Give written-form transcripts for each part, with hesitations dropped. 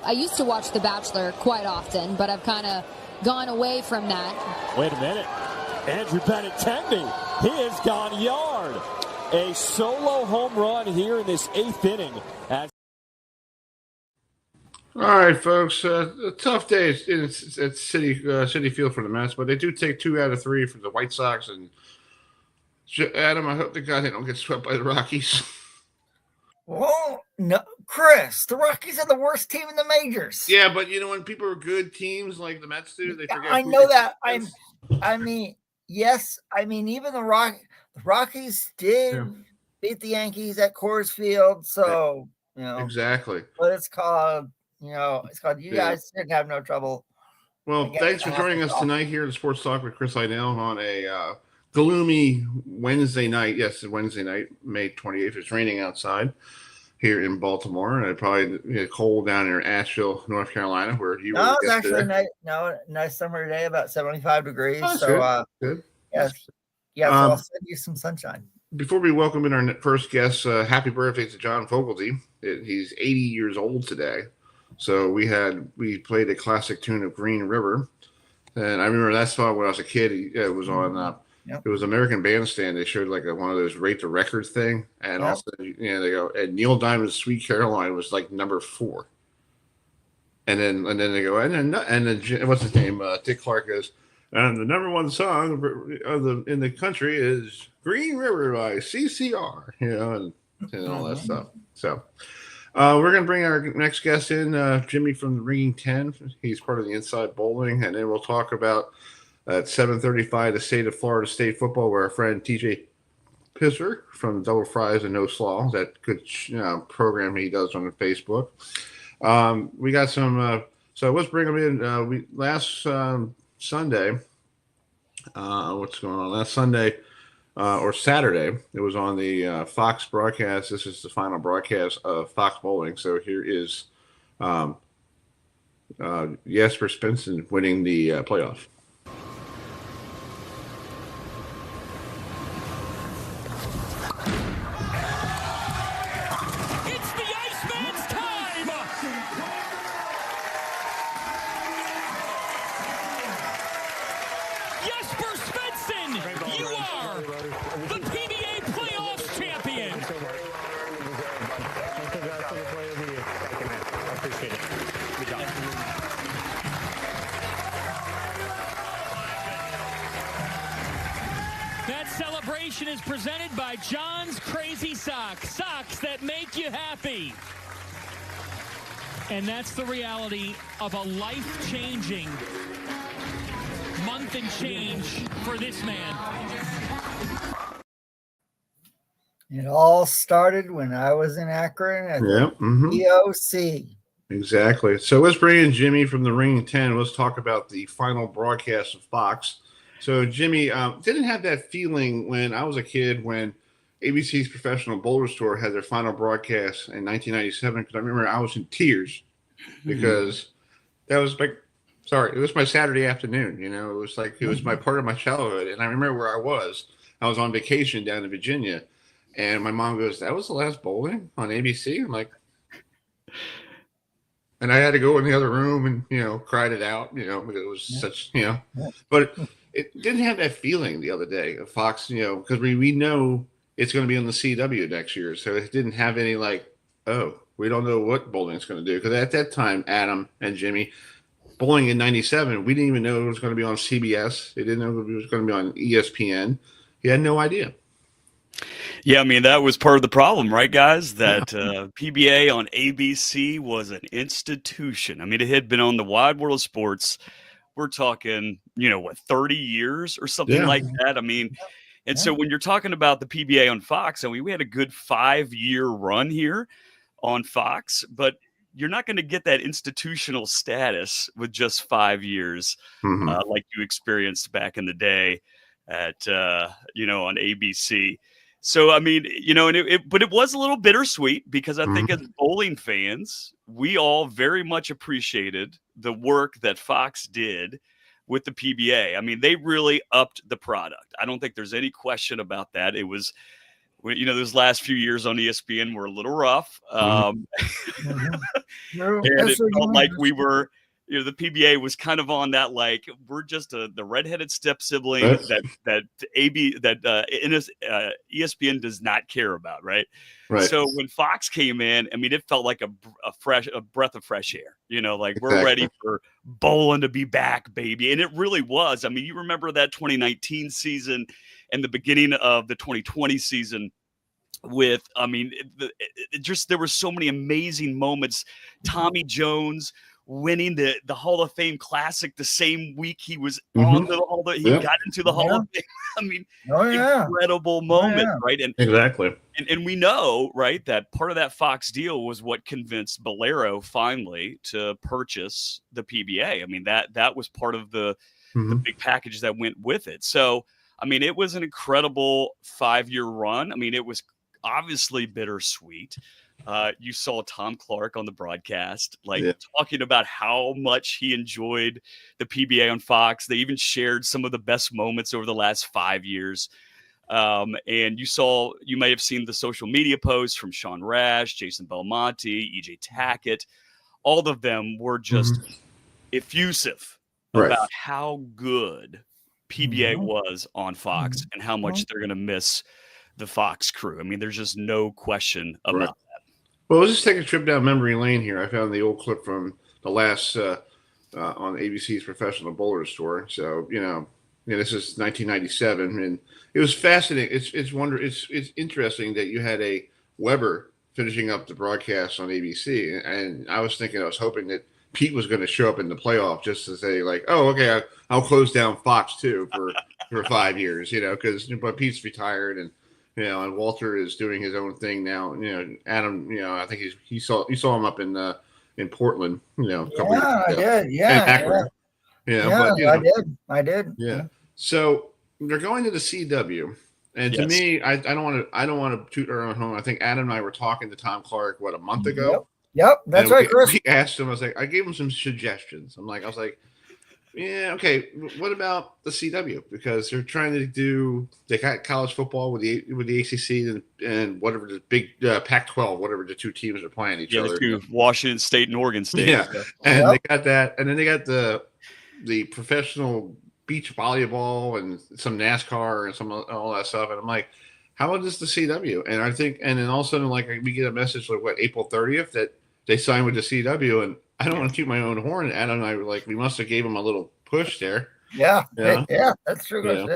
I used to watch The Bachelor quite often, but I've kind of gone away from that. Wait a minute. Andrew Benintendi, he has gone yard. A solo home run here in this 8th inning. All right, folks. A tough day at Citi Field for the Mets, but they do take 2 out of 3 for the White Sox. And Adam, I hope to God they don't get swept by the Rockies. Well, no, Chris, the Rockies are the worst team in the majors. Yeah, but when people are good teams like the Mets do, they forget. I know that. I mean, yes. I mean, even the Rockies did beat the Yankees at Coors Field, so exactly. But it's called. You guys didn't have no trouble. Well, thanks for joining us tonight here at Sports Talk with Chris Heidel on a gloomy Wednesday night. Yes, Wednesday night, May 28th. It's raining outside here in Baltimore, and it probably cold down in Asheville, North Carolina, where you were. No, it's actually nice summer day, about 75 degrees. Oh, so good. Yes, so I'll send you some sunshine. Before we welcome in our first guest, happy birthday to John Fogerty. He's 80 years old today. So we played a classic tune of Green River, and I remember that song when I was a kid. It was on it was American Bandstand. They showed like one of those rate the record thing, and also they go, and Neil Diamond's Sweet Caroline was like number 4, and then they go and then what's his name? Dick Clark goes, and the number 1 song in the country is Green River by CCR, and all that stuff. So. We're going to bring our next guest in, Jimmy from the Ringing 10. He's part of the Inside Bowling, and then we'll talk about at 7:35 the state of Florida State football, where our friend TJ Pisser from Double Fries and No Slaw, that good program he does on Facebook. We got some. So let's bring him in. Last Sunday. What's going on? Last Sunday. Or Saturday, it was on the Fox broadcast. This is the final broadcast of Fox Bowling. So here is Jesper Svensson winning the playoff. It's the Iceman's time! Jesper Svensson, you are the PBA playoffs champion. That celebration is presented by John's Crazy Socks, socks that make you happy. And that's the reality of a life-changing month and change for this man. It all started when I was in Akron at the EOC. Exactly. So let's bring in Jimmy from the Ring 10. Let's talk about the final broadcast of Fox. So Jimmy, didn't have that feeling when I was a kid when ABC's Professional Bowler Store had their final broadcast in 1997, because I remember I was in tears because that was like, it was my Saturday afternoon. It was like it was my part of my childhood, and I remember where I was. I was on vacation down in Virginia, and my mom goes, "That was the last bowling on ABC." I'm like, and I had to go in the other room and cried it out. It was such but it didn't have that feeling the other day of Fox. Because we know it's going to be on the CW next year, so it didn't have any we don't know what bowling is going to do. Because at that time, Adam and Jimmy. Bowling in 97, we didn't even know it was going to be on CBS. They didn't know it was going to be on ESPN. He had no idea. Yeah, I mean, that was part of the problem, right, guys? That PBA on ABC was an institution. I mean, it had been on the wide world of sports. We're talking, 30 years or something like that. I mean, and so when you're talking about the PBA on Fox, we had a good 5-year run here on Fox, but you're not going to get that institutional status with just 5 years like you experienced back in the day at, on ABC. So, I mean, but it was a little bittersweet because I think as bowling fans, we all very much appreciated the work that Fox did with the PBA. I mean, they really upped the product. I don't think there's any question about that. It was those last few years on ESPN were a little rough. Mhm. And That's it what you felt mean. like we were, the PBA was kind of on that, like, we're just the redheaded step sibling that ESPN does not care about, right? Right. So when Fox came in, I mean, it felt like a breath of fresh air. Like we're Exactly. ready for bowling to be back, baby, and it really was. I mean, you remember that 2019 season and the beginning of the 2020 season. There were so many amazing moments. Tommy Jones winning the Hall of Fame Classic the same week he was on the Hall of, he got into the Hall of Fame. I mean, incredible moment, right? And exactly. And we know, right, that part of that Fox deal was what convinced Bolero finally to purchase the PBA. I mean, that was part of the big package that went with it. So, I mean, it was an incredible 5-year run. I mean, it was obviously bittersweet. You saw Tom Clark on the broadcast, talking about how much he enjoyed the PBA on Fox. They even shared some of the best moments over the last 5 years. And you may have seen the social media posts from Sean Rash, Jason Belmonte, EJ Tackett. All of them were just effusive about how good PBA was on Fox and how much they're going to miss the Fox crew. I mean, there's just no question about that. Well, let's just take a trip down memory lane here. I found the old clip from the last on ABC's Professional Bowlers Tour. So, this is 1997, and it was fascinating. It's interesting that you had a Weber finishing up the broadcast on ABC, and I was hoping that Pete was going to show up in the playoff just to say, like, oh, okay, I'll close down Fox too for 5 years, because but Pete's retired, and and Walter is doing his own thing now. Adam, I think you saw him up in Portland, a couple years ago. I did, I did. Yeah. So they're going to the CW, and to me, I don't want to toot our own home. I think Adam and I were talking to Tom Clark a month ago. Yep, that's right, Chris. We asked him. I gave him some suggestions. I was like, yeah, okay. What about the CW? Because they're trying to they got college football with the ACC and whatever the big Pac-12, whatever the two teams are playing each other. Washington State and Oregon State. Yeah, and they got that, and then they got the professional beach volleyball and some NASCAR and all that stuff. And I'm like, how about just the CW? And I think, and then all of a sudden, we get a message April 30th that they signed with the CW, and I don't want to toot my own horn. Adam and I were like, we must have gave him a little push there. Yeah, that's true.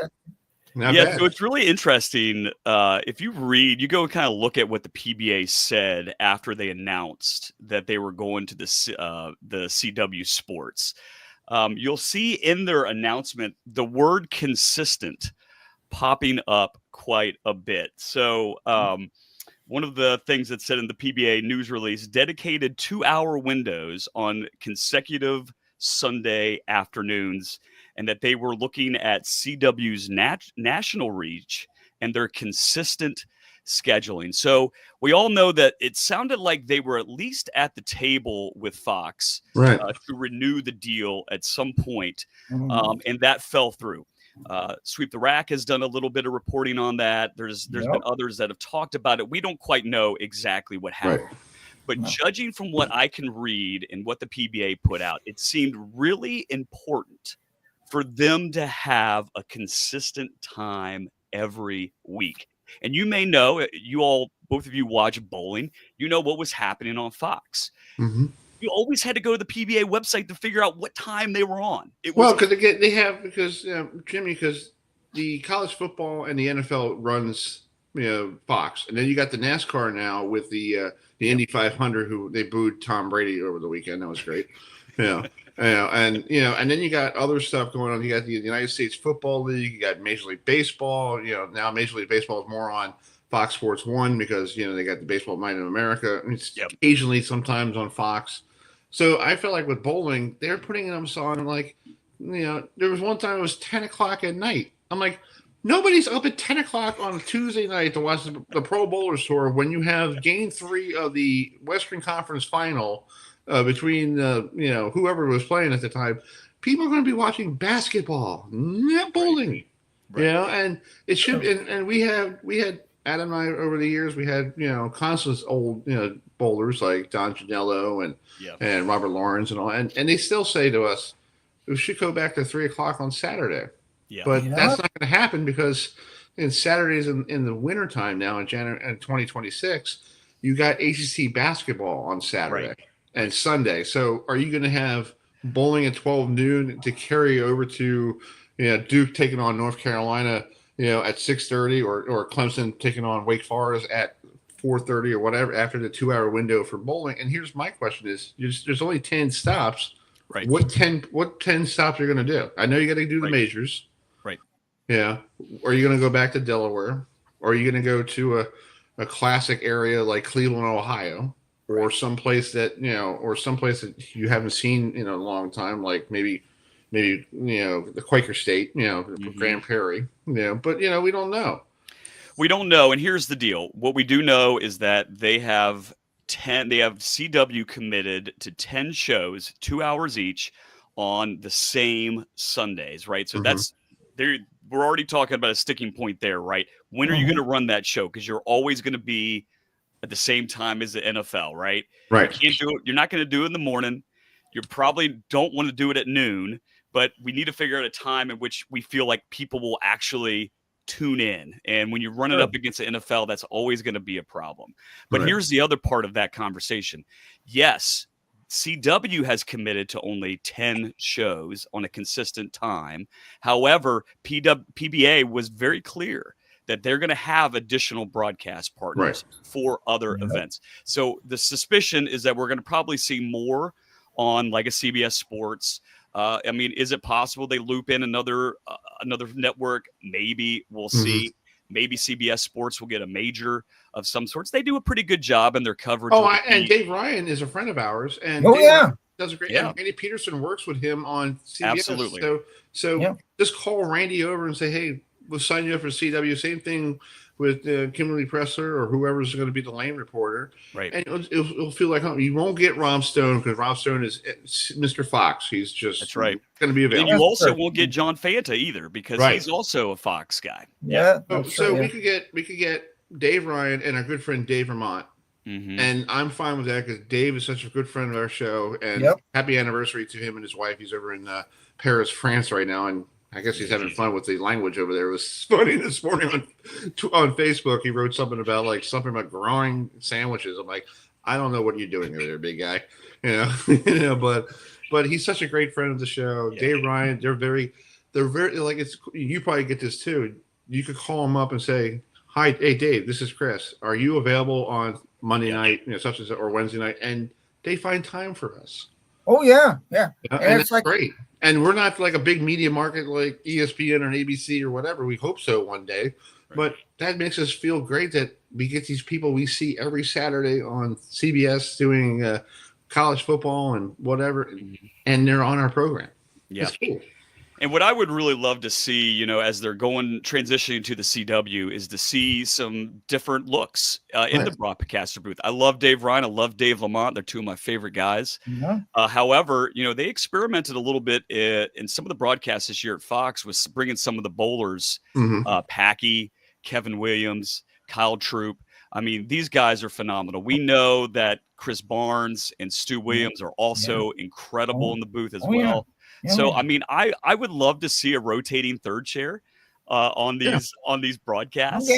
So it's really interesting. If you read, you go kind of look at what the PBA said after they announced that they were going to the CW Sports. You'll see in their announcement the word consistent popping up quite a bit. So one of the things that said in the PBA news release, dedicated 2-hour windows on consecutive Sunday afternoons, and that they were looking at CW's national reach and their consistent scheduling. So we all know that it sounded like they were at least at the table with Fox to renew the deal at some point, and that fell through. Sweep the Rack has done a little bit of reporting on that. There's been others that have talked about it. We don't quite know exactly what happened. But judging from what I can read and what the PBA put out, it seemed really important for them to have a consistent time every week. And you may know, both of you watch bowling, what was happening on Fox. You always had to go to the PBA website to figure out what time they were on. Because Jimmy, because the college football and the NFL runs, Fox, and then you got the NASCAR now with the Indy 500, who they booed Tom Brady over the weekend. That was great. And then you got other stuff going on. You got the United States Football League. You got Major League Baseball. Now Major League Baseball is more on Fox Sports 1 because they got the Baseball Night in America. It's occasionally, sometimes on Fox. So I felt like with bowling, they're putting them on there was one time it was 10 o'clock at night. I'm like, nobody's up at 10 o'clock on a Tuesday night to watch the Pro Bowlers Tour when you have Game 3 of the Western Conference Final between whoever was playing at the time. People are going to be watching basketball, not bowling. And it should. And we had Adam and I, over the years, we had, constant old, bowlers like Don Janello and Robert Lawrence and all. And they still say to us, we should go back to 3:00 on Saturday. Yeah. But that's not going to happen because in Saturdays in the wintertime now in January 2026, you got ACC basketball on Saturday and Sunday. So are you going to have bowling at 12 noon to carry over to, Duke taking on North Carolina, at 6:30 or Clemson taking on Wake Forest at 4:30 or whatever after the 2-hour window for bowling? And here's my question is, there's only 10 stops. Right. What 10 stops are you going to do? I know you got to do the majors. Right. Yeah. Are you going to go back to Delaware? Or are you going to go to a classic area like Cleveland, Ohio, or someplace that, or someplace that you haven't seen in a long time, like maybe, the Quaker State, Grand Prairie, but, we don't know. We don't know. And here's the deal. What we do know is that they have CW committed to 10 shows, 2 hours each on the same Sundays, right? So that's there. We're already talking about a sticking point there, right? When are you going to run that show? Because you're always going to be at the same time as the NFL, right? Right. You can't do it. You're not going to do it in the morning. You probably don't want to do it at noon, but we need to figure out a time in which we feel like people will actually tune in. And when you run it up against the NFL, that's always going to be a problem. But here's the other part of that conversation. Yes, CW has committed to only 10 shows on a consistent time. However, PBA was very clear that they're going to have additional broadcast partners for other events. So the suspicion is that we're going to probably see more on like a CBS Sports. I mean, is it possible they loop in another network? Maybe. We'll see. Maybe CBS Sports will get a major of some sorts. They do a pretty good job in their coverage. And Dave Ryan is a friend of ours. And does a great. And Randy Peterson works with him on CBS. Absolutely. So just call Randy over and say, hey, we'll sign you up for CW. Same thing with Kimberly Pressler or whoever's going to be the lane reporter. Right. And it'll feel like home. You won't get Rom Stone because Rom Stone is Mr. Fox. He's just going to be available. And you also won't get John Fanta either because he's also a Fox guy. Yeah. So we could get Dave Ryan and our good friend Dave Vermont. And I'm fine with that because Dave is such a good friend of our show. And happy anniversary to him and his wife. He's over in Paris, France right now. And I guess he's having fun with the language over there. It was funny this morning on Facebook. He wrote something about growing sandwiches. I'm like, I don't know what you're doing over there, big guy. But he's such a great friend of the show. Yeah. Dave Ryan, they're very like you probably get this too. You could call him up and say, "Hi, hey Dave, this is Chris. Are you available on Monday night, such as or Wednesday night?" And they find time for us. Oh yeah. And it's like great. And we're not like a big media market like ESPN or ABC or whatever. We hope so one day. But that makes us feel great that we get these people we see every Saturday on CBS doing college football and whatever, and they're on our program. Yeah. That's cool. And what I would really love to see, as they're transitioning to the CW, is to see some different looks in the broadcaster booth. I love Dave Ryan. I love Dave Lamont. They're two of my favorite guys. However, they experimented a little bit in some of the broadcasts this year at Fox with bringing some of the bowlers, Packy, Kevin Williams, Kyle Troop. I mean, these guys are phenomenal. We know that Chris Barnes and Stu Williams are also incredible in the booth as well. Yeah. So, I mean, I would love to see a rotating third chair on these broadcasts.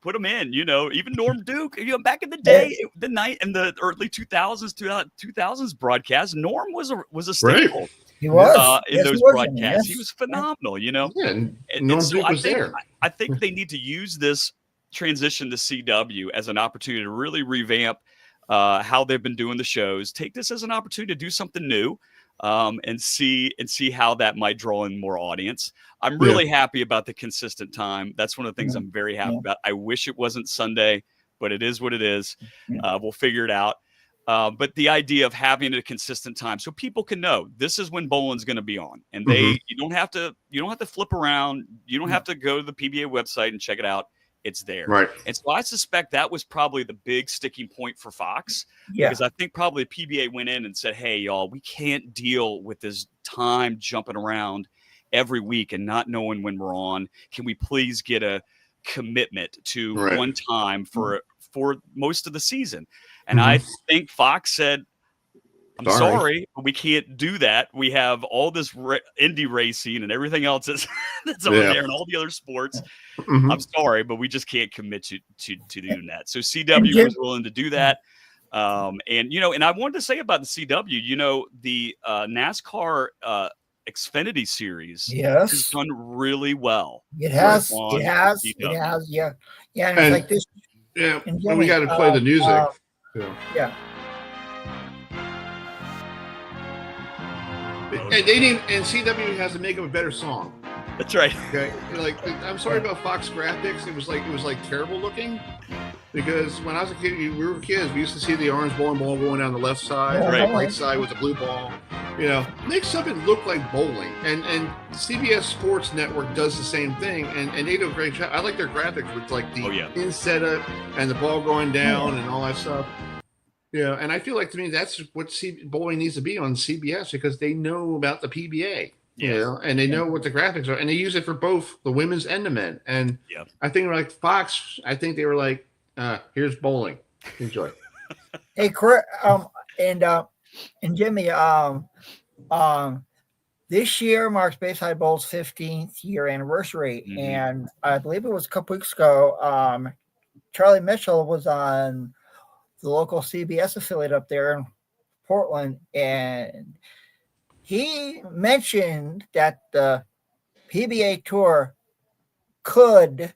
Put them in, even Norm Duke, back in the day, the early 2000s broadcast, Norm was a staple. He was in those broadcasts. He was phenomenal, and Norm Duke was there. I think they need to use this transition to CW as an opportunity to really revamp how they've been doing the shows. Take this as an opportunity to do something new. And see how that might draw in more audience. I'm really happy about the consistent time. That's one of the things I'm very happy about. I wish it wasn't Sunday, but it is what it is. We'll figure it out. But the idea of having a consistent time so people can know this is when bowling's going to be on, and you don't have to flip around. You don't have to go to the PBA website and check it out. It's there. Right. And so I suspect that was probably the big sticking point for Fox. Because I think probably PBA went in and said, hey, y'all, we can't deal with this time jumping around every week and not knowing when we're on. Can we please get a commitment to Right. one time for most of the season. And I think Fox said, I'm sorry, but we can't do that. We have all this indie racing and everything else that's on there and all the other sports. I'm sorry, but we just can't commit to doing that. So CW was willing to do that. And I wanted to say about the CW, the NASCAR Xfinity series has done really well. It has. Yeah. Yeah. And it's like this. Yeah. And we got to play the music. Yeah. And CW has to make up a better song. That's right. Okay. Like, I'm sorry about Fox Graphics. It was like terrible looking. Because when I was a kid, we were kids, we used to see the orange bowling ball going down the left side, the right side with the blue ball. Make something look like bowling. And CBS Sports Network does the same thing, and they do a great job. I like their graphics with like the in setup and the ball going down and all that stuff. Yeah, and I feel like to me that's what bowling needs to be on CBS because they know about the PBA. And they know what the graphics are, and they use it for both the women's and the men. And I think like Fox, I think they were like, here's bowling. Enjoy. Hey, Chris, and Jimmy, this year marks Bayside Bowl's 15th year anniversary, and I believe it was a couple weeks ago. Charlie Mitchell was on the local CBS affiliate up there in Portland, and he mentioned that the PBA Tour could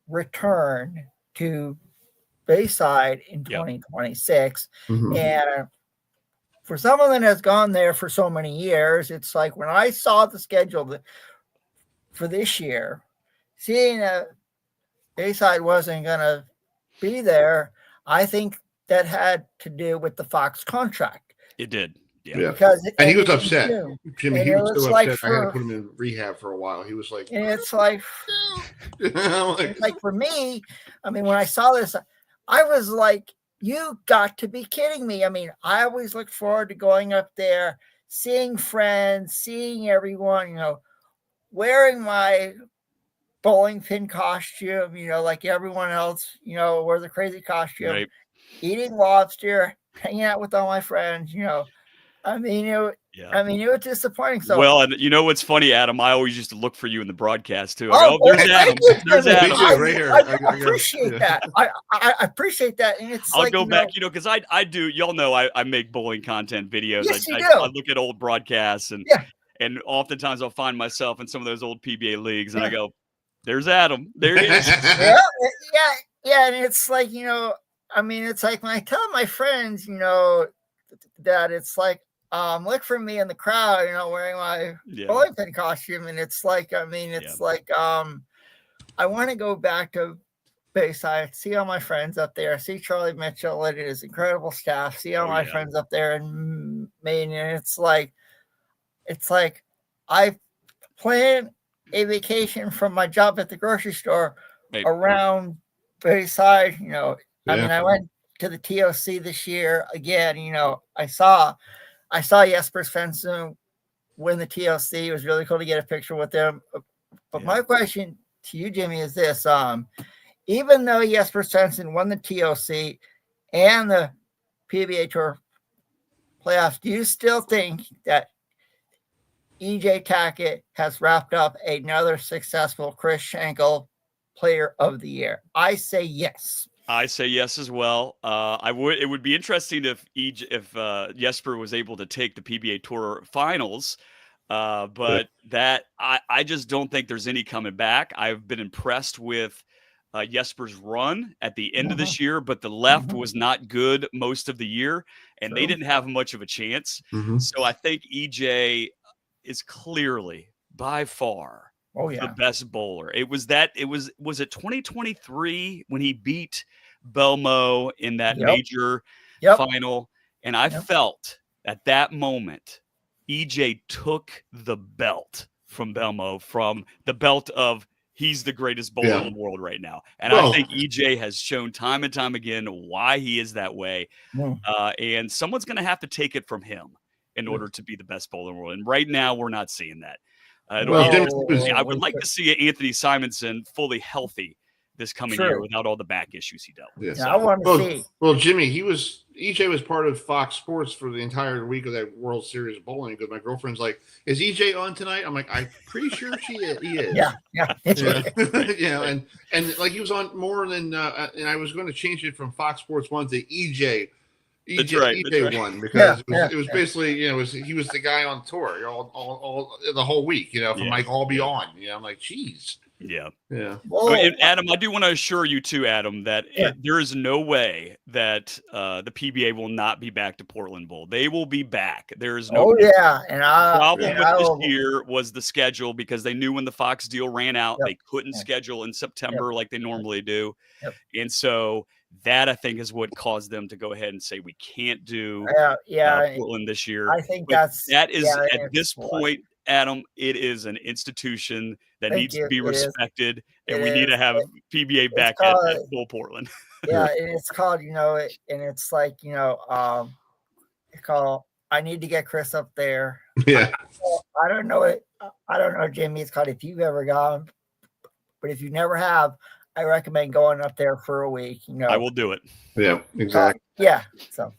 return to Bayside in 2026. And for someone that has gone there for so many years, it's like when I saw the schedule for this year, seeing that Bayside wasn't going to be there, I think that had to do with the Fox contract. It did. Yeah. Because he was upset. Jimmy, he was so upset. I had to put him in rehab for a while. He was like, and it's like, it's like for me, I mean, when I saw this, I was like, you got to be kidding me. I mean, I always look forward to going up there, seeing friends, seeing everyone, wearing my bowling pin costume, like everyone else, wear the crazy costume, eating lobster, hanging out with all my friends, I mean, it was disappointing. So well, and you know what's funny, Adam? I always used to look for you in the broadcast too. There's Adam. There's Adam. I appreciate that. I appreciate that, and it's. I'll go back, because I do. Y'all know I make bowling content videos. Yes, you do. I look at old broadcasts, and oftentimes I'll find myself in some of those old PBA leagues, and I go, "There's Adam. There he is." yeah, and it's like it's like when I tell my friends, that it's like. Look for me in the crowd, wearing my bowling pin costume. And it's like, I want to go back to Bayside, see all my friends up there, see Charlie Mitchell and his incredible staff, see all my friends up there in Maine. And it's like I plan a vacation from my job at the grocery store around Bayside. I mean, I went to the TOC this year again. I saw Jesper Svensson win the TLC. It was really cool to get a picture with him. But my question to you, Jimmy, is this. Even though Jesper Svensson won the TLC and the PBA Tour playoffs, do you still think that EJ Tackett has wrapped up another successful Chris Schenkel Player of the Year? I say yes. I say yes as well. It would be interesting if Jesper was able to take the PBA Tour finals, but I just don't think there's any coming back. I've been impressed with Jesper's run at the end of this year, but the left was not good most of the year, and they didn't have much of a chance. So I think EJ is clearly by far the best bowler. Was it 2023 when he beat Belmo in that major final? And I felt at that moment, EJ took the belt from Belmo, from the belt of he's the greatest bowler in the world right now. And I think EJ has shown time and time again why he is that way. And someone's going to have to take it from him in order to be the best bowler in the world. And right now we're not seeing that. I would like to see Anthony Simonson fully healthy this coming year without all the back issues he dealt with. Yeah. So, I want to see. Well, Jimmy, EJ was part of Fox Sports for the entire week of that World Series of bowling. Because my girlfriend's like, "Is EJ on tonight?" I'm like, "I'm pretty sure he is." Yeah. Yeah, and like he was on more than, and I was going to change it from Fox Sports 1 to EJ. That's right. EJ1 because it was basically, he was the guy on tour all the whole week, from like all beyond. I'm like, geez. Yeah. Whoa. And Adam, I do want to assure you too, Adam, that there is no way that the PBA will not be back to Portland Bowl. They will be back. There is no And problem with this year was the schedule, because they knew when the Fox deal ran out, they couldn't schedule in September like they normally do. And so that, I think, is what caused them to go ahead and say we can't do Portland this year. I think that is at this point, Adam, it is an institution that needs to be respected, and we need to have PBA back at Bull Portland. And it's called, and it's like, it's called, I need to get Chris up there. Yeah. I don't know, Jimmy. It's called If You've Ever Gone, but if you never have, I recommend going up there for a week. I will do it. Yeah, exactly. So.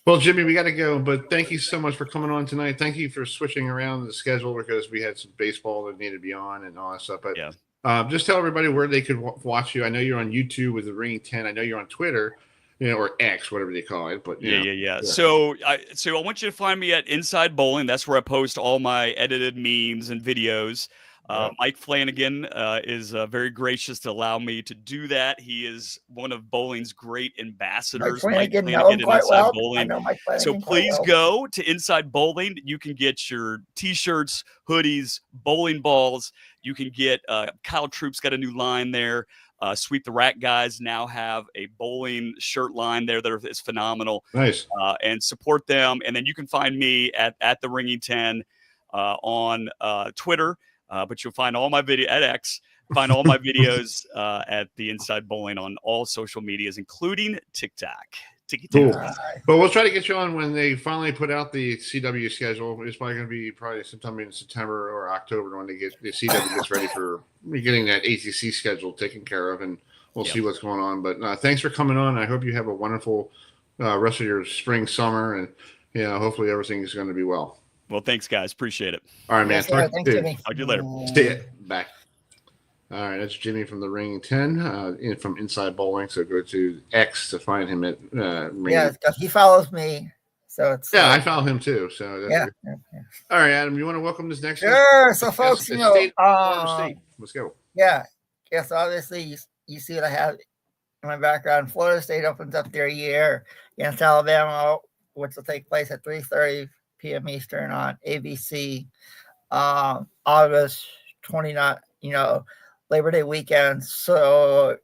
Well, Jimmy, we got to go, but thank you so much for coming on tonight. Thank you for switching around the schedule, because we had some baseball that needed to be on and all that stuff. But just tell everybody where they could watch you. I know you're on YouTube with the Ring 10. I know you're on Twitter, or X, whatever they call it. But yeah. So I want you to find me at Inside Bowling. That's where I post all my edited memes and videos. Mike Flanagan is very gracious to allow me to do that. He is one of bowling's great ambassadors. Mike Flanagan Inside Bowling. So please go to Inside Bowling. You can get your T-shirts, hoodies, bowling balls. You can get Kyle Troop's got a new line there. Sweep the Rack guys now have a bowling shirt line there that is phenomenal. Nice. And support them. And then you can find me at the Ringing 10 on Twitter. But you'll find all my video at X. Find all my videos at the Inside Bowling on all social medias, including TikTok. Cool. But we'll try to get you on when they finally put out the CW schedule. It's probably going to be sometime in September or October when the CW gets ready for getting that ACC schedule taken care of, and we'll see what's going on. But thanks for coming on. I hope you have a wonderful rest of your spring, summer, and hopefully everything is going to be well. Well, thanks, guys. Appreciate it. All right, man. Thanks, Jimmy. Talk to you later. See you. Back. All right, that's Jimmy from the Ring 10 from Inside Bowling. So go to X to find him at Ring. Yeah, he follows me. So it's I follow him too. So that's all right, Adam. You want to welcome this next? Sure. So, folks, State. Let's go. Yeah. Yes. Obviously, you see what I have in my background. Florida State opens up their year against Alabama, which will take place at 3:30 p.m. Eastern on ABC, August 29. Labor Day weekend. So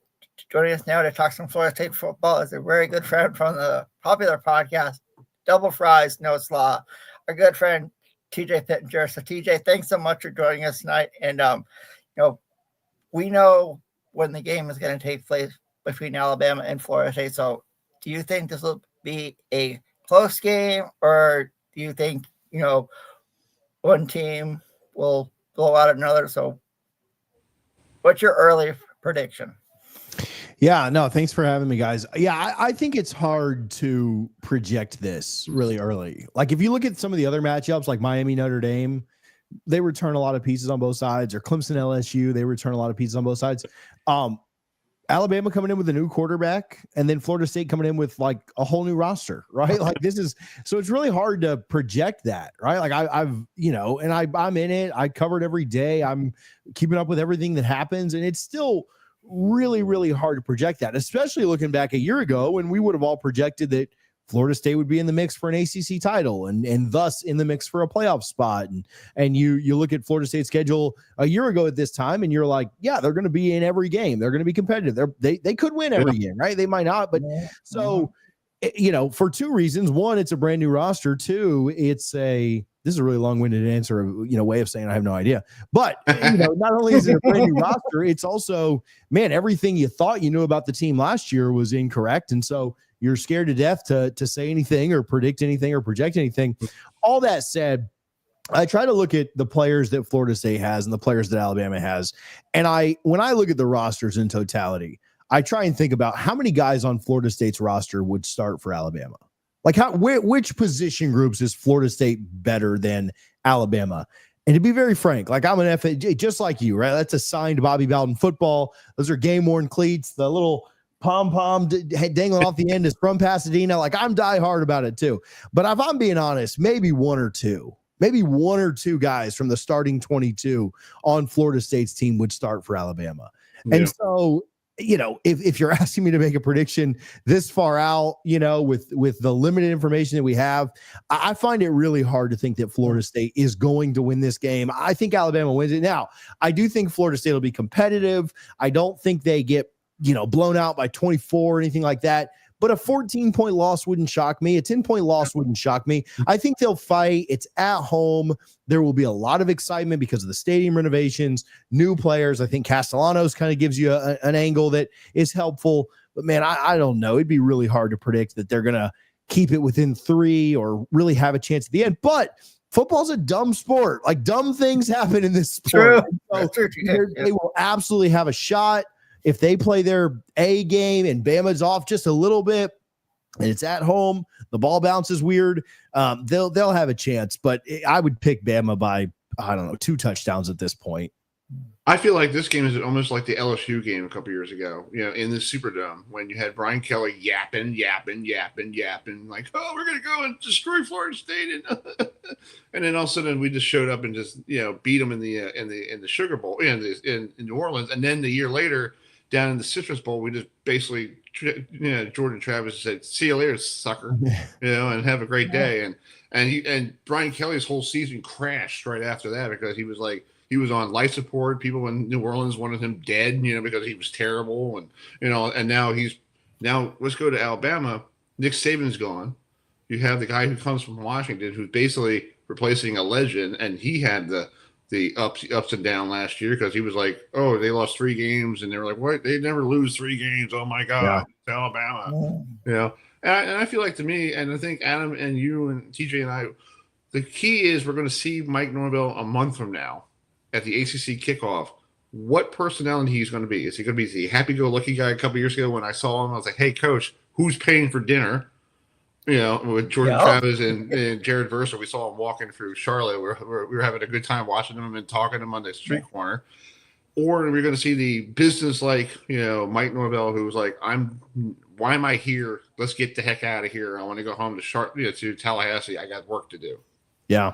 joining us now to talk some Florida State football is a very good friend from the popular podcast, Double Fries, No Slaw, our good friend TJ Pittinger. So TJ, thanks so much for joining us tonight. And we know when the game is going to take place between Alabama and Florida State. So do you think this will be a close game, or do you think one team will blow out another? So what's your early prediction? Yeah, no, thanks for having me, guys. Yeah, I think it's hard to project this really early. Like, if you look at some of the other matchups, like Miami, Notre Dame, they return a lot of pieces on both sides, or Clemson, LSU, they return a lot of pieces on both sides. Alabama coming in with a new quarterback, and then Florida State coming in with like a whole new roster, right? Like, so it's really hard to project that, right? Like I'm in it. I cover it every day. I'm keeping up with everything that happens, and it's still really, really hard to project that, especially looking back a year ago when we would have all projected that Florida State would be in the mix for an ACC title and thus in the mix for a playoff spot. And you look at Florida State's schedule a year ago at this time, and you're like, yeah, they're going to be in every game. They're going to be competitive. They could win every game, right? They might not, but for two reasons. One, it's a brand new roster. Two, this is a really long-winded answer, way of saying I have no idea. But, not only is it a brand new roster, it's also, man, everything you thought you knew about the team last year was incorrect. And so you're scared to death to say anything or predict anything or project anything. All that said, I try to look at the players that Florida State has and the players that Alabama has. And when I look at the rosters in totality, I try and think about how many guys on Florida State's roster would start for Alabama. Like which position groups is Florida State better than Alabama? And to be very frank, like I'm an FSU, just like you, right? That's a signed Bobby Bowden football. Those are game-worn cleats. The little pom-pom dangling off the end is from Pasadena. Like I'm diehard about it too. But if I'm being honest, maybe one or two guys from the starting 22 on Florida State's team would start for Alabama. Yeah. And so, if you're asking me to make a prediction this far out, with the limited information that we have, I find it really hard to think that Florida State is going to win this game. I think Alabama wins it. Now, I do think Florida State will be competitive. I don't think they get, blown out by 24 or anything like that. But a 14-point loss wouldn't shock me. A 10-point loss wouldn't shock me. I think they'll fight. It's at home. There will be a lot of excitement because of the stadium renovations, new players. I think Castellanos kind of gives you an angle that is helpful. But, man, I don't know. It'd be really hard to predict that they're going to keep it within 3 or really have a chance at the end. But football's a dumb sport. Like, dumb things happen in this sport. So they will absolutely have a shot. If they play their A game and Bama's off just a little bit and it's at home, the ball bounces weird, they'll have a chance. But I would pick Bama by, 2 touchdowns at this point. I feel like this game is almost like the LSU game a couple years ago, in the Superdome when you had Brian Kelly yapping, like, oh, we're going to go and destroy Florida State. And then all of a sudden we just showed up and just, beat them in the Sugar Bowl in New Orleans. And then the year later down in the Citrus Bowl, we just basically, Jordan Travis said, see you later, sucker, and have a great day. And Brian Kelly's whole season crashed right after that because he was like, he was on life support. People in New Orleans wanted him dead, because he was terrible. And now let's go to Alabama. Nick Saban's gone. You have the guy who comes from Washington who's basically replacing a legend. And he had the ups and downs last year because he was like, oh, they lost 3 games. And they were like, what? They never lose 3 games. Oh, my God. It's Alabama. And I feel like to me, and I think Adam and you and TJ and I, the key is we're going to see Mike Norvell a month from now at the ACC kickoff, what personality he's going to be. Is he going to be the happy-go-lucky guy a couple years ago when I saw him? I was like, hey, coach, who's paying for dinner? With Jordan Travis and Jared Versa, we saw him walking through Charlotte. We were having a good time watching him and talking to him on the street corner. Or we're going to see the business-like, Mike Norvell, who was like, why am I here? Let's get the heck out of here. I want to go home to Tallahassee. I got work to do. Yeah.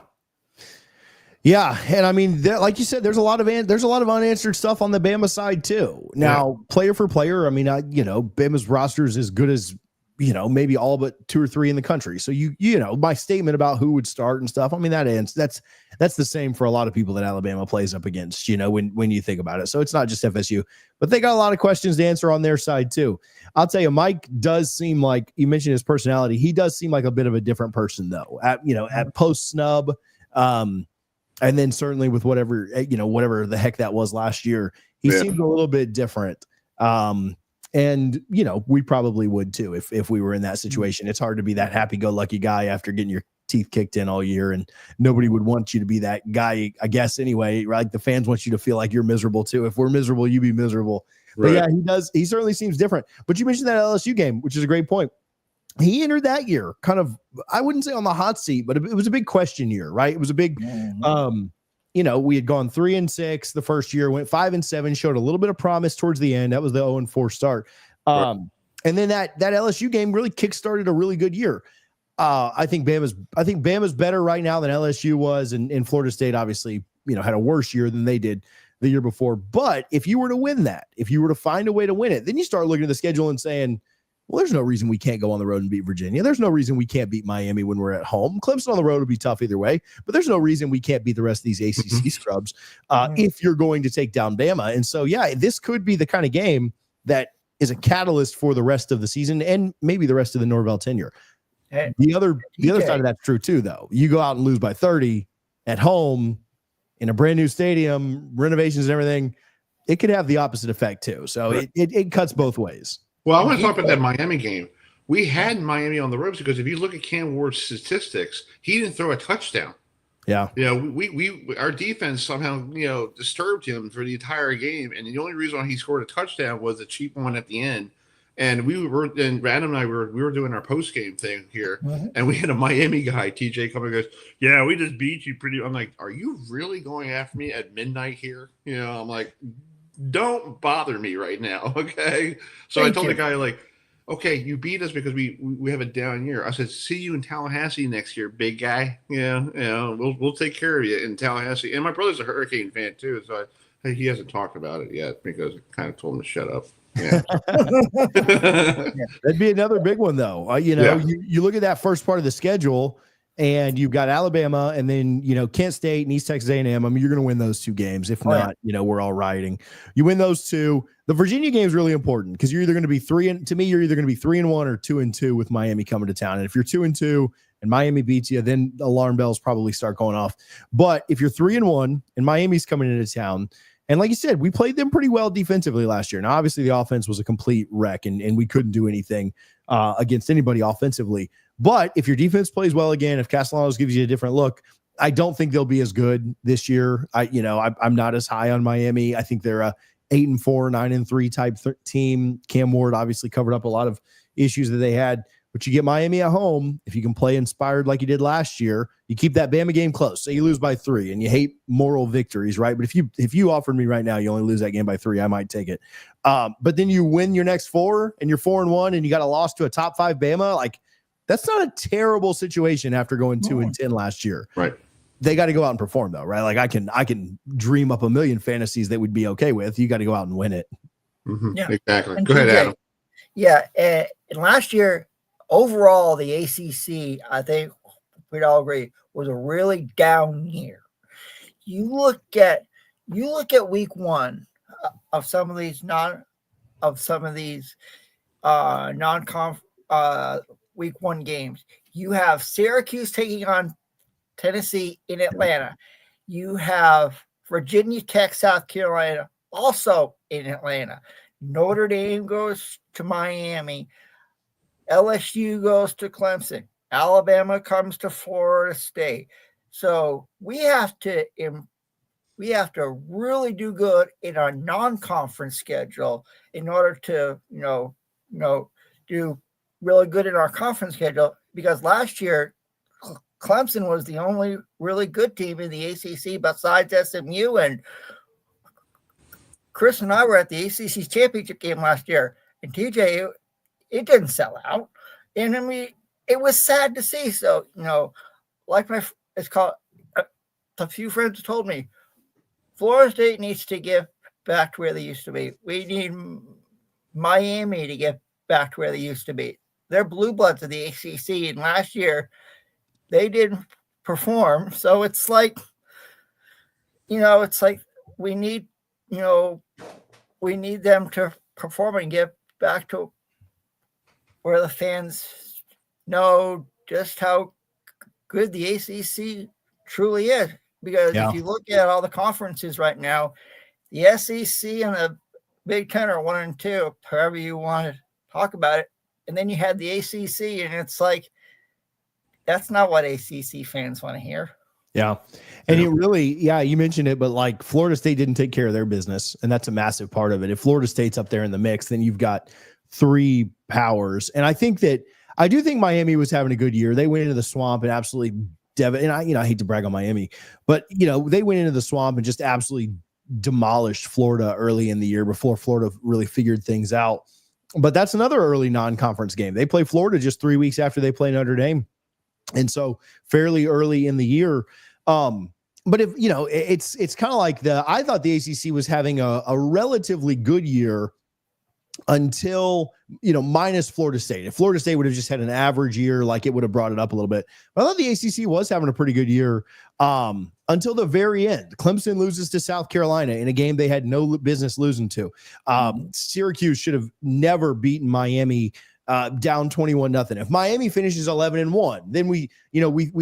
Yeah, and I mean, like you said, there's a lot of unanswered stuff on the Bama side too. Now, player for player, I mean, Bama's roster is as good as maybe all but 2 or 3 in the country. So my statement about who would start and stuff, I mean, that's the same for a lot of people that Alabama plays up against. When you think about it, so it's not just FSU, but they got a lot of questions to answer on their side too. I'll tell you, Mike does seem like, you mentioned his personality. He does seem like a bit of a different person though. At post snub. And then certainly with whatever the heck that was last year, he seemed a little bit different. And we probably would too if we were in that situation. It's hard to be that happy-go-lucky guy after getting your teeth kicked in all year, and nobody would want you to be that guy, I guess, anyway, right? The fans want you to feel like you're miserable too. If we're miserable, you be miserable. Right. But yeah, he certainly seems different. But you mentioned that LSU game, which is a great point. He entered that year kind of, I wouldn't say on the hot seat, but it was a big question year, right? It was a big, we had gone 3-6 the first year, went 5-7, showed a little bit of promise towards the end. That was the 0-4 start. And then that LSU game really kickstarted a really good year. I think Bama's better right now than LSU was, and Florida State obviously, had a worse year than they did the year before. But if you were to win that, if you were to find a way to win it, then you start looking at the schedule and saying, well, there's no reason we can't go on the road and beat Virginia. There's no reason we can't beat Miami when we're at home. Clemson on the road will be tough either way, but there's no reason we can't beat the rest of these ACC scrubs if you're going to take down Bama. And so, this could be the kind of game that is a catalyst for the rest of the season and maybe the rest of the Norvell tenure. The other side of that's true too, though. You go out and lose by 30 at home in a brand new stadium, renovations and everything. It could have the opposite effect too. So it cuts both ways. Well, I want to talk about that Miami game. We had Miami on the ropes because if you look at Cam Ward's statistics, he didn't throw a touchdown. Yeah. You know, we our defense somehow, you know, disturbed him for the entire game. And the only reason why he scored a touchdown was a cheap one at the end. And Adam and I were doing our post game thing here, and we had a Miami guy, TJ, come and goes, "Yeah, we just beat you pretty." I'm like, "Are you really going after me at midnight here?" You know, I'm like, "Don't bother me right now, okay?" So I told the guy, like, "Okay, you beat us because we have a down year." I said, "See you in Tallahassee next year, big guy. Yeah, you know, we'll take care of you in Tallahassee." And my brother's a Hurricane fan too, so he hasn't talked about it yet because I kind of told him to shut up. Yeah. That'd be another big one, though. You know, you look at that first part of the schedule, and you've got Alabama, and then Kent State and East Texas A&M. I mean, you're going to win those two games. If not, we're all rioting. You win those two. The Virginia game is really important because you're either going to be 3-1 or 2-2 with Miami coming to town. And if you're 2-2 and Miami beats you, then alarm bells probably start going off. But if you're 3-1 and Miami's coming into town. And like you said, we played them pretty well defensively last year. Now, obviously, the offense was a complete wreck, and we couldn't do anything against anybody offensively. But if your defense plays well again, if Castellanos gives you a different look, I don't think they'll be as good this year. I'm not as high on Miami. I think they're a 8-4, 9-3 type team. Cam Ward obviously covered up a lot of issues that they had. But you get Miami at home, if you can play inspired like you did last year, you keep that Bama game close. Say you lose by 3, and you hate moral victories, right? But if you offered me right now, you only lose that game by 3, I might take it. But then you win your next 4, and you're 4-1, and you got a loss to a top 5 Bama. Like, that's not a terrible situation after going 2-10 last year. Right. They got to go out and perform, though, right? Like, I can dream up a million fantasies that we'd be okay with. You got to go out and win it. Mm-hmm. Yeah, exactly. Go ahead, Adam. Yeah, and last year, overall, the ACC, I think we'd all agree, was a really down year. You look at week 1 of some of these non-conf week 1 games. You have Syracuse taking on Tennessee in Atlanta. You have Virginia Tech, South Carolina, also in Atlanta. Notre Dame goes to Miami. LSU goes to Clemson. Alabama comes to Florida State. So we have to really do good in our non-conference schedule in order to do really good in our conference schedule, because last year Clemson was the only really good team in the ACC besides SMU, and Chris and I were at the ACC championship game last year, and TJ, it didn't sell out. And I mean, it was sad to see. So, like a few friends told me, Florida State needs to get back to where they used to be. We need Miami to get back to where they used to be. They're blue bloods of the ACC, and last year they didn't perform. So it's like, we need them to perform and get back to where the fans know just how good the ACC truly is. Because if you look at all the conferences right now, the SEC and the Big Ten are 1 and 2, however you want to talk about it. And then you had the ACC, and it's like, that's not what ACC fans want to hear. Yeah. And it really, you mentioned it, but like Florida State didn't take care of their business, and that's a massive part of it. If Florida State's up there in the mix, then you've got 3 powers. And I do think Miami was having a good year. They went into the swamp and absolutely and I hate to brag on Miami, but they went into the swamp and just absolutely demolished Florida early in the year before Florida really figured things out. But that's another early non-conference game. They play Florida just 3 weeks after they play Notre Dame. And so fairly early in the year. But if, it's kind of like I thought the ACC was having a relatively good year until, minus Florida State. If Florida State would have just had an average year, like, it would have brought it up a little bit. But I thought the ACC was having a pretty good year until the very end. Clemson loses to South Carolina in a game they had no business losing to. Syracuse should have never beaten Miami down 21-0. If Miami finishes 11-1, then we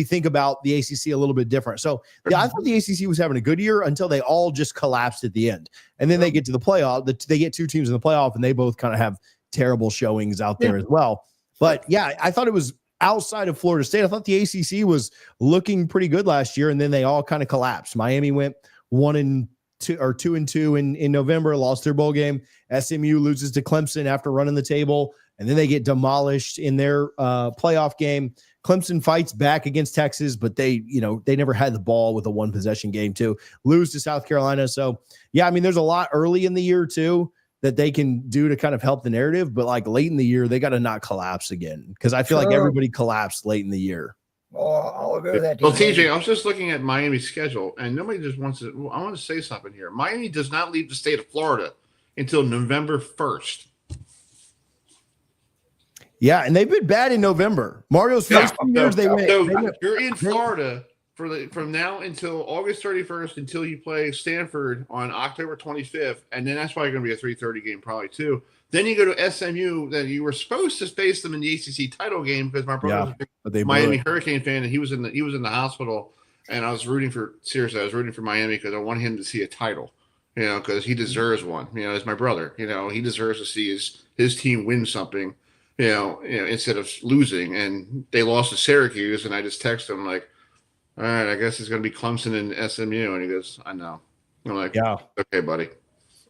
think about the ACC a little bit different. So I thought the ACC was having a good year until they all just collapsed at the end. And then they get to the playoff. They get 2 teams in the playoff, and they both kind of have terrible showings out there as well. But I thought it was outside of Florida State, I thought the ACC was looking pretty good last year, and then they all kind of collapsed. Miami went 1-2 or 2-2 in November, lost their bowl game. SMU loses to Clemson after running the table, and then they get demolished in their playoff game. Clemson fights back against Texas, but they never had the ball with a one possession game too. Lose to South Carolina. So yeah, I mean, there's a lot early in the year too that they can do to kind of help the narrative, but like late in the year, they got to not collapse again, because I feel like everybody collapsed late in the year. Well, I'll agree with that. Well, TJ, I was just looking at Miami's schedule, and nobody just wants to. Well, I want to say something here. Miami does not leave the state of Florida until November 1st. Yeah, and they've been bad in November. Mario's first 2 years, they went. You're in Florida from now until August 31st until you play Stanford on October 25th, and then that's probably going to be a 3:30 game probably too. Then you go to SMU. Then you were supposed to face them in the ACC title game because my brother was a big Miami Hurricane fan, and he was in the hospital, and I was rooting for Miami because I want him to see a title, because he deserves one. As my brother, he deserves to see his team win something. Instead of losing, and they lost to Syracuse, and I just texted him like, all right, I guess it's going to be Clemson and SMU. And he goes, I know. I'm like, yeah, okay, buddy.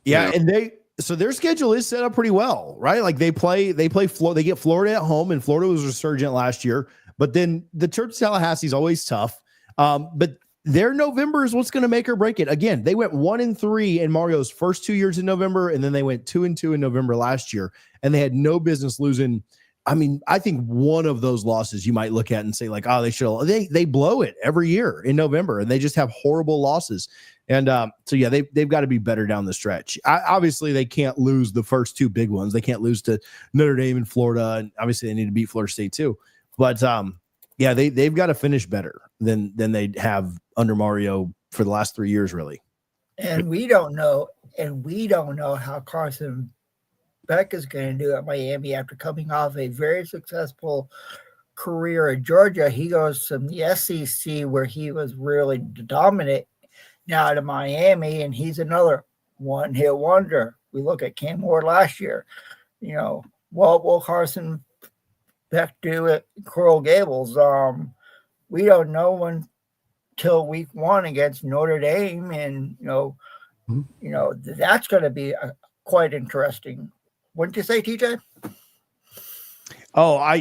Yeah. And so their schedule is set up pretty well, right? Like they get Florida at home, and Florida was resurgent last year, but then the trip to Tallahassee is always tough. But their November is what's going to make or break it. Again, they went 1-3 in Mario's first 2 years in November, and then they went 2-2 in November last year, and they had no business losing. I mean, I think one of those losses you might look at and say like, oh, they should. They blow it every year in November, and they just have horrible losses. And so yeah, they've got to be better down the stretch. Obviously, they can't lose the first two big ones. They can't lose to Notre Dame and Florida, and obviously they need to beat Florida State too. But yeah, they've got to finish better than they have under Mario for the last 3 years, really. And we don't know how Carson Beck is going to do at Miami after coming off a very successful career at Georgia. He goes from the SEC, where he was really dominant, now to Miami, and he's another one-hit wonder. We look at Cam Ward last year. What will Carson Beck do at Coral Gables? We don't know until week 1 against Notre Dame, and that's going to be quite interesting. Wouldn't you say, TJ? Oh, I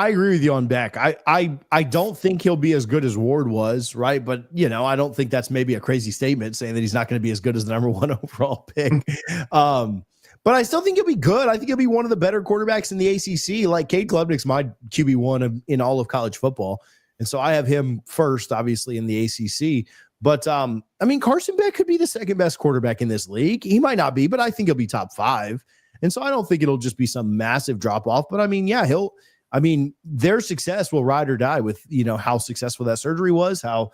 agree with you on Beck. I don't think he'll be as good as Ward was, right? But I don't think that's maybe a crazy statement saying that he's not going to be as good as the number 1 overall pick. But I still think he'll be good. I think he'll be one of the better quarterbacks in the ACC. Like Cade Klubnik's my QB1 in all of college football, and so I have him first, obviously, in the ACC. But Carson Beck could be the second best quarterback in this league. He might not be, but I think he'll be top 5. And so I don't think it'll just be some massive drop off. But their success will ride or die with how successful that surgery was, how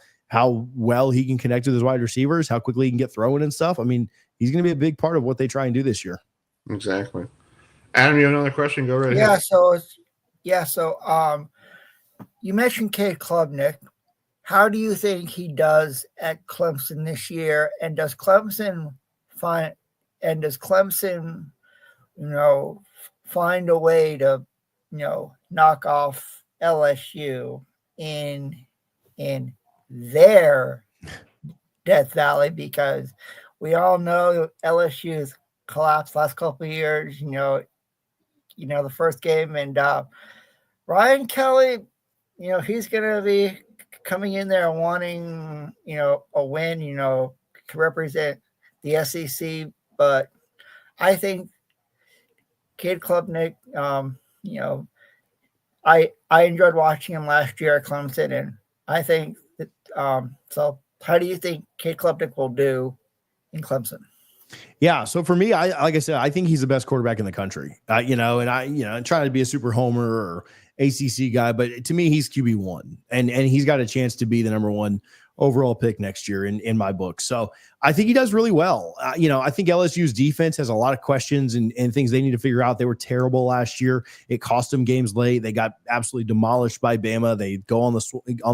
well he can connect with his wide receivers, how quickly he can get throwing and stuff. I mean, he's going to be a big part of what they try and do this year. Exactly. Adam, you have another question? Go right ahead. So you mentioned Cade Klubnik. How do you think he does at Clemson this year? And does Clemson find a way to, knock off LSU in their Death Valley? Because we all know LSU's collapsed last couple of years. The first game, and Ryan Kelly, he's going to be coming in there wanting, a win, to represent the SEC. But I think Cade Klubnik, I enjoyed watching him last year at Clemson, and I think that. So, how do you think Cade Klubnik will do in Clemson? Yeah, so for me, like I said, I think he's the best quarterback in the country. I'm trying to be a super homer or ACC guy, but to me, he's QB1, and he's got a chance to be the number 1 overall pick next year in my book. So I think he does really well. I think LSU's defense has a lot of questions and things they need to figure out. They were terrible last year. It cost them games late. They got absolutely demolished by Bama. They go on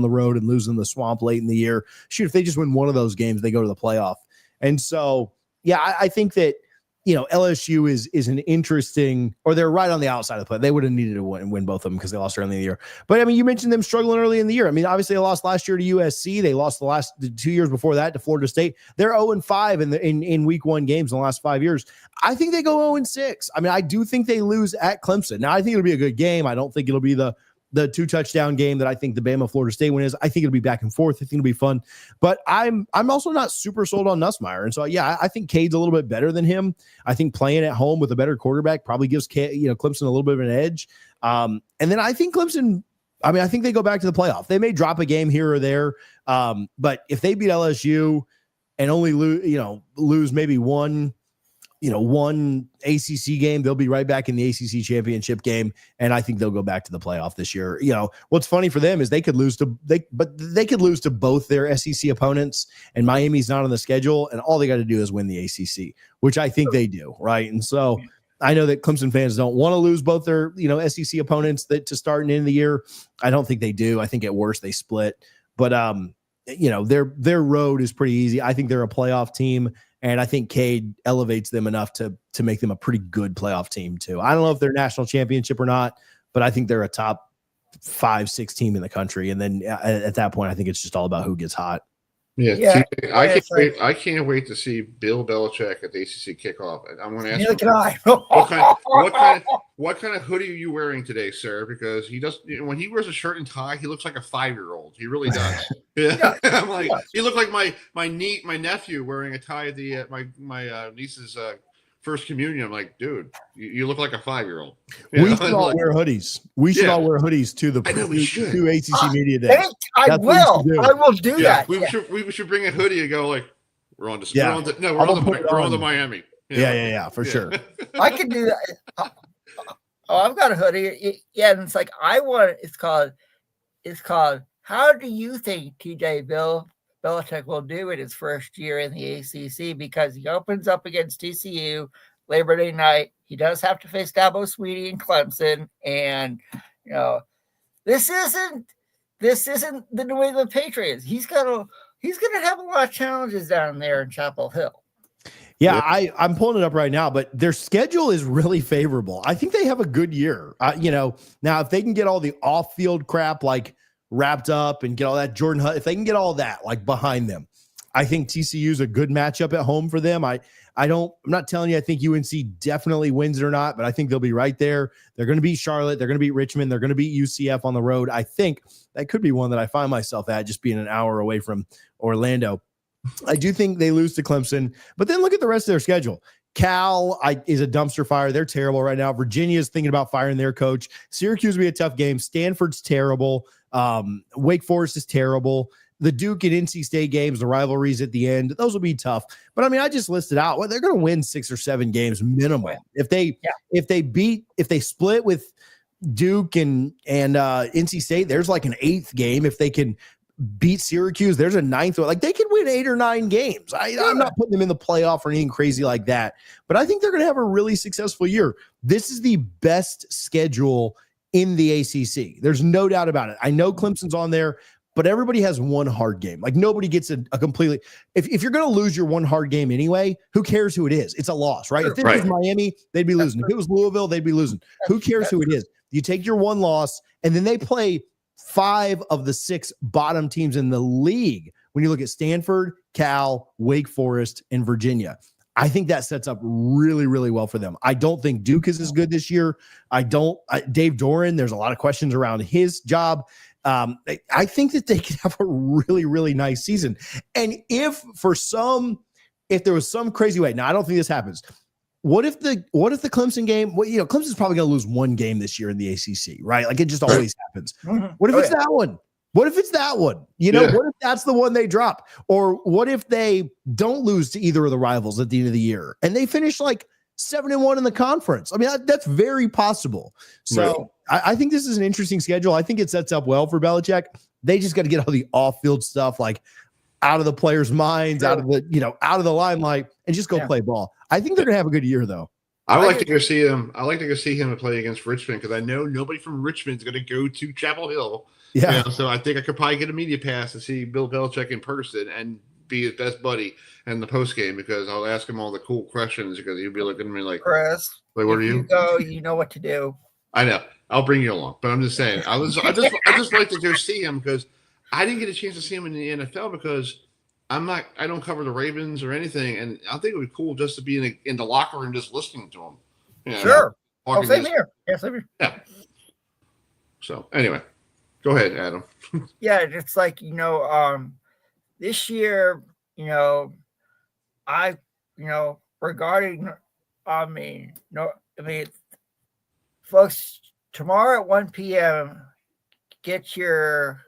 the road and lose in the swamp late in the year. Shoot, if they just win one of those games, they go to the playoff. And so, yeah, I think that LSU is an interesting, or they're right on the outside of the play. They would have needed to win both of them because they lost early in the year. But I mean, you mentioned them struggling early in the year. I mean, obviously they lost last year to USC. They lost the 2 years before that to Florida State. They're 0-5 in week 1 games in the last 5 years. I think they go 0-6. I mean, I do think they lose at Clemson. Now, I think it'll be a good game. I don't think it'll be the 2-touchdown game that I think the Bama Florida State win is. I think it'll be back and forth. I think it'll be fun, but I'm also not super sold on Nussmeier. And so, yeah, I think Cade's a little bit better than him. I think playing at home with a better quarterback probably gives Clemson a little bit of an edge. And then I think Clemson, I think they go back to the playoff. They may drop a game here or there. But if they beat LSU and only lose maybe one ACC game, they'll be right back in the ACC championship game, and I think they'll go back to the playoff this year. What's funny for them is they could lose to both their SEC opponents, and Miami's not on the schedule, and all they got to do is win the ACC, which I think they do, right? And so I know that Clemson fans don't want to lose both their SEC opponents to start and end the year. I don't think they do. I think at worst they split, but their road is pretty easy. I think they're a playoff team. And I think Cade elevates them enough to make them a pretty good playoff team too. I don't know if they're national championship or not, but I think they're a top 5-6 team in the country. And then at that point, I think it's just all about who gets hot. Yeah. I can't wait to see Bill Belichick at the ACC kickoff. I'm going to ask him, what kind of hoodie are you wearing today, sir? Because he does, when he wears a shirt and tie, he looks like a 5-year-old. He really does. Yeah. I'm like, he looked like my nephew wearing a tie at my niece's first communion. I'm like, dude, you look like a 5-year-old. We should all wear hoodies. We should all wear hoodies to the to ACC Media Day. I will do that. We should bring a hoodie and go like, we're on to Miami. Yeah, for sure. I can do that. I've got a hoodie. Yeah, and it's like it's called How do you think TJ Bill Belichick will do in his first year in the ACC? Because he opens up against TCU Labor Day night. He does have to face Dabo Sweetie and Clemson, and this isn't the New England Patriots. He's gonna have a lot of challenges down there in Chapel Hill. Yeah, I'm pulling it up right now, but their schedule is really favorable. I think they have a good year. Now if they can get all the off-field crap like wrapped up and get all that Jordan Hut, if they can get all that like behind them, I think TCU is a good matchup at home for them. I'm not telling you I think UNC definitely wins it or not, but I think they'll be right there. They're going to beat Charlotte. They're going to beat Richmond. They're going to beat UCF on the road. I think that could be one that I find myself at, just being an hour away from Orlando. I do think they lose to Clemson, but then look at the rest of their schedule. Cal is a dumpster fire. They're terrible right now. Virginia is thinking about firing their coach. Syracuse will be a tough game. Stanford's terrible. Wake Forest is terrible. The Duke and NC State games, the rivalries at the end, those will be tough. But I mean, I just listed out, they're going to win 6 or 7 games minimum. If they split with Duke and NC State, there's like an 8th game. If they can beat Syracuse, there's a 9th. Like they could win 8 or 9 games. I'm not putting them in the playoff or anything crazy like that, but I think they're going to have a really successful year. This is the best schedule in the ACC. There's no doubt about it. I know Clemson's on there, but everybody has one hard game. Like nobody gets a completely, if you're going to lose your one hard game anyway, who cares who it is? It's a loss, right? If it was Miami, they'd be losing. If it was Louisville, they'd be losing. Who cares who it is? You take your one loss, and then they play 5 of the 6 bottom teams in the league. When you look at Stanford, Cal, Wake Forest, and Virginia, I think that sets up really, really well for them. I don't think Duke is as good this year. Dave Doran, there's a lot of questions around his job. I think that they could have a really, really nice season. And if there was some crazy way, now I don't think this happens. What if the Clemson game, Clemson's probably going to lose 1 game this year in the ACC, right? Like it just always happens. What if it's that one? What if it's that one? What if that's the one they drop? Or what if they don't lose to either of the rivals at the end of the year and they finish like 7-1 in the conference? I mean, that's very possible. So I think this is an interesting schedule. I think it sets up well for Belichick. They just got to get all the off-field stuff like out of the players' minds, out of the limelight, and just go play ball. I think they're going to have a good year, though. I would like to go see him. I like to go see him play against Richmond because I know nobody from Richmond is going to go to Chapel Hill. Yeah. So I think I could probably get a media pass to see Bill Belichick in person and be his best buddy in the post game because I'll ask him all the cool questions because he'll be looking at me like, Chris, what are you you? Go, you know what to do. I know. I'll bring you along, but I'm just saying. I just like to go see him because I didn't get a chance to see him in the NFL because I don't cover the Ravens or anything, and I think it would be cool just to be in the locker room just listening to him. You know, sure. same here. Yeah, same here. Yeah. So anyway, go ahead, Adam. Yeah, it's like, this year, regarding, folks, tomorrow at 1 p.m., get your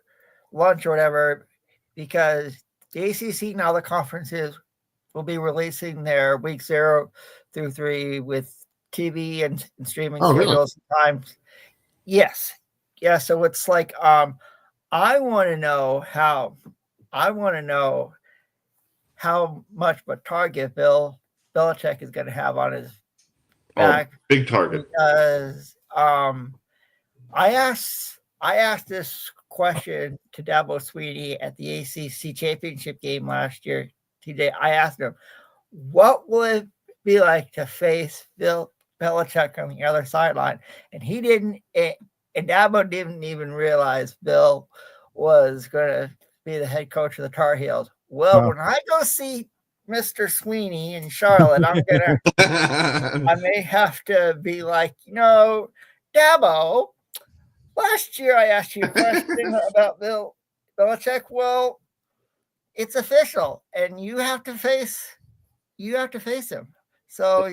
lunch or whatever, because the ACC and other conferences will be releasing their week 0 through 3 with TV and streaming schedules times. Yes. Yeah. So it's like, I want to know how much of a target Bill Belichick is going to have on his back. Big target. Because I asked this question to Dabo Swinney at the ACC championship game last year. TJ, I asked him, what will it be like to face Bill Belichick on the other sideline? And he didn't, and Dabo didn't even realize Bill was going to be the head coach of the Tar Heels. Well, when I go see Mr. Swinney in Charlotte, I may have to be like, Dabo, last year I asked you a question about Bill Belichick. Well, it's official, and you have to face him. So,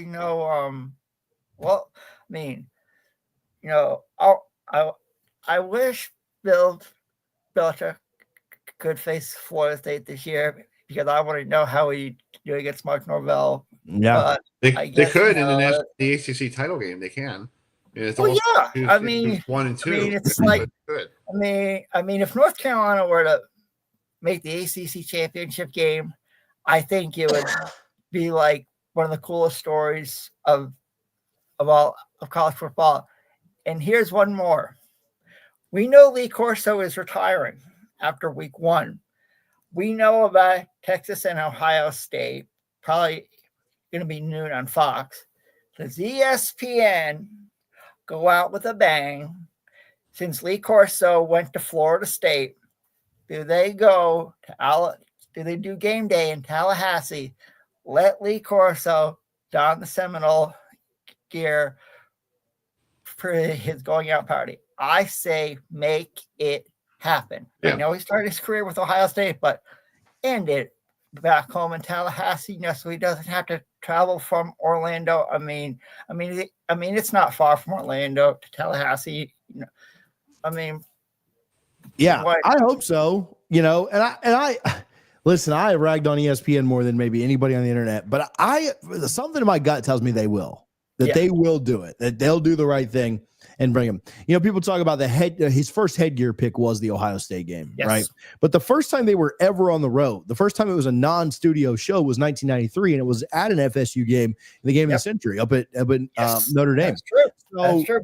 I wish Bill Belichick could face Florida State this year because I want to know how he do against Mark Norvell. Yeah, they could in the ACC title game. They can. It's 1 and 2. It's like, if North Carolina were to make the ACC championship game, I think it would be like one of the coolest stories of college football. And here's one more. We know Lee Corso is retiring after week 1. We know about Texas and Ohio State, probably going to be noon on Fox. Does ESPN go out with a bang? Since Lee Corso went to Florida State, do they do game day in Tallahassee? Let Lee Corso don the Seminole gear for his going out party. I say make it happen. Yeah. I know he started his career with Ohio State, but end it back home in Tallahassee, so he doesn't have to travel from Orlando. I mean, it's not far from Orlando to Tallahassee. Yeah, I hope so. And I listen. I ragged on ESPN more than maybe anybody on the internet, but something in my gut tells me they will. They will do it. That they'll do the right thing and bring him. People talk about his first headgear pick was the Ohio State game, right? But the first time they were ever on the road, the first time it was a non-studio show was 1993, and it was at an FSU game, the game of the century up at Notre Dame. That's true. That's true.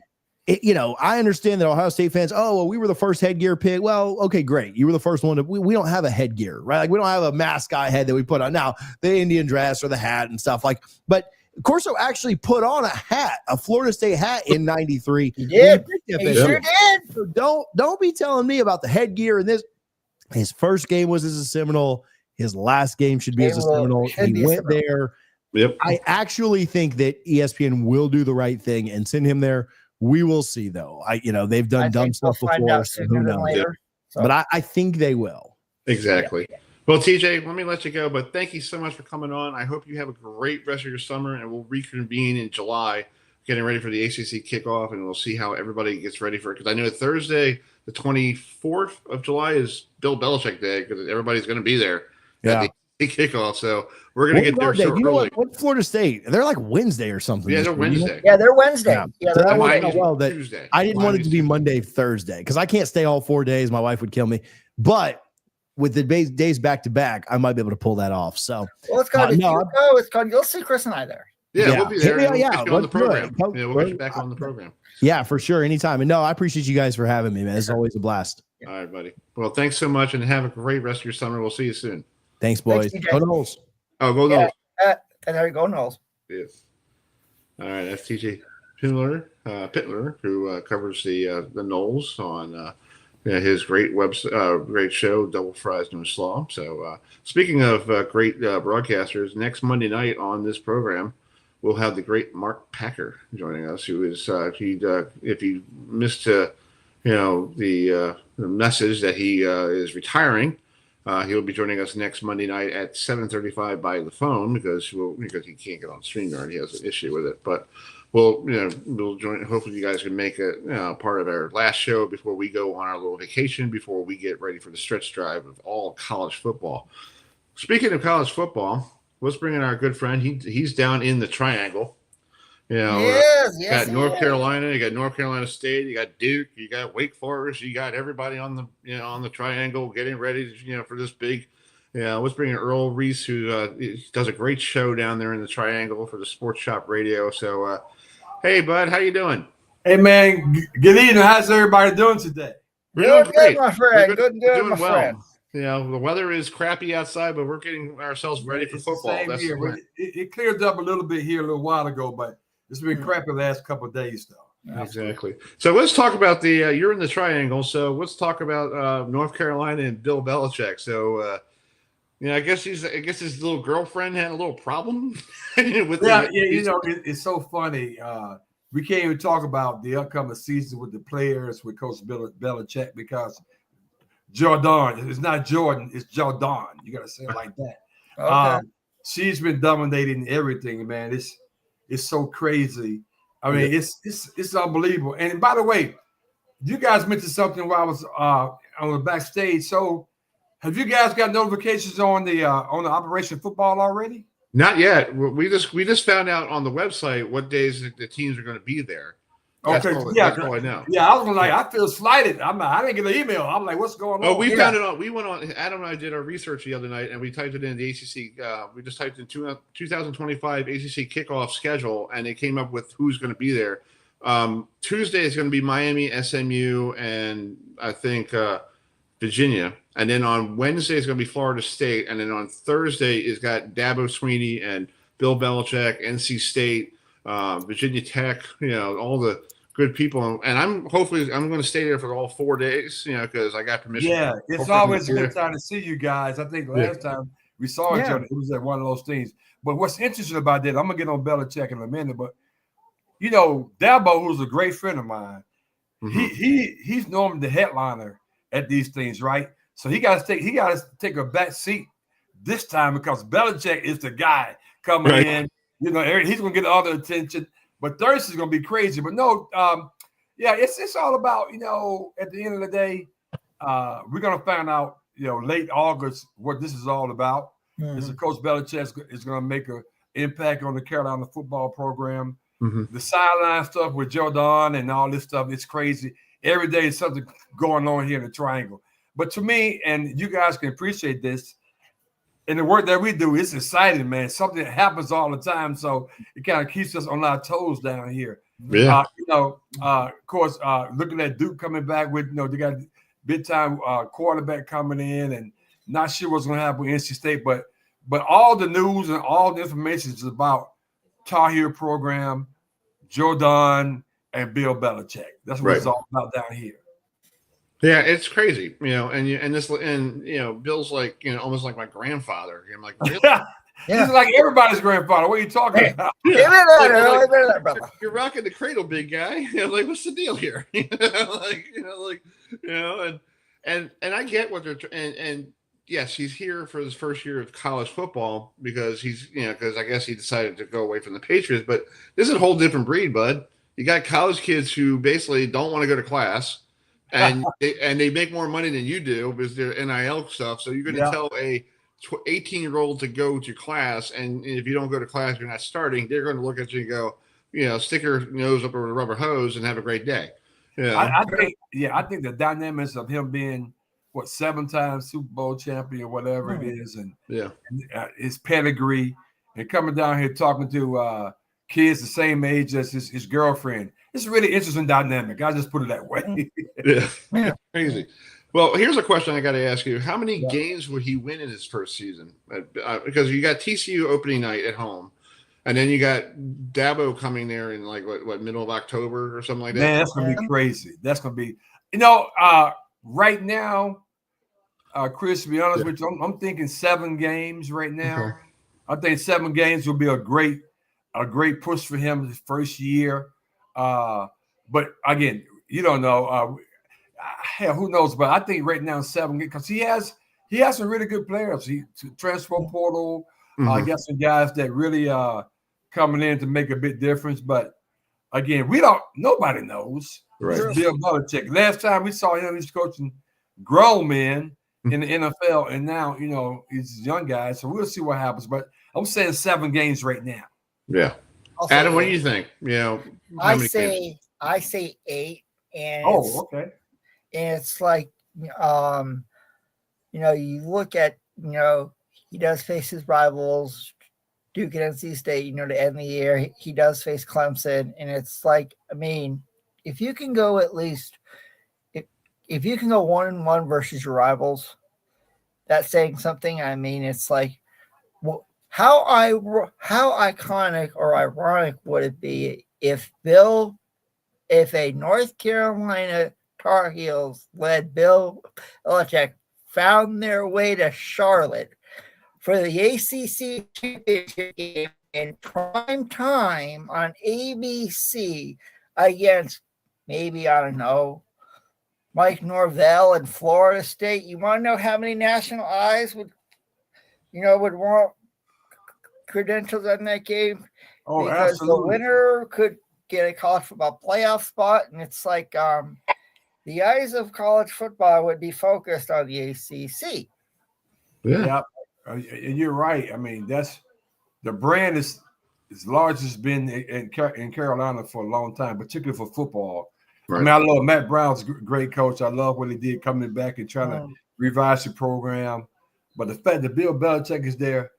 I understand that Ohio State fans, we were the first headgear pick. Well, okay, great. You were the first one. We don't have a headgear, right? Like we don't have a mascot head that we put on. Now, the Indian dress or the hat and stuff but Corso actually put on a hat, a Florida State hat in 93. He did. He sure did. So don't be telling me about the headgear and this. His first game was as a Seminole. His last game should be as a Seminole. He went there. Yep. I actually think that ESPN will do the right thing and send him there. We will see, though. They've done dumb stuff before. So who knows? Later, so. But I think they will. Exactly. Yeah. Well, TJ, let me let you go, but thank you so much for coming on. I hope you have a great rest of your summer, and we'll reconvene in July, getting ready for the ACC kickoff, and we'll see how everybody gets ready for it. Because I know Thursday, the 24th of July, is Bill Belichick Day, because everybody's going to be there at the kickoff. So we're going to get there so early. What Florida State? They're like Wednesday or something. Yeah, they're Wednesday. Yeah, they're Wednesday. Yeah, Tuesday. I didn't want it to be Monday, Thursday, because I can't stay all 4 days. My wife would kill me. But with the days back to back, I might be able to pull that off. So, it's called. You'll see Chris and I there. Yeah, we'll be there. We'll get you on the program. We'll get you back on the program. Yeah, for sure, anytime. And I appreciate you guys for having me, man. It's always a blast. All right, buddy. Well, thanks so much, and have a great rest of your summer. We'll see you soon. Thanks, boys. Thanks, Go Noles. Oh, go Yeah. Noles. And there you go, Knowles. Yes. All right, that's TJ Pittler, who covers the Noles on his great website, great show, Double Fries No Slaw. So, speaking of great broadcasters, next Monday night on this program, we'll have the great Mark Packer joining us, who is if you missed the message that he is retiring. He'll be joining us next Monday night at 7:35 by the phone because he can't get on StreamYard. He has an issue with it, but we'll join. Hopefully, you guys can make it part of our last show before we go on our little vacation before we get ready for the stretch drive of all college football. Speaking of college football, let's bring in our good friend. He's down in the Triangle. Yes, you got North Carolina, you got North Carolina State, you got Duke, you got Wake Forest, you got everybody on the Triangle getting ready for this big. Let's bring in Erroll, Reese, who does a great show down there in the Triangle for the Sports Shop Radio. So, hey, bud, how you doing? Hey, man, good evening. How's everybody doing today? We're doing great, my friend. We're Good, doing my well. friend. The weather is crappy outside, but we're getting ourselves ready for football. That's here. It cleared up a little bit here a little while ago, but it's been crappy the last couple of days, though. Exactly. So let's talk about you're in the Triangle. So let's talk about North Carolina and Bill Belichick. So, I guess his little girlfriend had a little problem with it's so funny. We can't even talk about the upcoming season with the players with Coach Belichick because Jordan, it's not Jordan, it's Jordan. You got to say it like that. Okay. She's been dominating everything, man. It's so crazy. I mean, it's unbelievable. And by the way, you guys mentioned something while I was on the backstage. So, have you guys got notifications on the Operation Football already? Not yet. We just found out on the website what days the teams are going to be there. That's all I know. Yeah, I was like, I feel slighted. I didn't get an email. I'm like, what's going on? Oh, we found it on. We went on. Adam and I did our research the other night, and we typed it in the ACC. We just typed in 2025 ACC kickoff schedule, and it came up with who's going to be there. Tuesday is going to be Miami, SMU, and I think Virginia. And then on Wednesday is going to be Florida State, and then on Thursday is got Dabo Sweeney and Bill Belichick, NC State, Virginia Tech. All the good people, and I'm going to stay there for all 4 days, because I got permission. Yeah, it's always a good time to see you guys. I think last time we saw each other, it was at one of those things. But what's interesting about that, I'm gonna get on Belichick in a minute, but Dabo, who's a great friend of mine, he's normally the headliner at these things, right? So he got to take a back seat this time because Belichick is the guy coming in. He's gonna get all the attention. But Thursday's gonna be crazy. But no, it's all about, at the end of the day, we're gonna find out, late August what this is all about. Is Coach Belichick is gonna make an impact on the Carolina football program. The sideline stuff with Jordan and all this stuff, it's crazy. Every day is something going on here in the Triangle. But to me, and you guys can appreciate this, and the work that we do, it's exciting, man. Something that happens all the time, so it kind of keeps us on our toes down here. Yeah. Of course, looking at Duke coming back with, they got big time quarterback coming in, and not sure what's going to happen with NC State, but all the news and all the information is about Tar Heel program, Jordan, and Bill Belichick. That's what it's all about down here. Yeah, it's crazy, Bill's like, almost like my grandfather. I'm like, really? He's like everybody's grandfather. What are you talking about? You're rocking the cradle, big guy. Like, what's the deal here? And I get what they're and yes, he's here for his first year of college football because because I guess he decided to go away from the Patriots. But this is a whole different breed, bud. You got college kids who basically don't want to go to class. And they make more money than you do because they're NIL stuff. So you're going to tell a 18-year-old to go to class, and if you don't go to class, you're not starting. They're going to look at you and go, stick your nose up over the rubber hose and have a great day. I think the dynamics of him being 7-time Super Bowl champion, whatever it is, and his pedigree, and coming down here talking to kids the same age as his girlfriend. It's a really interesting dynamic. I just put it that way. Yeah. Crazy. Well, here's a question I got to ask you. How many games would he win in his first season? Because you got TCU opening night at home, and then you got Dabo coming there in like what middle of October or something like that. Man, that's gonna be crazy. That's gonna be, right now, Chris. To be honest with you, I'm thinking 7 games right now. Okay. I think 7 games will be a great push for him his first year. But again, you don't know. Hell, who knows? But I think right now 7 because he has some really good players. He transfer portal. Got some guys that really coming in to make a big difference. But again, nobody knows. Right. It's Bill Belichick. Last time we saw him, he's coaching grown men in the NFL, and now he's a young guy. So we'll see what happens. But I'm saying 7 games right now. Yeah. Adam, what do you think? I say 8, and okay. And it's like, you look at, he does face his rivals, Duke and NC State, to end the year. He does face Clemson. And it's like, I mean, if you can go at least, if you can go 1-1 versus your rivals, that's saying something. I mean, it's like, how iconic or ironic would it be if a North Carolina Tar Heels led Bill Belichick found their way to Charlotte for the ACC championship game in prime time on ABC against maybe, I don't know, Mike Norvell and Florida State. You want to know how many national eyes would want credentials in that game? Oh, because absolutely. The winner could get a college football playoff spot, and it's like the eyes of college football would be focused on the ACC. Yeah, and you're right. I mean, that's the brand is as large as been in Carolina for a long time, particularly for football. Right. I mean, I love Matt Brown's a great coach. I love what he did coming back and trying to revise the program. But the fact that Bill Belichick is there,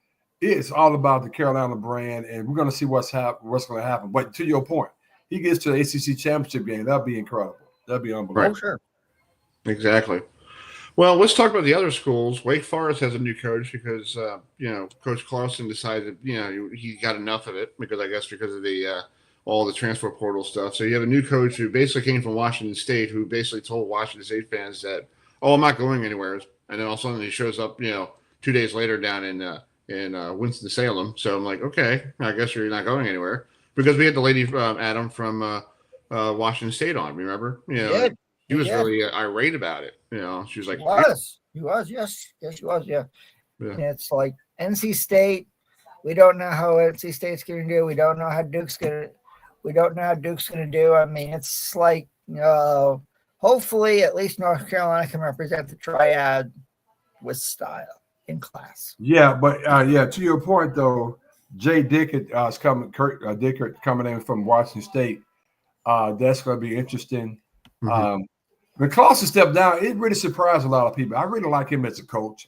it's all about the Carolina brand, and we're going to see what's going to happen. But to your point, he gets to the ACC championship game. That'll be incredible. That'd be unbelievable. Right. Oh, sure. Exactly. Well, let's talk about the other schools. Wake Forest has a new coach because, Coach Clausen decided, he got enough of it because of the all the transfer portal stuff. So you have a new coach who basically came from Washington State, who basically told Washington State fans that, I'm not going anywhere. And then all of a sudden he shows up, 2 days later down in Winston-Salem. So I'm like, okay, I guess you're not going anywhere. Because we had the lady Adam from Washington State on, remember? She was really irate about it. She was like, He was, yes, she was, yeah. And it's like NC State. We don't know how NC State's going to do. We don't know how Duke's going to do. I mean, it's like, hopefully at least North Carolina can represent the triad with style in class. Yeah, but to your point though, Jay Dickert is coming. Dickert coming in from Washington State. That's going to be interesting. When Clausen stepped down, it really surprised a lot of people. I really like him as a coach.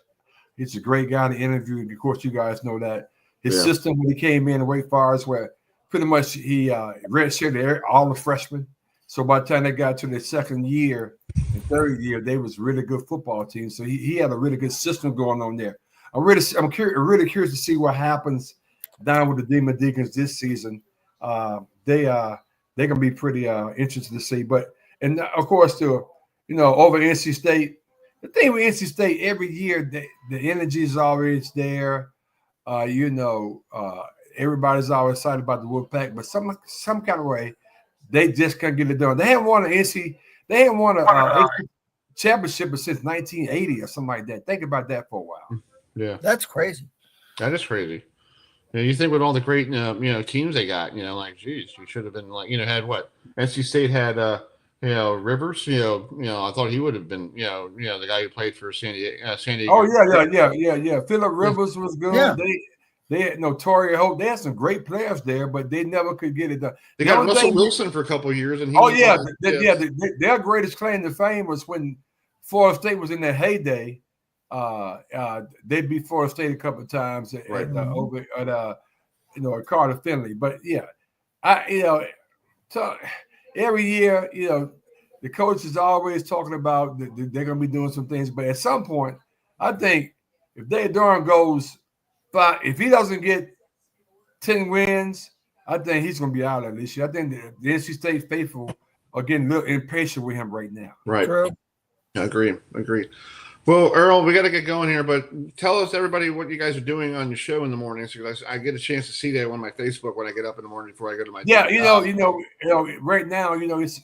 He's a great guy to interview. Of course, you guys know that his system when he came in Wake Forest, where pretty much he redshirted all the freshmen. So by the time they got to their second year and third year, they was really good football team. So he had a really good system going on there. I'm really curious to see what happens down with the Demon Deacons this season. They're gonna be pretty interesting to see. But and of course over NC State, the thing with NC State every year the energy is always there. Everybody's always excited about the Wolfpack, but some kind of way they just can't get it done. They haven't won a championship since 1980 or something like that. Think about that for a while. Yeah, that's crazy. That is crazy. You think with all the great teams they got, geez, you should have been had what NC State had Rivers. I thought he would have been the guy who played for San Diego. Oh yeah. Phillip Rivers was good. Yeah. They had Torrey Hope. They had some great players there, but they never could get it done. They got Russell Wilson for a couple of years, and their greatest claim to fame was when Florida State was in their heyday. They beat Florida State a couple of times at Carter Finley. But so every year, the coach is always talking about that they're going to be doing some things, but at some point, I think if Dave Durham goes 5, if he doesn't get 10 wins, I think he's going to be out of this year. I think the NC State faithful are getting a little impatient with him right now. Right. True. I agree. Well, Erroll, we got to get going here, but tell us, everybody, what you guys are doing on your show in the morning. So I get a chance to see that on my Facebook when I get up in the morning before I go to my Yeah, job. right now, it's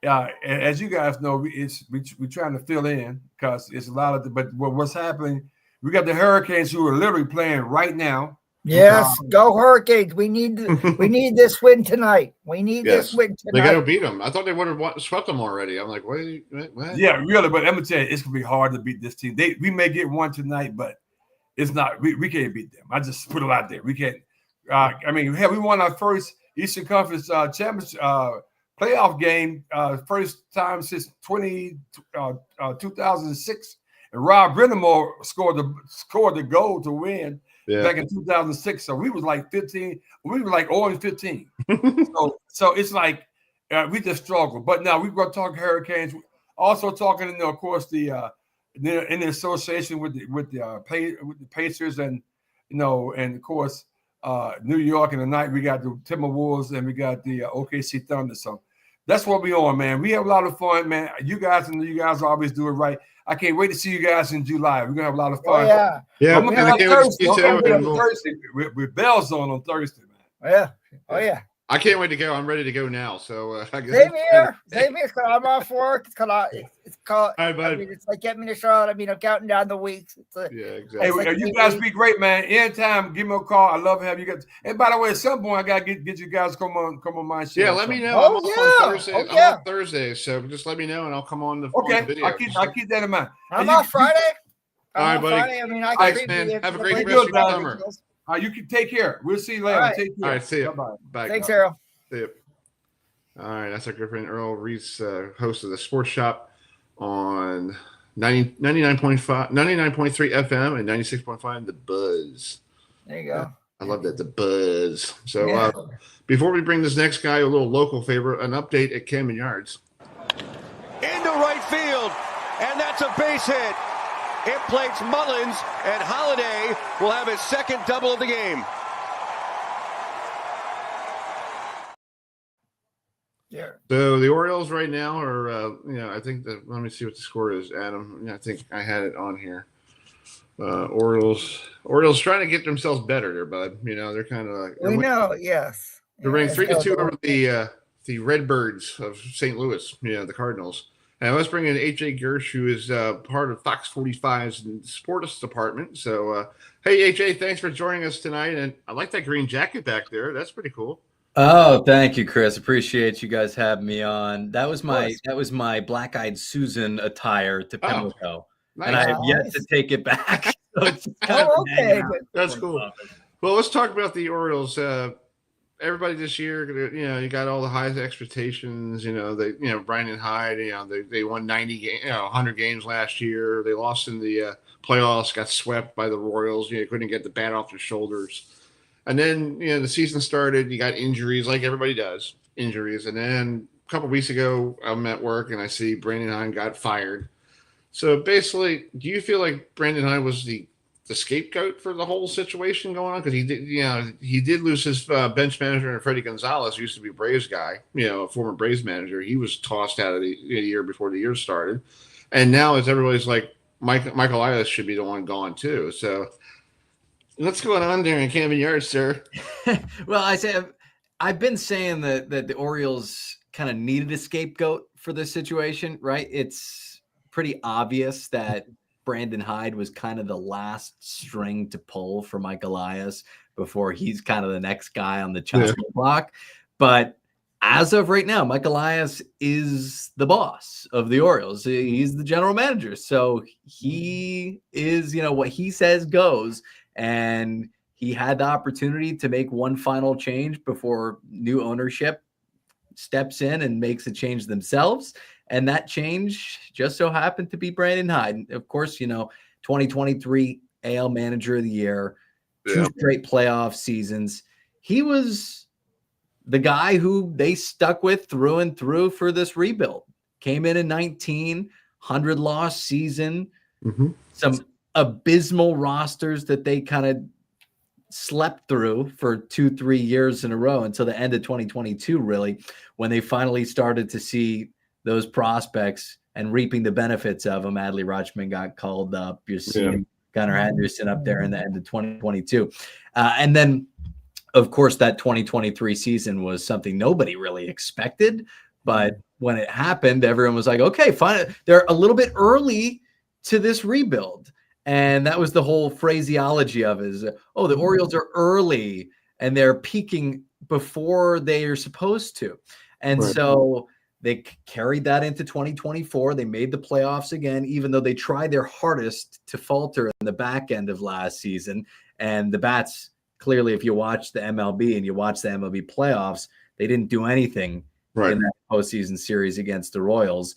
as you guys know, we're trying to fill in because it's a lot of but what's happening, we got the Hurricanes who are literally playing right now. Yes, go Hurricanes. We need this win tonight. We need this win tonight. They got to beat them. I thought they would have swept them already. I'm like, what? Yeah, really. But I'm going to tell you, it's going to be hard to beat this team. We may get one tonight, but it's not. We can't beat them. I just put it out there. We can't. We won our first Eastern Conference championship playoff game first time since 2006. And Rob Brindamore scored the goal to win. Yeah. Back in 2006, so we was like 15. We were like 0-15. so it's like we just struggle. But now we're going to talk Hurricanes. Also talking, of course, in the association with the Pacers, and and of course New York. And tonight we got the Timberwolves and we got the OKC Thunder. So that's what we on, man. We have a lot of fun, man. You guys always do it right. I can't wait to see you guys in July. We're gonna have a lot of fun. Oh, yeah. Yeah. I'm gonna be on Thursday. With Bell's on Thursday, man. Yeah. Oh yeah. I can't wait to go. I'm ready to go now. So same here. I'm off work. It's called. All right, bud. It's like getting me to Charlotte. I'm counting down the weeks. Exactly. Hey, you guys be great, man. Anytime, give me a call. I love having you guys. And by the way, at some point, I gotta get you guys come on my show. Yeah, let me know. I'm off on Thursday. I'm off Thursday, so just let me know, and I'll come on the video. I'll keep that in mind. I'm off Friday. All right, buddy. Friday. Man. Have a great rest of your summer. You can take care. We'll see you later. All right. Take care. All right, see you. Bye. Thanks, Erroll. See you. All right, that's our good friend Erroll Reese, host of the Sports Shop on 99.5, 99.3 FM and 96.5 The Buzz. There you go. I love that, The Buzz. So before we bring this next guy, a little local favorite, an update at Camden Yards. Into right field, and that's a base hit. It plays Mullins, and Holiday will have his second double of the game. Yeah. So the Orioles right now are, I think let me see what the score is, Adam. I think I had it on here. Orioles trying to get themselves better there, bud. They're kind of like. We know, yes. They're ranked 3-2 over the Redbirds of St. Louis, the Cardinals. And let's bring in AJ Gersh, who is part of Fox 45's sports department. So, hey, AJ, thanks for joining us tonight. And I like that green jacket back there. That's pretty cool. Oh, thank you, Chris. Appreciate you guys having me on. That was my Black-Eyed Susan attire to Pimlico, nice. And I have yet to take it back. So it's okay. That's cool. Well, let's talk about the Orioles. Everybody this year, you got all the high expectations. Brandon Hyde. They won 100 games last year. They lost in the playoffs, got swept by the Royals. Couldn't get the bat off their shoulders. And then, the season started. You got injuries, like everybody does, injuries. And then a couple of weeks ago, I'm at work and I see Brandon Hyde got fired. So basically, do you feel like Brandon Hyde was the scapegoat for the whole situation going on? Because he did lose his bench manager, and Freddie Gonzalez, who used to be a Braves guy, a former Braves manager. He was tossed out of the year before the year started. And now it's everybody's like, Michael Elias should be the one gone too. So what's going on there in Camden Yards, sir? Well, I've been saying that the Orioles kind of needed a scapegoat for this situation, right? It's pretty obvious that Brandon Hyde was kind of the last string to pull for Mike Elias before he's kind of the next guy on the chopping block. But as of right now, Mike Elias is the boss of the Orioles. He's the general manager. So he is, what he says goes. And he had the opportunity to make one final change before new ownership steps in and makes a change themselves. And that change just so happened to be Brandon Hyde. Of course, 2023 AL Manager of the Year, 2 straight playoff seasons. He was the guy who they stuck with through and through for this rebuild. came in 19, 100 loss season, some abysmal rosters that they kind of slept through for 2-3 years in a row until the end of 2022, really, when they finally started to see those prospects and reaping the benefits of them. Adley Rutschman got called up. You're seeing Gunnar Henderson up there in the end of 2022. And then, of course, that 2023 season was something nobody really expected. But when it happened, everyone was like, okay, fine. They're a little bit early to this rebuild. And that was the whole phraseology of it is, oh, the Orioles are early and they're peaking before they are supposed to. And so they carried that into 2024. They made the playoffs again, even though they tried their hardest to falter in the back end of last season. And the Bats, clearly, if you watch the MLB and you watch the MLB playoffs, they didn't do anything in that postseason series against the Royals.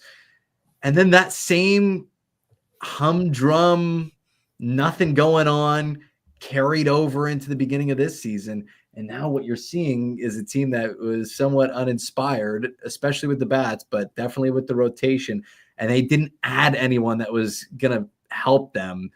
And then that same humdrum, nothing going on, carried over into the beginning of this season. And now what you're seeing is a team that was somewhat uninspired, especially with the Bats, but definitely with the rotation. And they didn't add anyone that was going to help them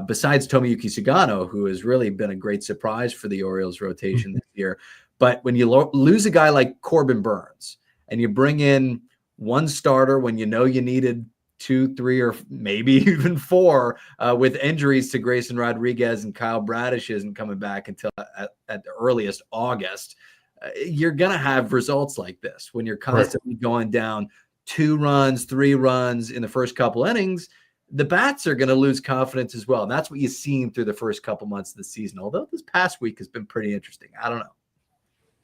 besides Tomoyuki Sugano, who has really been a great surprise for the Orioles rotation this year. But when you lose a guy like Corbin Burnes and you bring in one starter when you know you needed 2, 3, or maybe even 4 with injuries to Grayson Rodriguez, and Kyle Bradish isn't coming back until at the earliest August, you're going to have results like this when you're constantly going down 2 runs, 3 runs in the first couple innings. The Bats are going to lose confidence as well. And that's what you've seen through the first couple months of the season, although this past week has been pretty interesting. I don't know.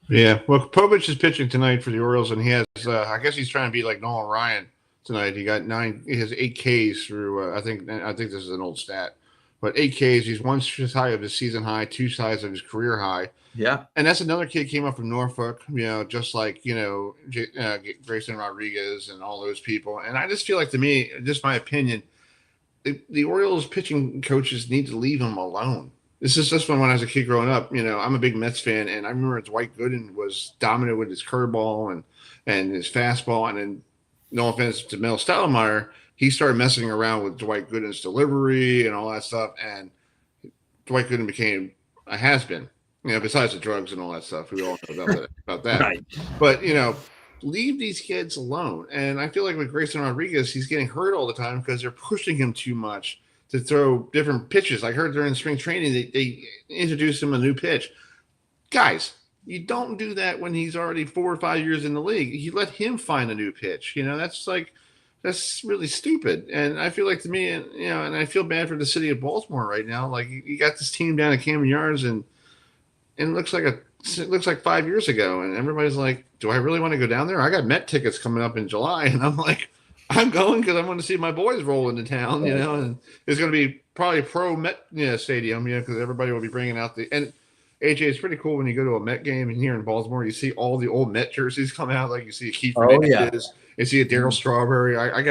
Yeah, well, Povich is pitching tonight for the Orioles, and he has I guess he's trying to be like Nolan Ryan tonight. He has 8 Ks through I think this is an old stat, but 8 Ks. He's 1 high of his season high, 2 sides of his career high. Yeah, and that's another kid came up from Norfolk, just like Grayson Rodriguez and all those people. And I just feel like, to me, just my opinion, the Orioles pitching coaches need to leave him alone. This is just when I was a kid growing up. I'm a big Mets fan, and I remember Dwight Gooden was dominant with his curveball and his fastball, and then, no offense to Mel Stoudemire, he started messing around with Dwight Gooden's delivery and all that stuff, and Dwight Gooden became a has-been. Besides the drugs and all that stuff, we all know about that. Right. But leave these kids alone. And I feel like with Grayson Rodriguez, he's getting hurt all the time because they're pushing him too much to throw different pitches. I heard during spring training they introduced him a new pitch. Guys, you don't do that when he's already 4 or 5 years in the league. You let him find a new pitch. That's really stupid. And I feel like, to me, and I feel bad for the city of Baltimore right now. Like, you got this team down at Camden Yards, and it looks like 5 years ago, and everybody's like, do I really want to go down there? I got Met tickets coming up in July, and I'm like, I'm going because I want to see my boys roll into town, and it's going to be probably pro Met stadium, because everybody will be bringing out and AJ, it's pretty cool when you go to a Met game, and here in Baltimore, you see all the old Met jerseys come out. Like, you see a Keith Hernandez, you see a Darryl Strawberry. I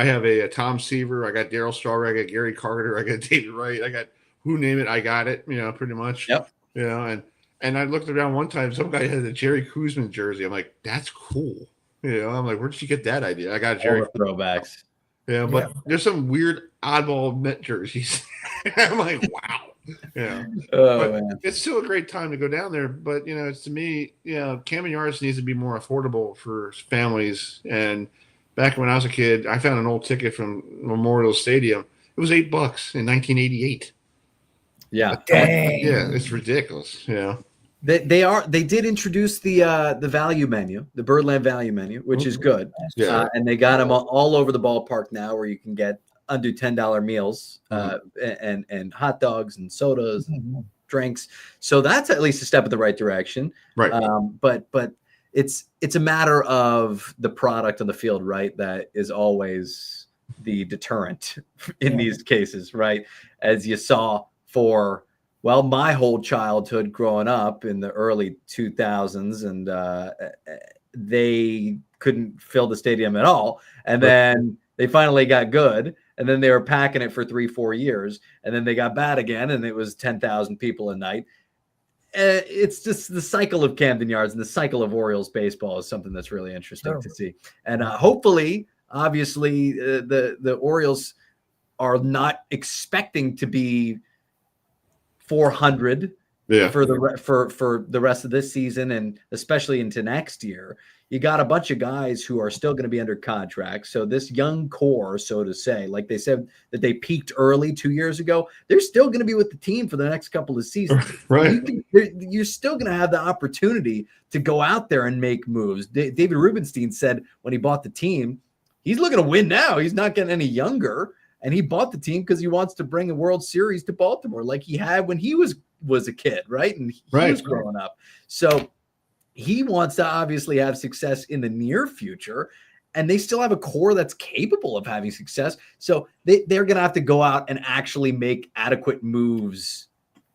have a Tom Seaver. I got Darryl Strawberry. I got Gary Carter. I got David Wright. I got who name it. I got it. Pretty much. Yep. And I looked around one time. Some guy had a Jerry Koosman jersey. I'm like, that's cool. I'm like, where did you get that idea? I got Jerry throwbacks. Yeah, but there's some weird oddball Met jerseys. I'm like, wow. Man. It's still a great time to go down there. But it's, to me, Camden Yards needs to be more affordable for families. And back when I was a kid, I found an old ticket from Memorial Stadium. It was $8 in 1988. Yeah, dang. Yeah, it's ridiculous. They did introduce the value menu, the Birdland value menu, which is good. Yeah, and they got them all over the ballpark now, where you can get under $10 meals and hot dogs and sodas and drinks. So that's at least a step in the right direction. Right. But it's a matter of the product on the field, right? That is always the deterrent in these cases, right? As you saw for, well, my whole childhood growing up in the early 2000s, and they couldn't fill the stadium at all. And then they finally got good, and then they were packing it for 3-4 years, and then they got bad again, and it was 10,000 people a night. it's just the cycle of Camden Yards and the cycle of Orioles baseball is something that's really interesting to see. And hopefully, obviously, the Orioles are not expecting to be 400 for the rest of this season, and especially into next year. You got a bunch of guys who are still going to be under contract. So this young core, so to say, like they said that they peaked early 2 years ago, they're still going to be with the team for the next couple of seasons. Right. You're still going to have the opportunity to go out there and make moves. David Rubenstein said when he bought the team, he's looking to win now. He's not getting any younger. And he bought the team because he wants to bring a World Series to Baltimore like he had when he was a kid, right? And he was growing up. So he wants to obviously have success in the near future, and they still have a core that's capable of having success. So they're going to have to go out and actually make adequate moves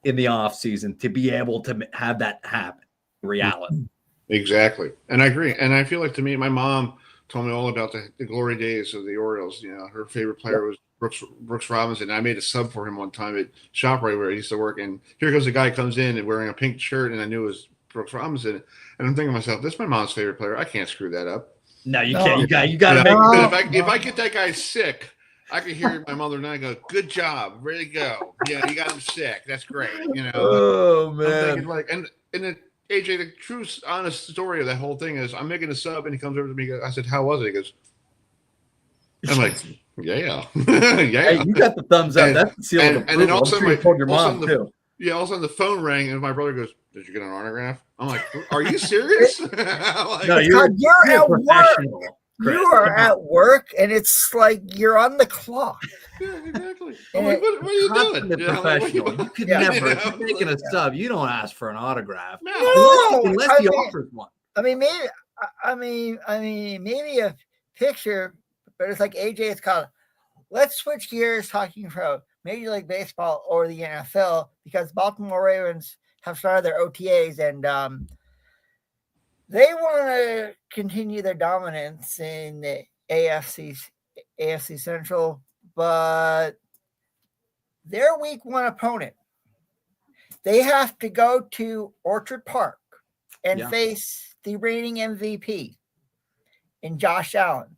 in the offseason to be able to have that happen in reality. Exactly. And I agree. And I feel like, to me, my mom told me all about the glory days of the Orioles. You know, her favorite player was Brooks Robinson. I made a sub for him one time at ShopRite where I used to work, and here goes a guy comes in and wearing a pink shirt, and I knew it was Brooks Robinson. And I'm thinking to myself, this is my mom's favorite player. I can't screw that up. No, you can't. You got to make if I get that guy sick, I can hear my mother and I go, "Good job, ready to go." Yeah, you got him sick. That's great. You know. Oh man. I'm thinking, like, and AJ, the true, honest story of that whole thing is, I'm making a sub, and he comes over to me. I said, "How was it?" He goes, "I'm like, yeah, yeah." Hey, you got the thumbs up. That's the seal of approval. And then also, you told your mom too. Yeah, all of a sudden the phone rang, and my brother goes, "Did you get an autograph?" I'm like, "Are you serious?" Like, no, you're at work. Chris. You are at work, and it's like you're on the clock. Yeah, exactly. I'm like, what are you doing? Professional. You could never. If you're making a sub, you don't ask for an autograph. No, unless he offers one. I mean, maybe a picture, but it's like AJ. It's called. Let's switch gears, talking from Major League Baseball or the NFL, because Baltimore Ravens have started their OTAs, and they want to continue their dominance in the AFC Central, but their week one opponent, they have to go to Orchard Park and face the reigning MVP in Josh Allen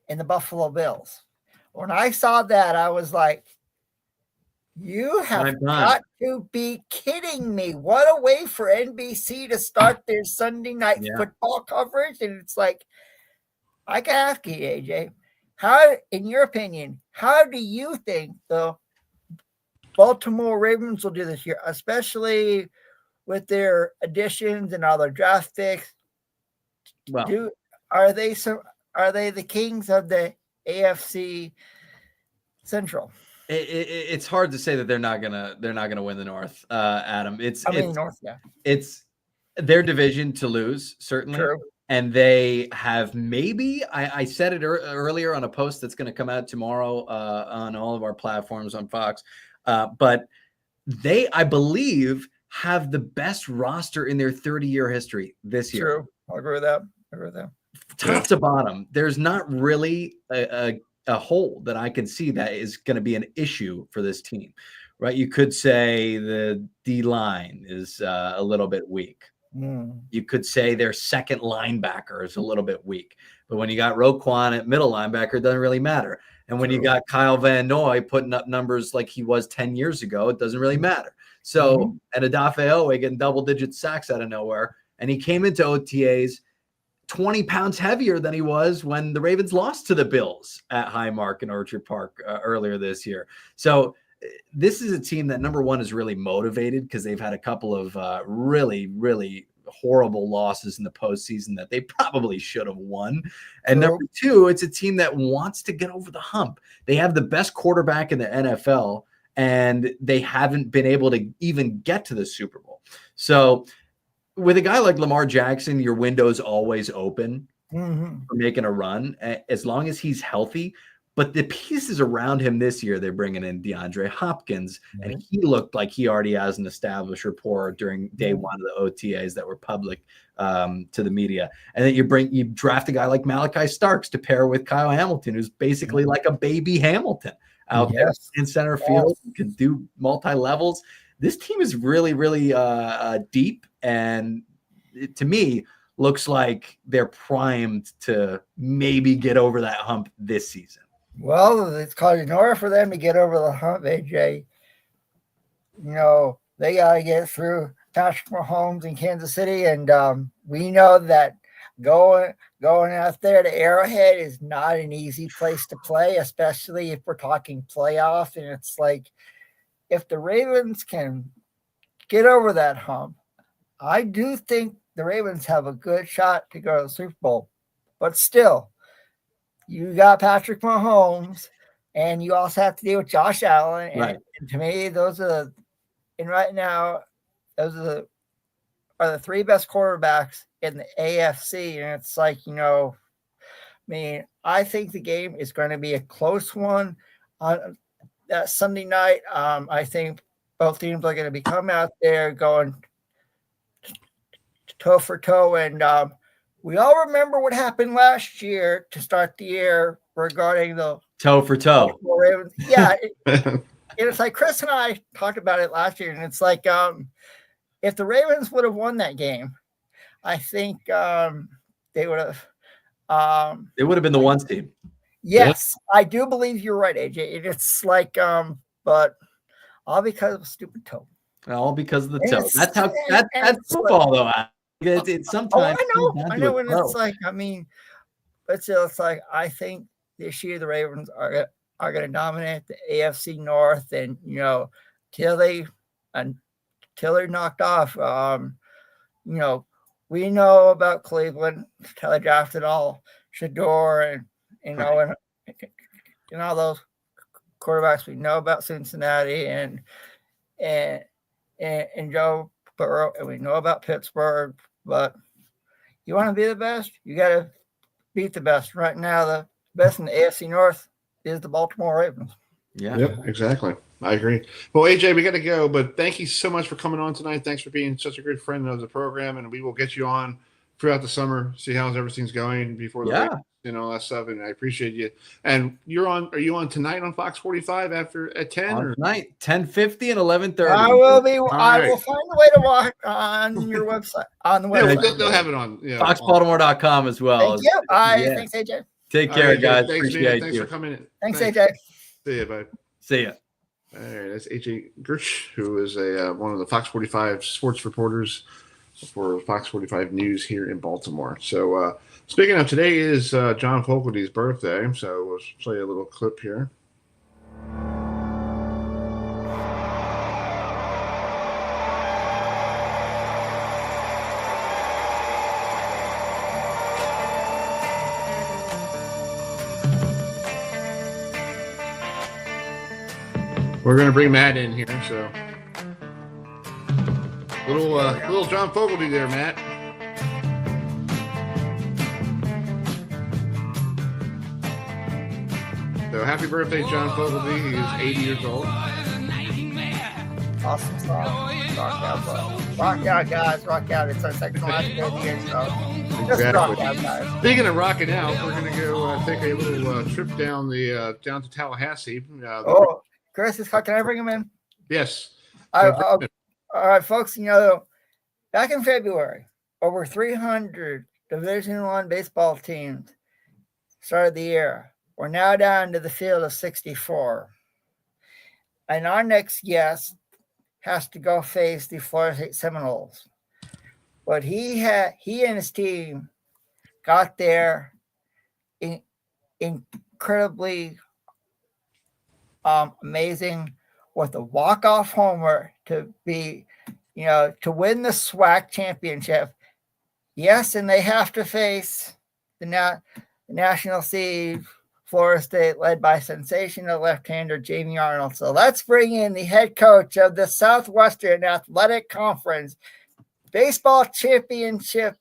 and the Buffalo Bills. When I saw that, I was like, you have got to be kidding me. What a way for NBC to start their Sunday night football coverage. And it's like, I can ask you, AJ, how, in your opinion, how do you think the Baltimore Ravens will do this year, especially with their additions and all their draft picks? Well, are they the kings of the AFC Central? It's hard to say that they're not gonna win the North, Adam. It's North, yeah. It's their division to lose, certainly. True. And they have maybe I said it earlier on a post that's going to come out tomorrow on all of our platforms on Fox, but they, I believe, have the best roster in their 30-year history this year. True, I agree with that. Top to bottom, there's not really a hole that I can see that is going to be an issue for this team, right? You could say the D line is a little bit weak. You could say their second linebacker is a little bit weak, but when you got Roquan at middle linebacker, it doesn't really matter. And when you got Kyle Van Noy putting up numbers like he was 10 years ago, it doesn't really matter. So, and Odafe Oweh getting double-digit sacks out of nowhere, and he came into OTAs 20 pounds heavier than he was when the Ravens lost to the Bills at Highmark and Orchard Park earlier this year. So this is a team that, number one, is really motivated because they've had a couple of really, really horrible losses in the postseason that they probably should have won. And number two, it's a team that wants to get over the hump. They have the best quarterback in the NFL, and they haven't been able to even get to the Super Bowl. So with a guy like Lamar Jackson, your window's always open for making a run as long as he's healthy. But the pieces around him this year, they're bringing in DeAndre Hopkins, and he looked like he already has an established rapport during day one of the OTAs that were public to the media. And then you draft a guy like Malachi Starks to pair with Kyle Hamilton, who's basically like a baby Hamilton out there in center field, can do multi-levels. this team is really, really deep, and to me, looks like they're primed to maybe get over that hump this season. Well, it's called in order for them to get over the hump, AJ. They got to get through Patrick Mahomes in Kansas City, and we know that going out there to Arrowhead is not an easy place to play, especially if we're talking playoff. And it's like, if the Ravens can get over that hump, I do think the Ravens have a good shot to go to the Super Bowl. But still, you got Patrick Mahomes, and you also have to deal with Josh Allen. And to me, those are right now, those are the three best quarterbacks in the AFC. And it's like, I think the game is going to be a close one on that Sunday night. I think both teams are going to be coming out there going toe for toe. And we all remember what happened last year to start the year regarding the toe for toe. Ravens. Yeah. It's like Chris and I talked about it last year, and it's like, if the Ravens would have won that game, I think they would have. It would have been the one team. Yes, I do believe you're right, AJ. It's like, but all because of a stupid toe. All because of the toe. That's how that's football, though. It's sometimes. I know, and it's like, but still, it's like, I think this year the Ravens are going to dominate the AFC North, and till they're knocked off. We know about Cleveland till they drafted all Shador and all those quarterbacks. We know about Cincinnati and Joe Burrow, and we know about Pittsburgh. But you want to be the best, you got to beat the best. Right now, the best in the AFC North is the Baltimore Ravens. Yeah. Yep, exactly. I agree. Well, AJ, we got to go, but thank you so much for coming on tonight. Thanks for being such a good friend of the program, and we will get you on throughout the summer, see how everything's going before the Ravens, all that stuff. And I appreciate you. And are you on tonight on Fox 45 at 10 tonight, 10:50 and 11:30? I will be. I will find a way to watch on your website. On the website, they'll have it on FoxBaltimore.com as well. Thank you. Thanks, AJ. Take care, guys. Thanks, Appreciate Thanks you. for coming in. Thanks, AJ. See you, bye. See ya. All right, that's AJ Gersh, who is one of the Fox 45 sports reporters for Fox 45 News here in Baltimore. So, speaking of, today is John Fogelty's birthday, so we'll play a little clip here. We're going to bring Matt in here, so little John Fogelty there, Matt. So happy birthday, John Fogelty. He is 80 years old. Awesome song. Rock out, bro. Rock out, guys. Rock out. It's our second last day of the year, so just rock out, guys. Speaking of rocking out, we're going to go take a little trip down to Tallahassee. Chris, can I bring him in? Yes. All right, folks. Back in February, over 300 Division I baseball teams started the year. We're now down to the field of 64. And our next guest has to go face the Florida State Seminoles. But he and his team got there incredibly amazing with a walk-off homer to be, to win the SWAC championship. Yes, and they have to face the national seed Florida State, led by sensational left-hander Jamie Arnold. So let's bring in the head coach of the Southwestern Athletic Conference baseball championship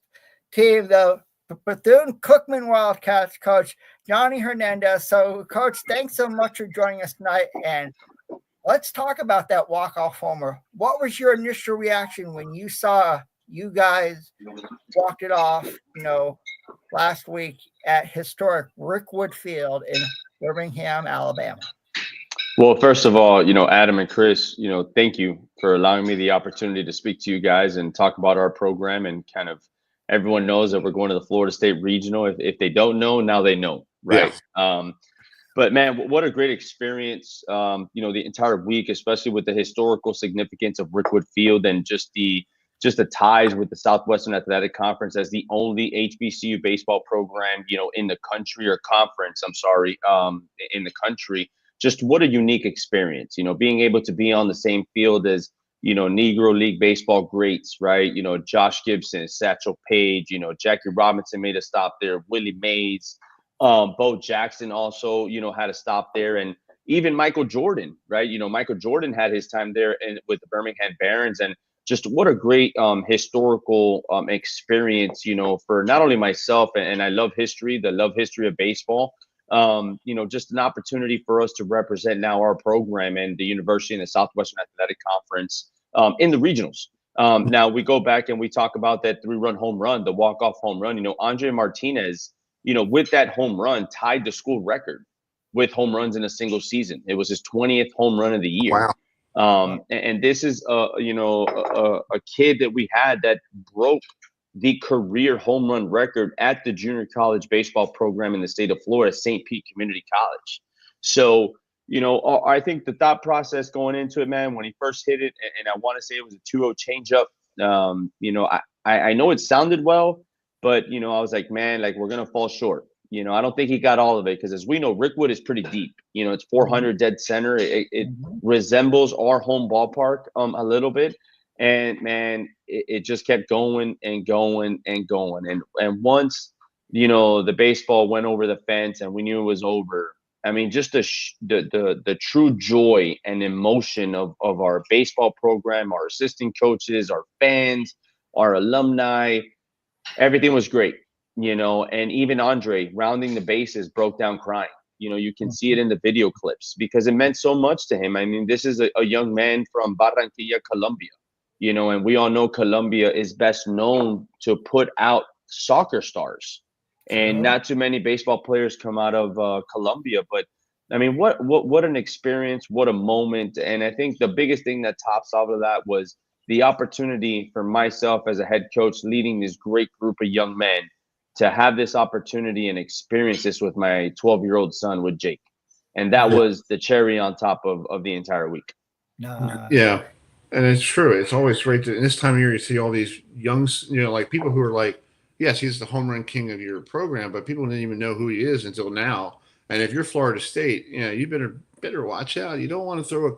team, the Bethune Cookman Wildcats coach, Johnny Hernandez. So, Coach, thanks so much for joining us tonight. And let's talk about that walk-off homer. What was your initial reaction when you saw you guys walked it off, last week at historic Rickwood Field in Birmingham, Alabama? Well, first of all, Adam and Chris, thank you for allowing me the opportunity to speak to you guys and talk about our program. And kind of everyone knows that we're going to the Florida State Regional. If they don't know, now they know, right? Yeah. But man, what a great experience, the entire week, especially with the historical significance of Rickwood Field and just the ties with the Southwestern Athletic Conference as the only HBCU baseball program, in the country, or conference, I'm sorry, in the country. Just what a unique experience, being able to be on the same field as, Negro League baseball greats, right? Josh Gibson, Satchel Paige, Jackie Robinson made a stop there, Willie Mays, Bo Jackson also, had a stop there, and even Michael Jordan, right? Michael Jordan had his time there with the Birmingham Barons, and just what a great historical experience, for not only myself, and I love history, of baseball. Just an opportunity for us to represent now our program and the university in the Southwestern Athletic Conference in the regionals. Now we go back and we talk about that 3-run home run, the walk-off home run. Andre Martinez, with that home run, tied the school record with home runs in a single season. It was his 20th home run of the year. Wow. And this is a kid that we had that broke the career home run record at the junior college baseball program in the state of Florida, St. Pete Community College. So, I think the thought process going into it, man, when he first hit it, and I want to say it was a 2-0 changeup, I know it sounded well, but, I was like, man, we're going to fall short. I don't think he got all of it because, as we know, Rickwood is pretty deep. It's 400 dead center. It resembles our home ballpark a little bit. And, man, it just kept going and going and going. And once, the baseball went over the fence and we knew it was over, I mean, just the true joy and emotion of our baseball program, our assistant coaches, our fans, our alumni, everything was great. And even Andre, rounding the bases, broke down crying. You can see it in the video clips because it meant so much to him. I mean, this is a young man from Barranquilla, Colombia, and we all know Colombia is best known to put out soccer stars, and not too many baseball players come out of Colombia. But I mean, what an experience, what a moment. And I think the biggest thing that tops off of that was the opportunity for myself as a head coach leading this great group of young men to have this opportunity and experience this with my 12-year-old son, with Jake. And that was the cherry on top of the entire week. Yeah. And it's true. It's always great in this time of year, you see all these young, people who are like, yes, he's the home run king of your program, but people didn't even know who he is until now. And if you're Florida State, you better watch out. You don't want to throw a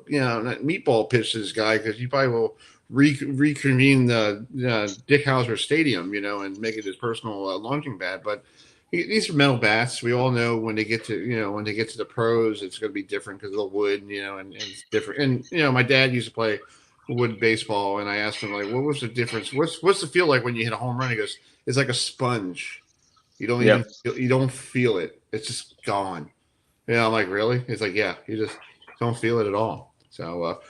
meatball pitch to this guy because you probably will reconvene the Dick Hauser Stadium, and make it his personal launching pad. But these are metal bats. We all know when they get to the pros, it's going to be different because of the wood, and it's different. And my dad used to play wood baseball, and I asked him, like, what was the difference? What's the feel like when you hit a home run? He goes, it's like a sponge. You don't even you don't feel it. It's just gone. I'm like, really? He's like, yeah, you just don't feel it at all. So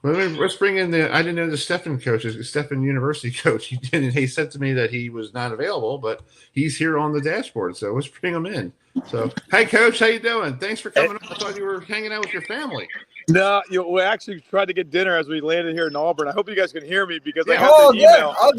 let's bring in I didn't know the Stetson coach, Stetson University coach. He said to me that he was not available, but he's here on the dashboard. So let's bring him in. So, hey, Coach, how you doing? Thanks for coming up. I thought you were hanging out with your family. No, we actually tried to get dinner as we landed here in Auburn. I hope you guys can hear me because I got the email. Oh,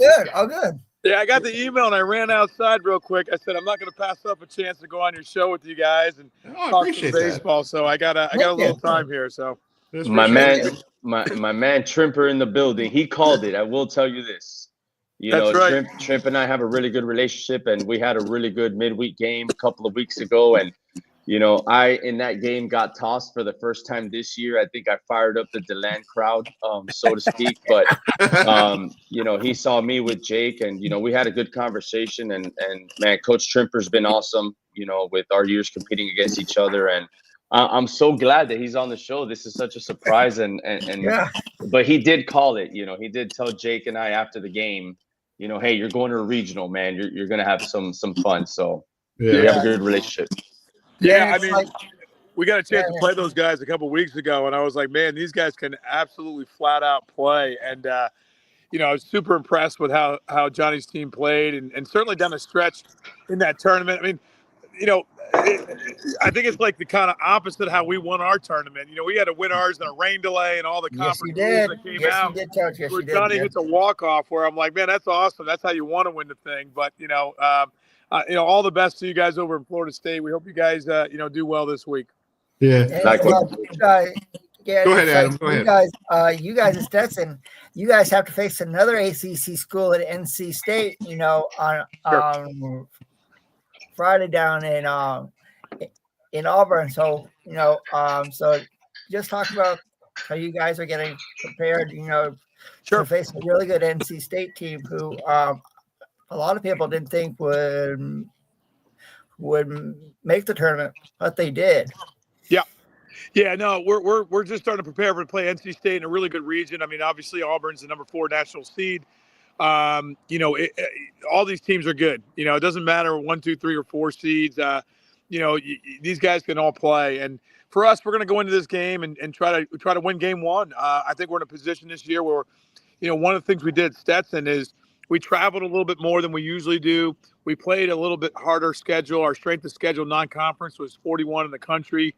good. Yeah, I got the email and I ran outside real quick. I said I'm not going to pass up a chance to go on your show with you guys and talk some baseball. So I got a little time here. So my man Trimper in the building. He called it. I will tell you this. That's right. Trimp and I have a really good relationship, and we had a really good midweek game a couple of weeks ago. And I in that game got tossed for the first time this year. I think I fired up the DeLand crowd, so to speak. But he saw me with Jake, and we had a good conversation. And man, Coach Trimper's been awesome. With our years competing against each other, and I'm so glad that he's on the show. This is such a surprise, and but he did call it. He did tell Jake and I after the game, hey, you're going to a regional, man. You're going to have some fun. So we have a good relationship. Yeah, I mean, we got a chance to play those guys a couple of weeks ago, and I was like, man, these guys can absolutely flat out play. And I was super impressed with how Johnny's team played, and certainly down the stretch in that tournament. I mean, I think it's like the kind of opposite of how we won our tournament. We had to win ours in a rain delay and all the conference rules that came out. You did, Coach. Yes, where you did. Johnny hits a walk-off where I'm like, man, that's awesome. That's how you want to win the thing. But, all the best to you guys over in Florida State. We hope you guys, do well this week. Yeah. Go ahead, Adam. Go ahead. You guys at Stetson, you guys have to face another ACC school at NC State, on Friday down in Auburn. So, so just talk about how you guys are getting prepared, to face a really good NC State team who a lot of people didn't think would make the tournament, but they did. Yeah, no, we're just starting to prepare to play NC State in a really good region. I mean, obviously Auburn's the number 4 national seed. All these teams are good. It doesn't matter 1, 2, 3, or 4 seeds. These guys can all play. And for us, we're going to go into this game and try to win game 1. I think we're in a position this year where, one of the things we did at Stetson is we traveled a little bit more than we usually do. We played a little bit harder schedule. Our strength of schedule non-conference was 41 in the country.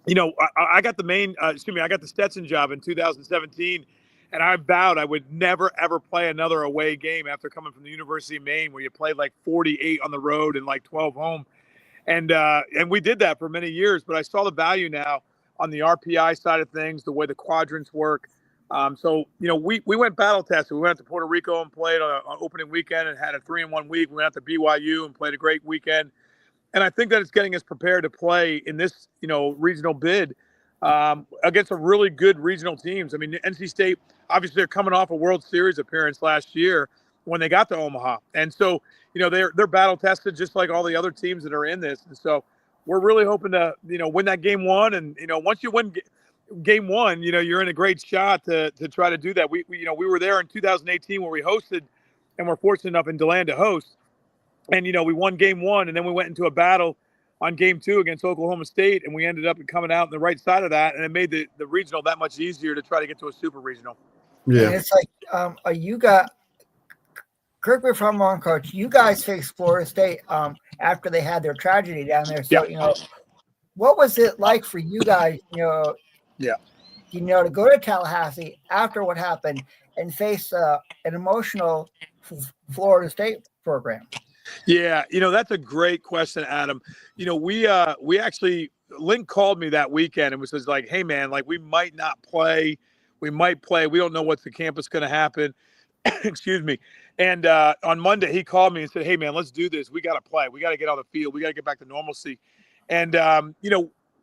I got the Stetson job in 2017, and I vowed I would never, ever play another away game after coming from the University of Maine, where you played like 48 on the road and like 12 home. And we did that for many years, but I saw the value now on the RPI side of things, the way the quadrants work. We went battle tested. We went out to Puerto Rico and played on opening weekend and had a 3-1 week. We went out to BYU and played a great weekend. And I think that it's getting us prepared to play in this, regional bid against some really good regional teams. I mean, NC State, obviously, they're coming off a World Series appearance last year when they got to Omaha. And so, they're battle tested just like all the other teams that are in this. And so we're really hoping to, win that game 1. And, once you win game 1, you're in a great shot to try to do that. We were there in 2018 where we hosted and we're fortunate enough in DeLand to host. And, we won game 1, and then we went into a battle on game 2 against Oklahoma State, and we ended up coming out on the right side of that, and it made the regional that much easier to try to get to a super regional. Yeah. And it's like you got – correct me if I'm wrong, Coach. You guys faced Florida State after they had their tragedy down there. So, what was it like for you guys, to go to Tallahassee after what happened and face an emotional Florida State program? Yeah, that's a great question, Adam. We actually Link called me that weekend and was like, "Hey, man, like we might not play, we might play. We don't know what's the campus going to happen." Excuse me. And on Monday, he called me and said, "Hey, man, let's do this. We got to play. We got to get on the field. We got to get back to normalcy." And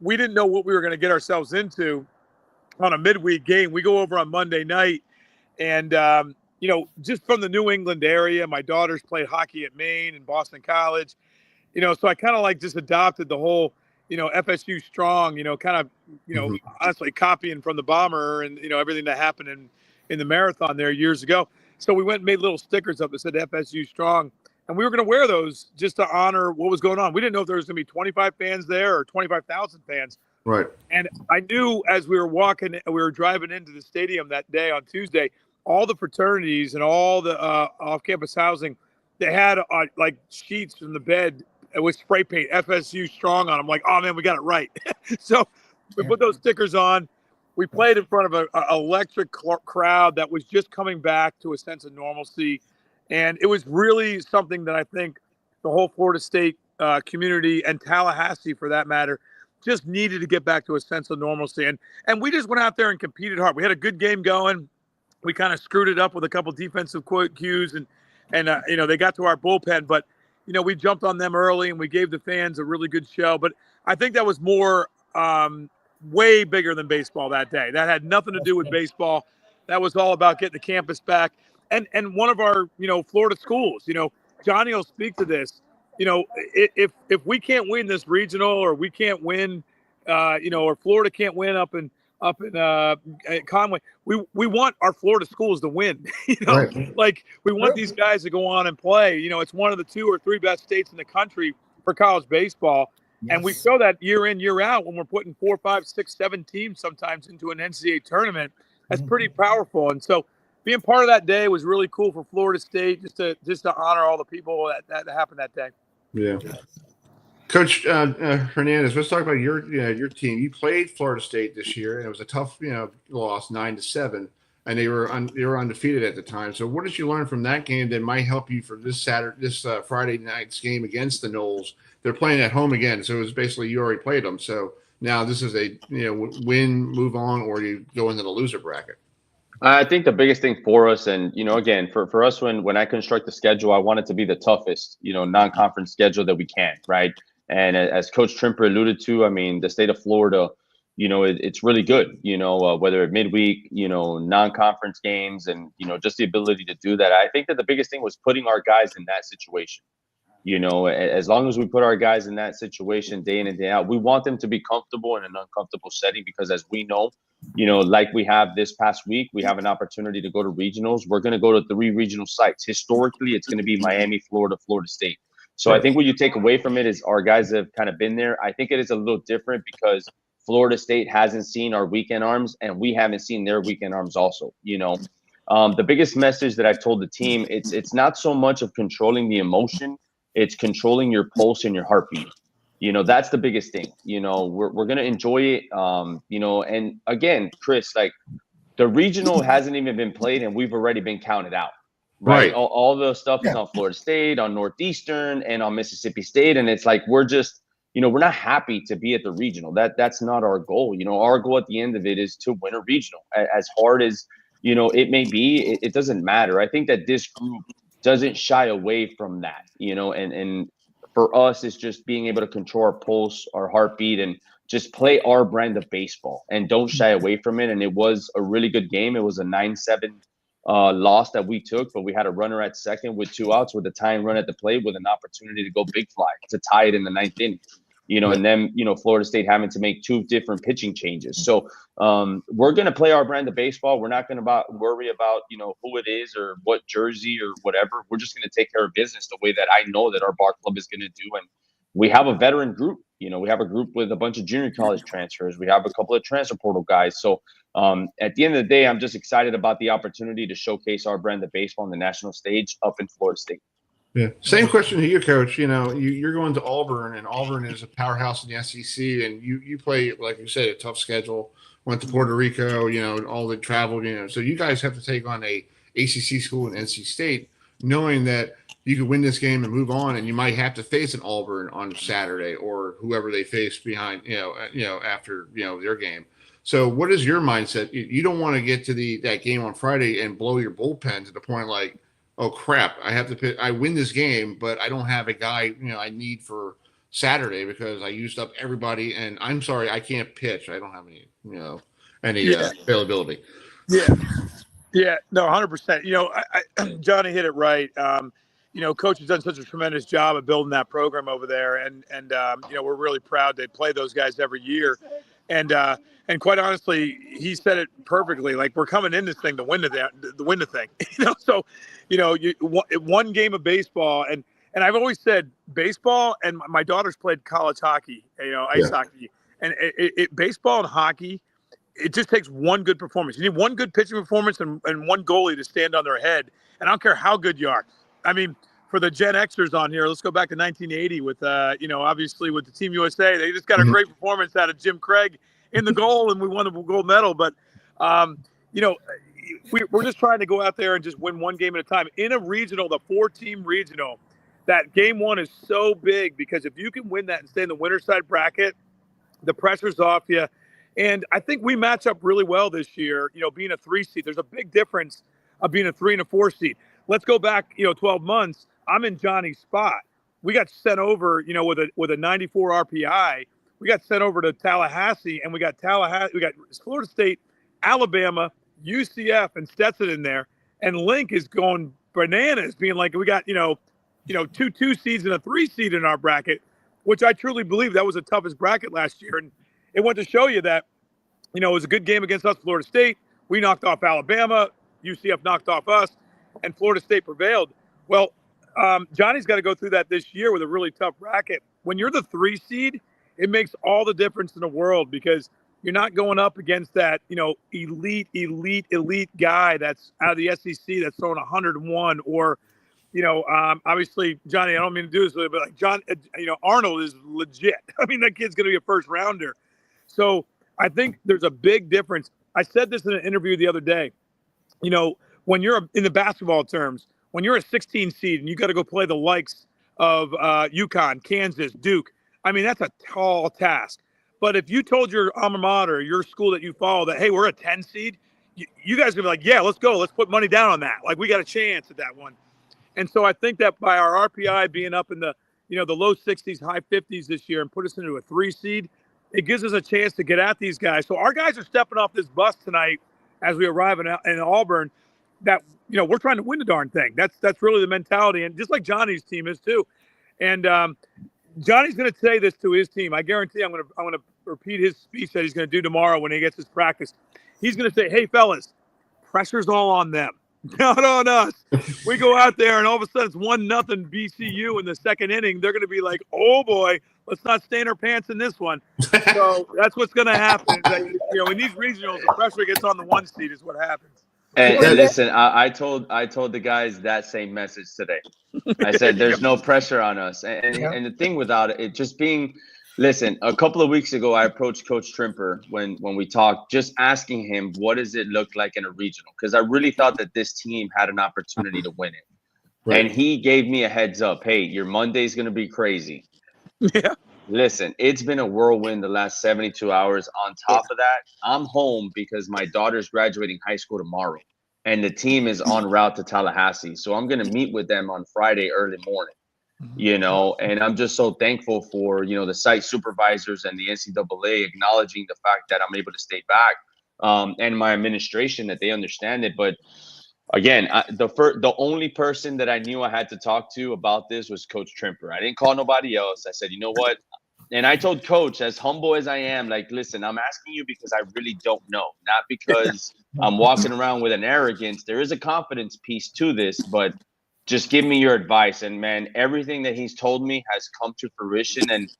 we didn't know what we were going to get ourselves into on a midweek game. We go over on Monday night, and just from the New England area, my daughters played hockey at Maine and Boston College, so I kind of just adopted the whole, FSU strong, honestly copying from the bomber and, everything that happened in the marathon there years ago. So we went and made little stickers up that said FSU strong, and we were going to wear those just to honor what was going on. We didn't know if there was going to be 25 fans there or 25,000 fans. Right. And I knew as we were driving into the stadium that day on Tuesday, all the fraternities and all the off-campus housing, they had sheets from the bed with spray paint FSU strong on them. Like, oh man, we got it right. So we put those stickers on. We played in front of an electric crowd that was just coming back to a sense of normalcy, and it was really something that I think the whole Florida State community and Tallahassee, for that matter, just needed to get back to a sense of normalcy. And we just went out there and competed hard. We had a good game going. We kind of screwed it up with a couple defensive cues, and they got to our bullpen, but we jumped on them early and we gave the fans a really good show. But I think that was more way bigger than baseball that day. That had nothing to do with baseball. That was all about getting the campus back. And one of our Florida schools, Johnny will speak to this. If we can't win this regional, or we can't win, or Florida can't win up in Conway, we want our Florida schools to win. Right. Like we want these guys to go on and play. It's one of the 2 or 3 best states in the country for college baseball. Yes. And we show that year in, year out when we're putting 4, 5, 6, 7 teams sometimes into an NCAA tournament. That's pretty powerful. And so being part of that day was really cool for Florida State, just to honor all the people that happened that day. Yeah. Coach Hernandez, let's talk about your team. You played Florida State this year, and it was a tough loss, 9-7, and they were undefeated at the time. So, what did you learn from that game that might help you for this Friday night's game against the Noles? They're playing at home again, so it was basically you already played them. So now this is a win, move on, or you go into the loser bracket. I think the biggest thing for us, and again, for us, when I construct the schedule, I want it to be the toughest, non-conference schedule that we can, right? And as Coach Trimper alluded to, I mean, the state of Florida, it's really good, whether at midweek, non-conference games, and just the ability to do that. I think that the biggest thing was putting our guys in that situation. As long as we put our guys in that situation day in and day out, we want them to be comfortable in an uncomfortable setting, because as we know, like we have this past week, we have an opportunity to go to regionals. We're going to go to 3 regional sites. Historically, it's going to be Miami, Florida, Florida State. So I think what you take away from it is our guys have kind of been there. I think it is a little different because Florida State hasn't seen our weekend arms, and we haven't seen their weekend arms also. The biggest message that I've told the team, it's not so much of controlling the emotion. It's controlling your pulse and your heartbeat. That's the biggest thing. We're going to enjoy it. And again, Chris, like the regional hasn't even been played and we've already been counted out. Right. All the stuff is on Florida State, on Northeastern, and on Mississippi State. And it's like, we're just, we're not happy to be at the regional. That's not our goal. Our goal at the end of it is to win a regional. As hard as, it may be, it doesn't matter. I think that this group doesn't shy away from that, and for us, it's just being able to control our pulse, our heartbeat, and just play our brand of baseball and don't shy away from it. And it was a really good game. It was a 9-7 loss that we took, but we had a runner at second with 2 outs with a tying run at the plate with an opportunity to go big fly to tie it in the 9th inning. And then, Florida State having to make 2 different pitching changes. So we're going to play our brand of baseball. We're not going to worry about, who it is or what jersey or whatever. We're just going to take care of business the way that I know that our bar club is going to do. And we have a veteran group. We have a group with a bunch of junior college transfers. We have a couple of transfer portal guys. So at the end of the day, I'm just excited about the opportunity to showcase our brand of baseball on the national stage up in Florida State. Yeah. Same question to you, Coach. You're going to Auburn, and Auburn is a powerhouse in the SEC, and you play, like you said, a tough schedule. Went to Puerto Rico, and all the travel, So you guys have to take on a ACC school in NC State, knowing that you could win this game and move on, and you might have to face an Auburn on Saturday or whoever they face behind, after their game. So what is your mindset? You don't want to get to that game on Friday and blow your bullpen to the point like, oh crap, I have to pitch. I win this game, but I don't have a guy, I need for Saturday because I used up everybody, and I'm sorry, I can't pitch. I don't have any availability. Yeah, no, 100%. Johnny hit it right. Coach has done such a tremendous job of building that program over there, and we're really proud to play those guys every year. And quite honestly, he said it perfectly. Like, we're coming in this thing to win the thing. So, one game of baseball, and I've always said baseball, and my daughter's played college hockey, ice hockey, and baseball and hockey, it just takes one good performance. You need one good pitching performance and one goalie to stand on their head. And I don't care how good you are. I mean, for the Gen Xers on here, let's go back to 1980 with, obviously with the Team USA. They just got a great performance out of Jim Craig in the goal, and we won the gold medal. But, we're just trying to go out there and just win one game at a time. In a regional, the 4-team regional, that game 1 is so big because if you can win that and stay in the winner side bracket, the pressure's off you. And I think we match up really well this year, being a 3 seed. There's a big difference of being a 3 and a 4 seed. Let's go back, 12 months. I'm in Johnny's spot. We got sent over, with a 94 RPI. We got sent over to Tallahassee, and we got Florida State, Alabama, UCF, and Stetson in there. And Link is going bananas, being like, we got, 2 seeds and a 3 seed in our bracket, which I truly believe that was the toughest bracket last year. And it went to show you that, it was a good game against us, Florida State. We knocked off Alabama. UCF knocked off us, and Florida State prevailed. Well, Johnny's got to go through that this year with a really tough bracket. When you're the 3 seed, it makes all the difference in the world because you're not going up against that, elite guy that's out of the SEC that's throwing 101 or, obviously Johnny, I don't mean to do this, but like Arnold is legit. I mean, that kid's going to be a first rounder. So I think there's a big difference. I said this in an interview the other day. When you're in the basketball terms, when you're a 16 seed and you got to go play the likes of UConn, Kansas, Duke, I mean, that's a tall task. But if you told your alma mater, your school that you follow, that, hey, we're a 10 seed, you guys are going to be like, yeah, let's go. Let's put money down on that. Like, we got a chance at that one. And so I think that by our RPI being up in the low 60s, high 50s this year and put us into a 3 seed, it gives us a chance to get at these guys. So our guys are stepping off this bus tonight as we arrive in Auburn that, we're trying to win the darn thing. That's really the mentality. And just like Johnny's team is too. And Johnny's going to say this to his team. I guarantee I'm going to repeat his speech that he's going to do tomorrow when he gets his practice. He's going to say, hey, fellas, pressure's all on them, not on us. We go out there and all of a sudden it's 1-0 BCU in the second inning. They're going to be like, oh, boy, let's not stain our pants in this one. So that's what's going to happen. In these regionals, the pressure gets on the 1 seed is what happens. And listen, I told the guys that same message today. I said, there's no pressure on us. And the thing without it just being, listen, a couple of weeks ago, I approached Coach Trimper when we talked, just asking him, what does it look like in a regional? Because I really thought that this team had an opportunity to win it. Right. And he gave me a heads up. Hey, your Monday's going to be crazy. Yeah. Listen, it's been a whirlwind the last 72 hours. On top of that, I'm home because my daughter's graduating high school tomorrow, and the team is en route to Tallahassee. So I'm going to meet with them on Friday early morning, and I'm just so thankful for, the site supervisors and the NCAA acknowledging the fact that I'm able to stay back, and my administration, that they understand it. But again, the only person that I knew I had to talk to about this was Coach Trimper. I didn't call nobody else. I said, you know what? And I told Coach, as humble as I am, like, listen, I'm asking you because I really don't know, not because I'm walking around with an arrogance. There is a confidence piece to this, but just give me your advice. And man, everything that he's told me has come to fruition. And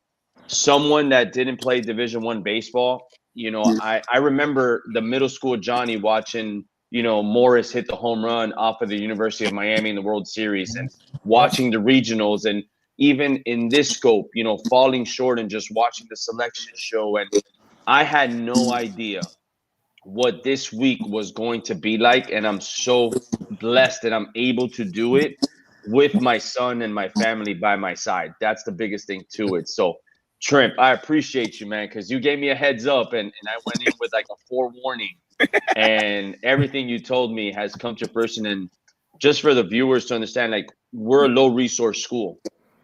someone that didn't play Division I baseball, I remember the middle school Johnny watching, Morris hit the home run off of the University of Miami in the World Series, and watching the regionals, and even in this scope, falling short and just watching the selection show. And I had no idea what this week was going to be like. And I'm so blessed that I'm able to do it with my son and my family by my side. That's the biggest thing to it. So Trimp, I appreciate you, man, because you gave me a heads up and I went in with like a forewarning, and everything you told me has come to fruition. And just for the viewers to understand, like, we're a low resource school.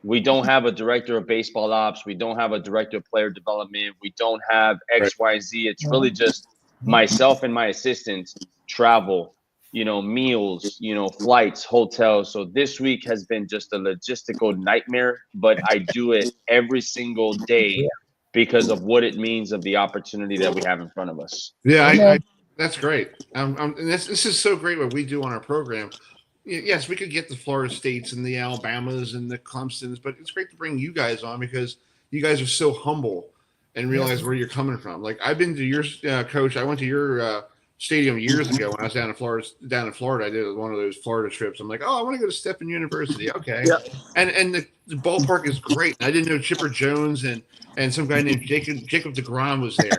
We don't have a director of baseball ops. We don't have a director of player development. We don't have X, Y, Z. It's really just myself and my assistants, travel, meals, flights, hotels. So this week has been just a logistical nightmare, but I do it every single day because of what it means, of the opportunity that we have in front of us. Yeah, that's great. And this is so great what we do on our program. Yes, we could get the Florida States and the Alabamas and the Clemsons, but it's great to bring you guys on because you guys are so humble and realize where you're coming from. Like, I've been to your coach. I went to your stadium years ago when I was down in Florida. I did one of those Florida trips. I'm like, oh, I want to go to Stephen University. Okay. Yeah. And the ballpark is great. I didn't know Chipper Jones and some guy named Jacob DeGrom was there.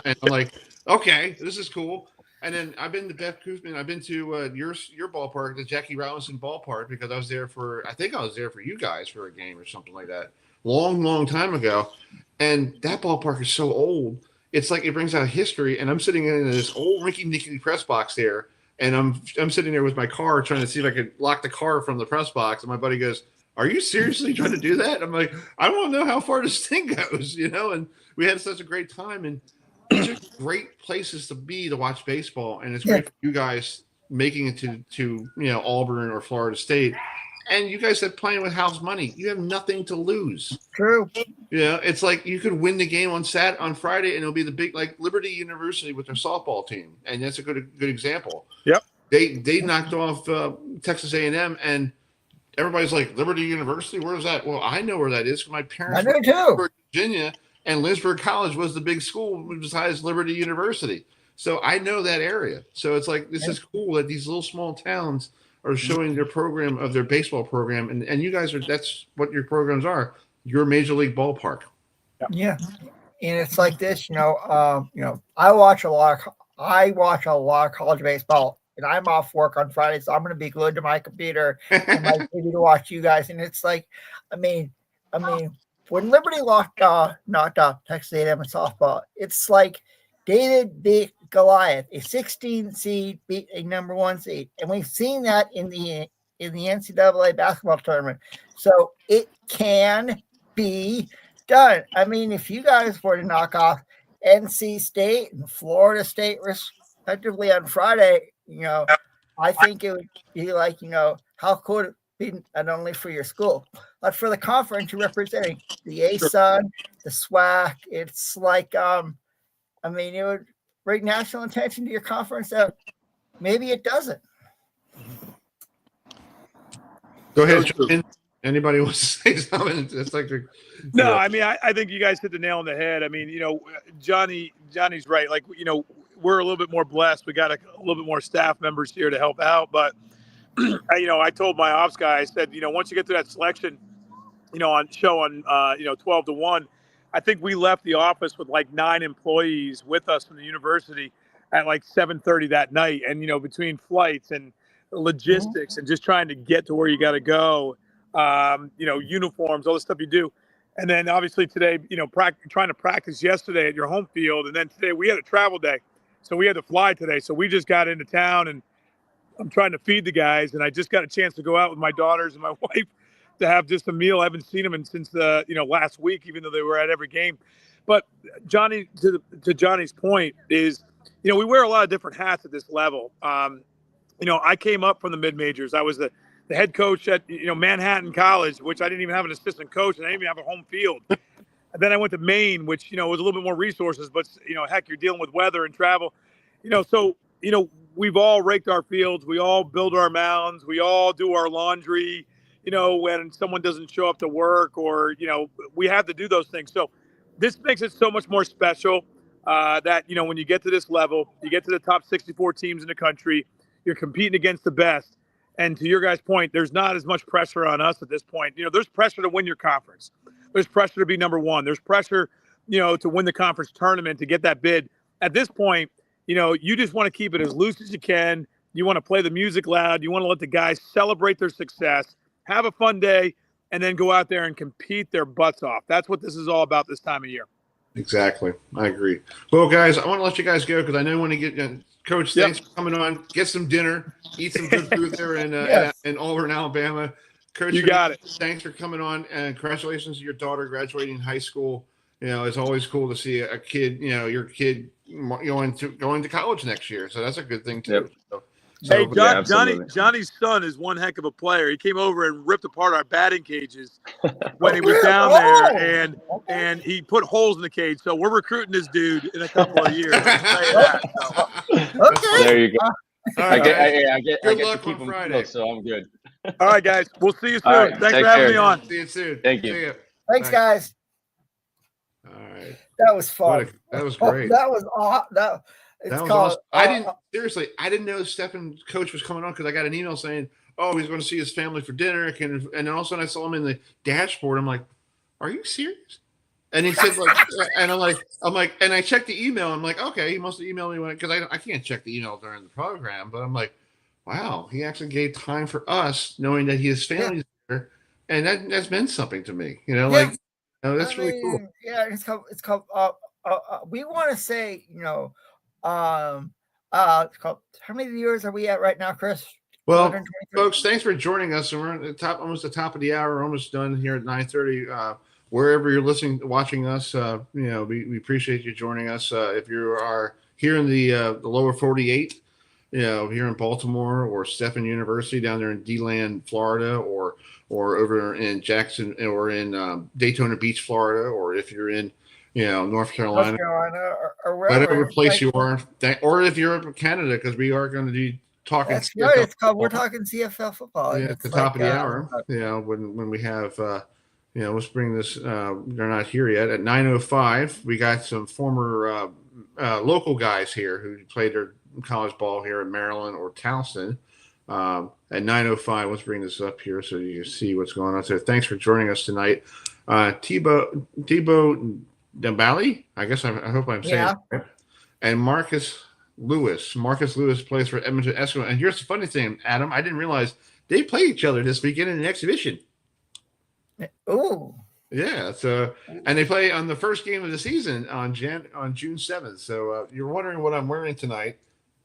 And I'm like, okay, this is cool. And then I've been to Beth Cookman. I've been to your ballpark, the Jackie Robinson ballpark, because I was there for you guys for a game or something like that. Long time ago. And that ballpark is so old. It's like it brings out history. And I'm sitting in this old rinky-dinky press box there. And I'm sitting there with my car trying to see if I could lock the car from the press box. And my buddy goes, are you seriously trying to do that? I'm like, I want to know how far this thing goes, and we had such a great time. And these are great places to be to watch baseball, and it's great for you guys making it to Auburn or Florida State. And you guys are playing with house money. You have nothing to lose. True. It's like you could win the game on Friday, and it'll be the big, like Liberty University with their softball team, and that's a good example. Yep. They knocked off Texas A&M, and everybody's like, Liberty University, where's that? Well, I know where that is because my parents were in Virginia. And Lynchburg College was the big school besides Liberty University. So I know that area. So it's like, this is cool that these little small towns are showing their program of their baseball program, and you guys that's what your programs are. Your major league ballpark. Yeah. And it's like this, I watch a lot of college baseball, and I'm off work on Friday, so I'm going to be glued to my computer and my TV to watch you guys. And it's like, I mean, when Liberty knocked off Texas A&M in softball, it's like David beat Goliath, a 16 seed beat a number 1 seed, and we've seen that in the NCAA basketball tournament. So it can be done. I mean, if you guys were to knock off NC State and Florida State respectively on Friday, I think it would be like, how could it be not only for your school, but for the conference you're representing, the ASUN, the SWAC. It's like, it would bring national attention to your conference that maybe it doesn't. Go ahead, Jordan. Anybody wants to say something? It's like no. I mean, I think you guys hit the nail on the head. I mean, Johnny's right. Like, we're a little bit more blessed. We got a little bit more staff members here to help out. But I told my ops guy, I said, once you get to that selection, on 12 to 1, I think we left the office with like 9 employees with us from the university at like 7:30 that night. And between flights and logistics and just trying to get to where you got to go. Uniforms, all the stuff you do. And then obviously today, trying to practice yesterday at your home field. And then today we had a travel day. So we had to fly today. So we just got into town and I'm trying to feed the guys. And I just got a chance to go out with my daughters and my wife to have just a meal. I haven't seen them since last week, even though they were at every game. But Johnny, to Johnny's point is, we wear a lot of different hats at this level. I came up from the mid-majors. I was the head coach at Manhattan College, which I didn't even have an assistant coach, and I didn't even have a home field. And then I went to Maine, which was a little bit more resources, but heck, you're dealing with weather and travel. So we've all raked our fields, we all build our mounds, we all do our laundry. When someone doesn't show up to work, or we have to do those things. So this makes it so much more special that when you get to this level, you get to the top 64 teams in the country, you're competing against the best. And to your guys' point, there's not as much pressure on us at this point. There's pressure to win your conference. There's pressure to be number 1. There's pressure, to win the conference tournament, to get that bid. At this point, you just want to keep it as loose as you can. You want to play the music loud. You want to let the guys celebrate their success, have a fun day, and then go out there and compete their butts off. That's what this is all about this time of year. Exactly. I agree. Well, guys, I want to let you guys go because I know when you get Coach, thanks for coming on. Get some dinner, eat some good food there in Auburn, Alabama. Coach, you got it. Thanks for coming on, and congratulations to your daughter graduating high school. It's always cool to see a kid, your kid going to college next year. So that's a good thing too. Yep. Hey, Johnny's son is one heck of a player. He came over and ripped apart our batting cages when he was down there, and he put holes in the cage. So we're recruiting this dude in a couple of years. Okay. There you go. I get to keep him close, so I'm good. All right, guys. We'll see you soon. Right, thanks for having me on. See you soon. Thank you. Thanks, guys. All right. That was fun. That was great. That was awesome. That was awesome. I didn't know Stephen coach was coming on because I got an email saying, "Oh, he's going to see his family for dinner." And then all of a sudden I saw him in the dashboard. I'm like, "Are you serious?" And he said, and I'm like, and I checked the email. I'm like, okay, he must have emailed me because I can't check the email during the program. But I'm like, wow, he actually gave time for us, knowing that his family's there, and that's meant something to me. That's really cool. Yeah, it's called. We want to say, it's called. How many viewers are we at right now, Chris? Well, folks, thanks for joining us. And we're at the top, almost the top of the hour. We're almost done here at 9:30. Wherever you're watching us, we appreciate you joining us. If you are here in the lower 48, here in Baltimore or Stephen University down there in D-Land, Florida, or over in Jackson or in Daytona Beach, Florida, or if you're in North Carolina or whatever place you are, or if you're up in Canada, because we are going to be talking. That's right. It's called. We're talking CFL football. Yeah, at the top of the hour. When we have. Let's bring this. They're not here yet. At 9:05, we got some former local guys here who played their college ball here in Maryland or Towson. At 9:05, let's bring this up here so you can see what's going on. So thanks for joining us tonight. Tibo Debaillie, I guess I hope I'm saying it right. And Marcus Lewis. Marcus Lewis plays for Edmonton Eskimo. And here's the funny thing, Adam, I didn't realize they play each other this weekend in an exhibition. Oh. Yeah, so and they play on the first game of the season on June 7th. So you're wondering what I'm wearing tonight.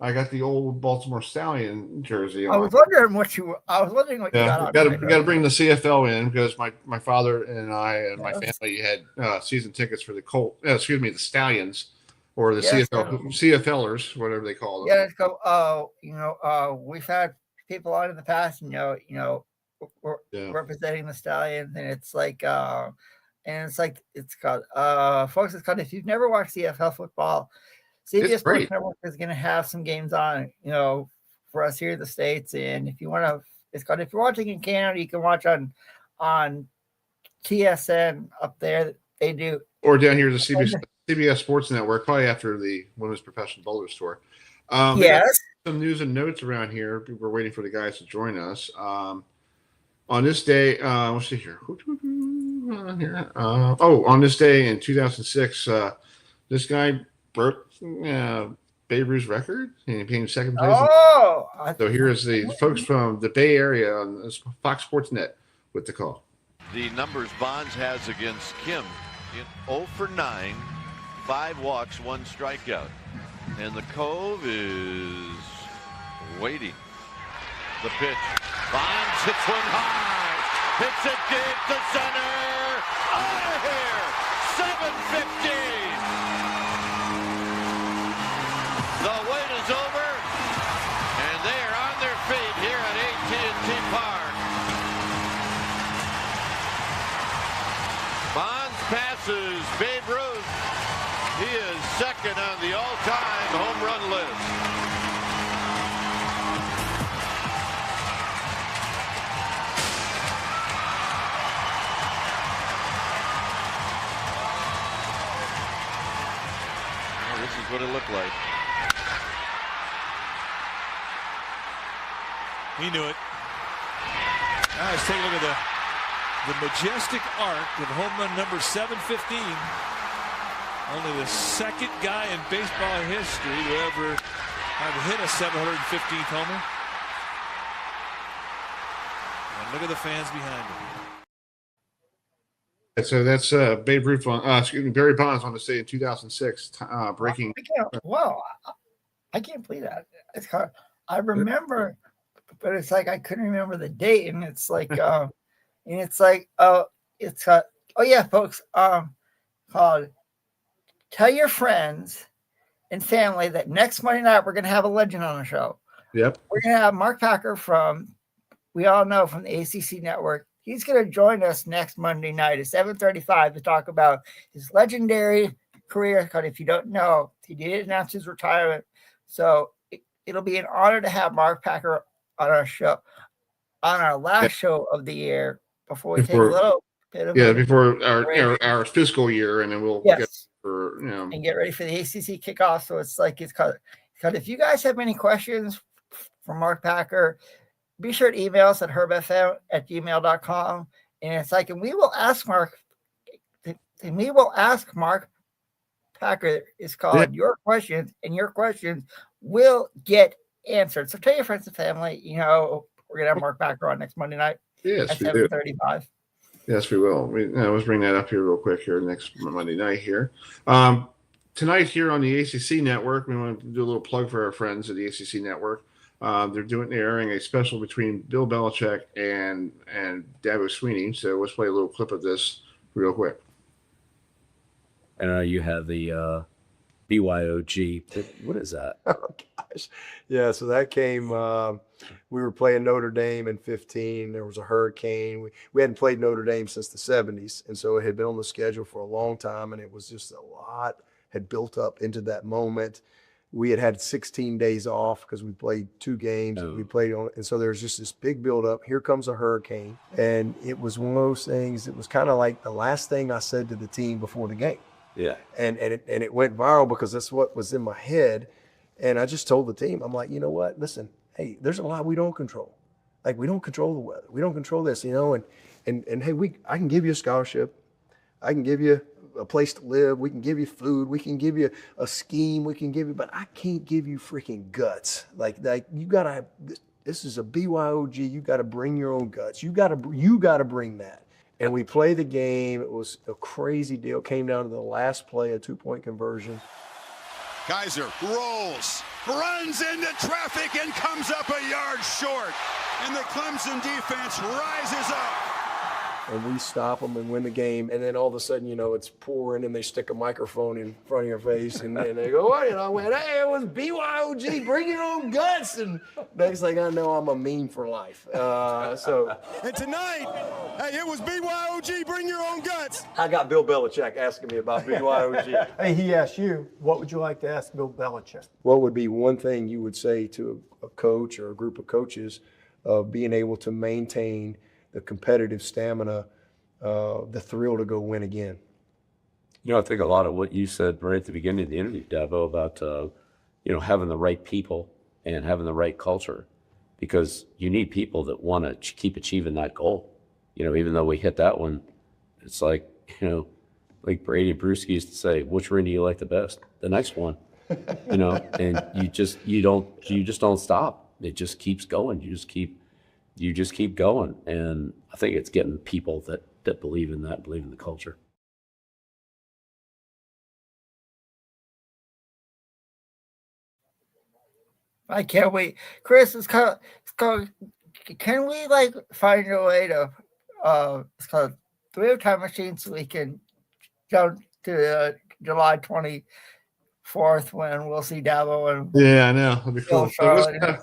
I got the old Baltimore Stallion jersey on. I was wondering what you got. Got to bring the CFL in because my father and I and my family had season tickets for the Stallions or the CFLers, whatever they call them. Yeah, let's go. We've had people on in the past, representing the Stallions, and it's called folks. It's called, if you've never watched CFL football, CBS Sports Network is going to have some games on, for us here in the States. And if you want to, it's called, if you're watching in Canada, you can watch on TSN up there. They do, or down here the CBS Sports Network, probably after the Women's Professional Bowlers Tour. Yes. Some news and notes around here. We're waiting for the guys to join us. On this day, let's see here. On this day in 2006, this guy broke Babe Ruth's record and became second place. So here's the folks from the Bay Area on Fox Sports Net with the call. The numbers Bonds has against Kim in 0 for 9, 5 walks, 1 strikeout. And the Cove is waiting. The pitch. Bonds hits one high. Hits it deep to center. Out of here. 7:15. The wait is over, and they are on their feet here at AT&T Park. Bonds passes Babe Ruth. He is second on the all-time home run list. Well, this is what it looked like. He knew it. Now let's take a look at the majestic arc of home run number 715. Only the second guy in baseball history to ever have hit a 715th homer. And look at the fans behind him. So that's Babe Ruth Barry Bonds on the day in 2006, breaking. I can't believe that. It's hard. I remember, but it's like I couldn't remember the date, and it's like, folks, called Tell Your Friends and Family that next Monday night we're going to have a legend on the show. Yep. We're going to have Mark Packer we all know from the ACC Network. He's going to join us next Monday night at 7:35 to talk about his legendary career. Because if you don't know, he did announce his retirement. So it'll be an honor to have Mark Packer on our show, on our last show of the year before we take a little bit of before our fiscal year, and then we'll get and get ready for the ACC kickoff. So it's called if you guys have any questions for Mark Packer, be sure to email us at herbfm@gmail.com. And it's like, and we will ask Mark Packer, it's called Your Questions, and your questions will get answered. So tell your friends and family, we're going to have Mark Packer on next Monday night at 7:35. Yes, we will. Let's bring that up here real quick here next Monday night here. Tonight here on the ACC Network, we want to do a little plug for our friends at the ACC Network. They're airing a special between Bill Belichick and Dabo Swinney. So let's play a little clip of this real quick. And you have the BYOG. What is that? Oh, gosh. Yeah, so that came we were playing Notre Dame in 15. There was a hurricane. We hadn't played Notre Dame since the 70s, and so it had been on the schedule for a long time, and it was just a lot had built up into that moment. We had 16 days off because we played 2 games. We played on, and so there's just this big buildup. Here comes a hurricane, and it was one of those things. It was kind of like the last thing I said to the team before the game. Yeah, and it went viral because that's what was in my head. And I just told the team, I'm like, you know what? Listen, hey, there's a lot we don't control. Like, we don't control the weather. We don't control this, you know, and hey, I can give you a scholarship. I can give you a place to live. We can give you food. We can give you a scheme. We can give you, but I can't give you freaking guts. Like you gotta, this is a BYOG. You gotta bring your own guts. You gotta bring that. And we played the game. It was a crazy deal. Came down to the last play, a 2-point conversion. Kaiser rolls, runs into traffic, and comes up a yard short. And the Clemson defense rises up. And we stop them and win the game. And then all of a sudden, you know, it's pouring and they stick a microphone in front of your face and they go, what? And I went, hey, it was BYOG, bring your own guts. And next thing I know, I'm a meme for life. And tonight, hey, it was BYOG, bring your own guts. I got Bill Belichick asking me about BYOG. Hey, he asked you, what would you like to ask Bill Belichick? What would be one thing you would say to a coach or a group of coaches of being able to maintain the competitive stamina, the thrill to go win again? You know, I think a lot of what you said right at the beginning of the interview, Davo, about, you know, having the right people and having the right culture, because you need people that want to keep achieving that goal. You know, even though we hit that one, it's like, you know, like Brady and Brewski used to say, which ring do you like the best? The next one, you know, and you just don't stop. It just keeps going. You just keep going. And I think it's getting people that believe in that, believe in the culture. I can't wait. Chris, can we like find a way to it's called, do we have time machines so we can go to July 24th when we'll see Dabo and yeah, I know. That'd be cool. It's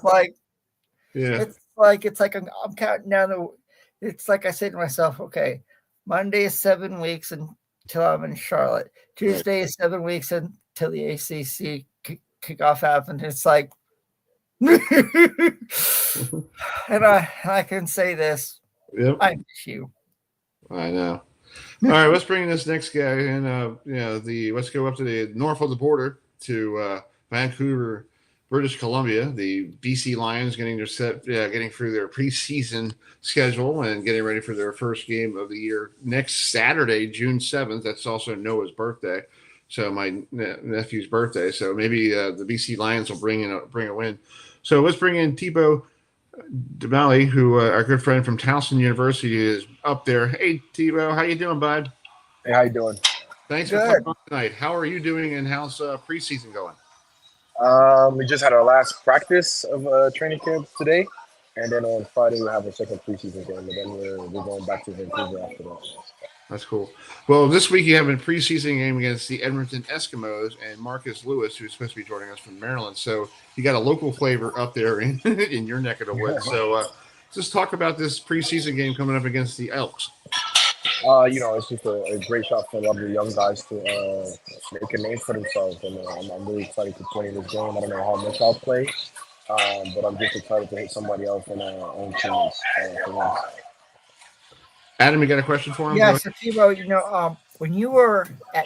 like, yeah, it's like I'm counting down it's like I say to myself, okay, Monday is 7 weeks until I'm in Charlotte. Tuesday is 7 weeks until the ACC kickoff happens. It's like, and I can say this. Yep. I miss you. I know. All right, let's bring this next guy in. Let's go up to the north of the border to Vancouver, British Columbia. The BC Lions getting through their preseason schedule and getting ready for their first game of the year next Saturday, June 7th. That's also Noah's birthday, so my nephew's birthday. So maybe the BC Lions will bring a win. So let's bring in Tibo Debaillie, who our good friend from Towson University is up there. Hey, Tibo, how you doing, bud? Hey, how you doing? Thanks for coming on tonight. How are you doing, and how's preseason going? We just had our last practice of training camp today, and then on Friday we have a second preseason game, and then we're going back to Vancouver after that. That's cool. Well, this week you have a preseason game against the Edmonton Eskimos and Marcus Lewis, who's supposed to be joining us from Maryland. So you got a local flavor up there in your neck of the woods. So just talk about this preseason game coming up against the Elks. It's just a great shot for a lot of the young guys to make a name for themselves, and I'm really excited to play in this game. I don't know how much I'll play, but I'm just excited to hit somebody else in our own teammates for once. Adam, you got a question for him? Yeah, so Tibo, when you were at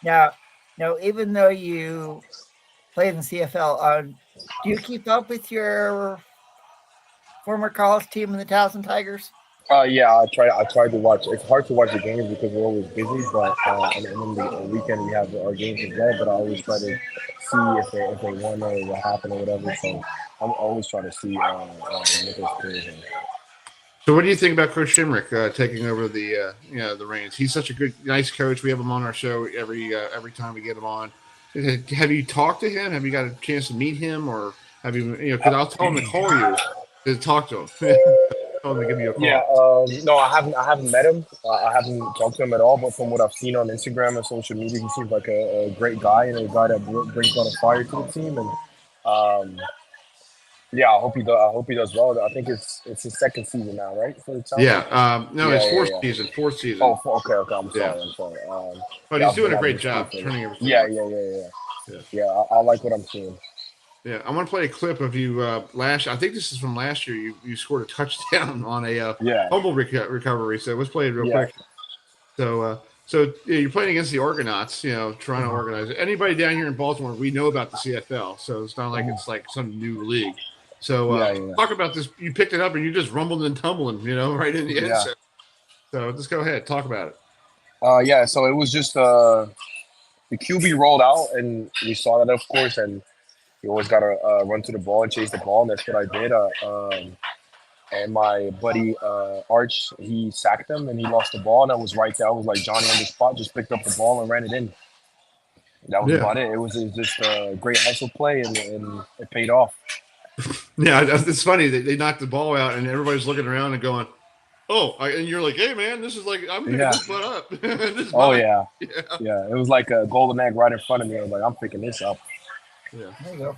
now, even though you played in the CFL, do you keep up with your former college team in the Towson Tigers? Yeah, I try to watch. It's hard to watch the games because we're always busy, but and then the weekend we have our games as well. But I always try to see if they won or what happened or whatever. So I'm always trying to see what those players are. So what do you think about Coach Shimrick taking over the reins? He's such a nice coach. We have him on our show every time we get him on. Have you talked to him? Have you got a chance to meet him, or have you? Because I'll tell him to call you to talk to him. Tell him to give you a call. Yeah, no, I haven't met him. I haven't talked to him at all. But from what I've seen on Instagram and social media, he seems like a great guy and a guy that brings a lot of fire to the team. And yeah, I hope he does well. I think it's his second season now, right? It's fourth season. Oh, okay. I'm sorry. But he's doing a great job turning everything. Yeah. I like what I'm seeing. Yeah, I want to play a clip of you last. I think this is from last year. You scored a touchdown on a fumble recovery. So let's play it real quick. So you're playing against the Argonauts, trying to organize it. Anybody down here in Baltimore, we know about the CFL, so it's not like it's like some new league. So talk about this. You picked it up and you just rumbled and tumbling, right in the end. So just go ahead, talk about it. So it was just the QB rolled out, and we saw that, of course, and you always got to run to the ball and chase the ball, and that's what I did. And my buddy Arch, he sacked him, and he lost the ball, and I was right there. I was like Johnny on the spot, just picked up the ball and ran it in. That was about it. It was just a great hustle play, and it paid off. Yeah, it's funny. They knocked the ball out, and everybody's looking around and going, and you're like, hey, man, this is like, I'm going to pick this butt up. This is mine. Yeah. It was like a golden egg right in front of me. I was like, I'm picking this up. Yeah. There you go.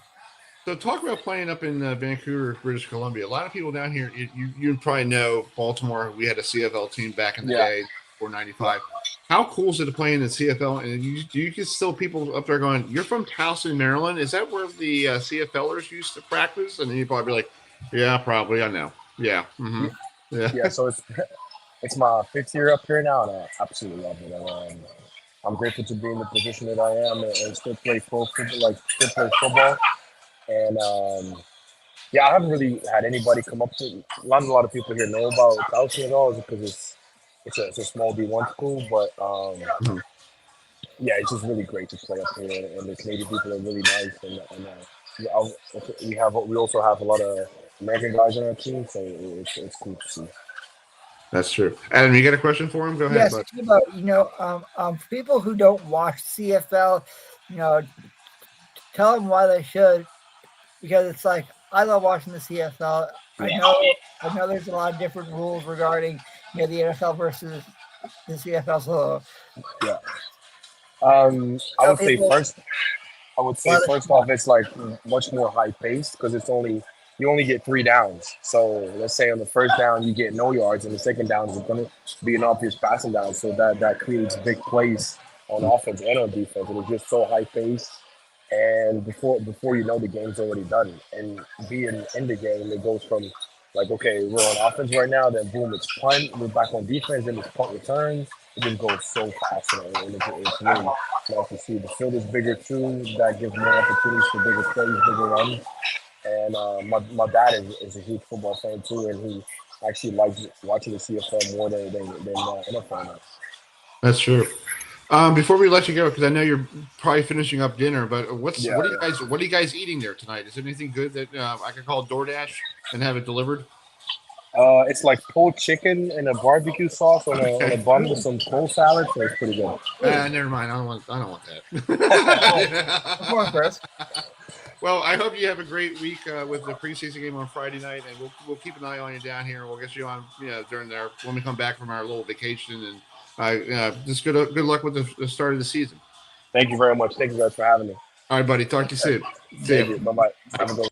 So talk about playing up in Vancouver, British Columbia. A lot of people down here, you probably know Baltimore. We had a CFL team back in the day, 495. How cool is it to play in the CFL? And you get still people up there going, you're from Towson, Maryland. Is that where the CFLers used to practice? And then you'd probably be like, yeah, probably. I know. Yeah. Mm-hmm. Yeah. So it's my 5th year up here now, and I absolutely love it. And, I'm grateful to be in the position that I am and still play football. And I haven't really had anybody come up to. Not a lot of people here know about Towson at all, because it's a small D1 school. But it's just really great to play up here, and the Canadian people are really nice. We also have a lot of American guys on our team, so it's cool to see. That's true. Adam, you got a question for him? Go ahead. Yes, for people who don't watch CFL, tell them why they should, because it's like, I love watching the CFL. I know there's a lot of different rules regarding the NFL versus the CFL. So I would say first off, it's like much more high paced, because you only get 3 downs. So let's say on the first down you get no yards, and the second down is going to be an obvious passing down. So that creates big plays on offense and on defense. And it's just so high paced. And before you know, the game's already done. And being in the game, it goes from like, okay, we're on offense right now, then boom, it's punt, we're back on defense, then it's punt return. It just goes so fast, and it's really nice to see. The field is bigger too. That gives more opportunities for bigger plays, bigger runs. And my dad is a huge football fan too, and he actually likes watching the CFL more than NFL now. That's true. Before we let you go, because I know you're probably finishing up dinner, but what are you guys eating there tonight? Is there anything good that I could call DoorDash and have it delivered? It's like pulled chicken and a barbecue sauce on a bun with some cold salad, so it's pretty good. Never mind. I don't want that. Come on, Chris. Well, I hope you have a great week with the preseason game on Friday night, and we'll keep an eye on you down here. We'll get you on during when we come back from our little vacation, and just good luck with the start of the season. Thank you very much. Thank you guys for having me. All right, buddy. Talk to you soon. Thank you. Bye-bye. Have a good one.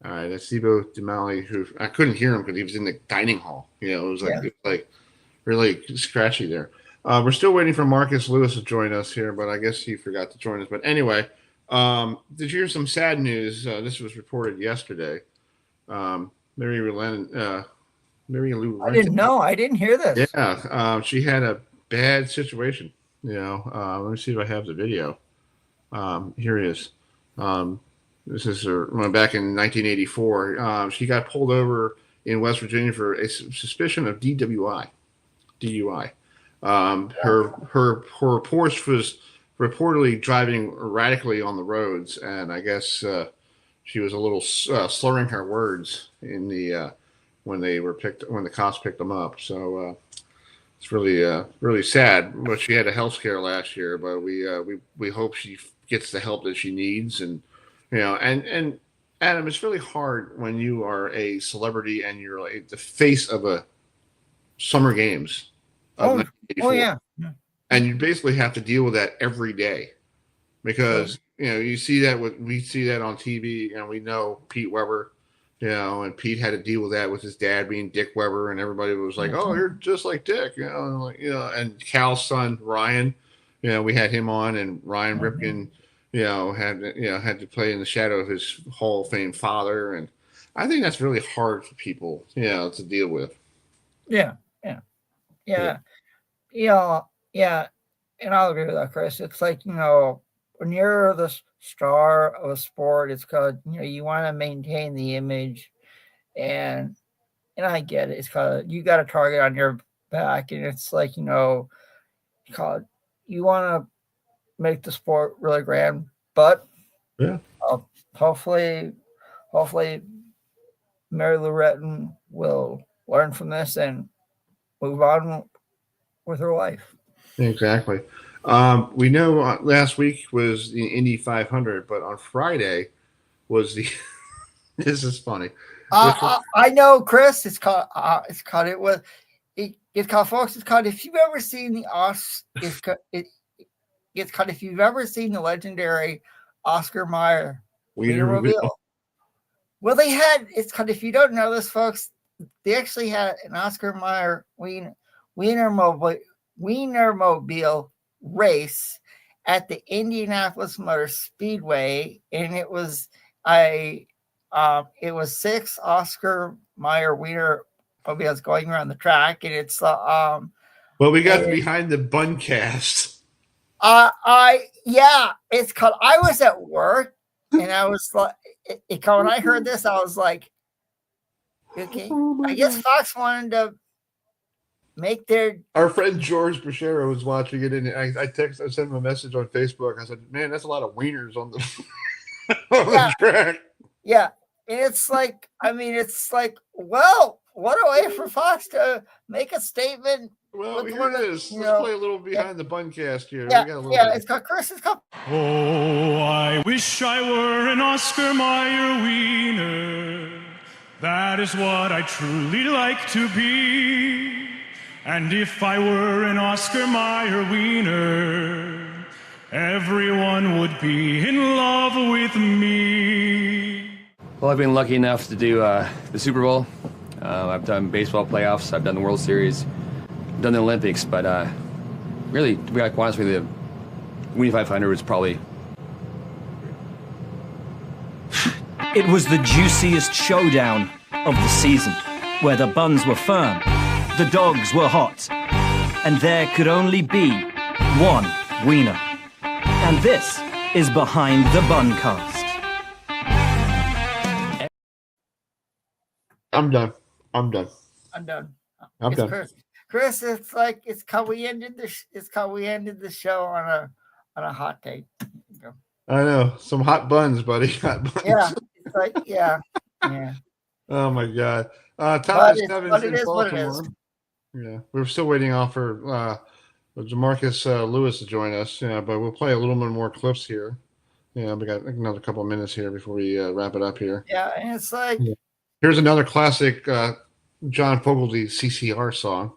All right, that's Tibo Debaillie, who I couldn't hear him because he was in the dining hall. It was like really scratchy there. We're still waiting for Marcus Lewis to join us here, but I guess he forgot to join us. But anyway, did you hear some sad news? This was reported yesterday. Mary Lou. I didn't know. I didn't hear this. Yeah, she had a bad situation. Let me see if I have the video. Here it is. This is back in 1984. She got pulled over in West Virginia for a suspicion of DUI. Her Porsche was reportedly driving erratically on the roads, and I guess she was a little slurring her words in the when the cops picked them up. So it's really sad. But she had a health scare last year, but we hope she gets the help that she needs. And and Adam, it's really hard when you are a celebrity and you're like the face of a Summer Games of 1984. Yeah. And you basically have to deal with that every day because we see that on TV, and we know Pete Weber, and Pete had to deal with that with his dad being Dick Weber, and everybody was like, "Oh, you're just like Dick," and Cal's son Ryan, we had him on, and Ryan Ripken, had to play in the shadow of his Hall of Fame father, and I think that's really hard for people, to deal with. Yeah, and I'll agree with that, Chris. It's like, when you're the star of a sport, it's called, you want to maintain the image, and I get it. It's called, you got a target on your back, and it's like, you want to make the sport really grand, but yeah, hopefully Mary Lou Retton will learn from this and move on with her life. Exactly. We know last week was the Indy 500, but on Friday was the. This is funny. I know, Chris. It's called folks. It's called. If you've ever seen the it's called if you've ever seen the legendary Oscar Mayer Wienermobile. Well, they had. It's called. If you don't know this, folks, they actually had an Oscar Mayer Wienermobile race at the Indianapolis Motor Speedway, and it was 6 Oscar Mayer Wienermobiles going around the track, and it's well, we got behind the Buncast. It's called. I was at work, and I was like, when I heard this, I was like, okay, I guess Fox wanted to make their. Our friend George Bashero was watching it, and I sent him a message on Facebook. I said, "Man, that's a lot of wieners on the the track." Yeah, and it's like, well, what a way for Fox to make a statement. Well, here it is. Let's play a little behind the Buncast here. It's got Chris. It's got. Oh, I wish I were an Oscar Mayer wiener. That is what I truly like to be. And if I were an Oscar Mayer wiener, everyone would be in love with me. Well, I've been lucky enough to do the Super Bowl. I've done baseball playoffs. I've done the World Series. I've done the Olympics. But really, to be honest with you, the Wien 500 was probably... It was the juiciest showdown of the season, where the buns were firm, the dogs were hot, and there could only be one wiener. And this is Behind the Buncast. I'm done. I'm done. Chris, it's like we ended the show on a hot take. I know, some hot buns, buddy. Hot buns. Yeah, it's like yeah. Oh my God. But it is what it is. Yeah, we're still waiting on for Jamarcus Lewis to join us. Yeah, but we'll play a little bit more clips here. Yeah, we got another couple of minutes here before we wrap it up here. Yeah, and it's like here's another classic John Fogerty CCR song.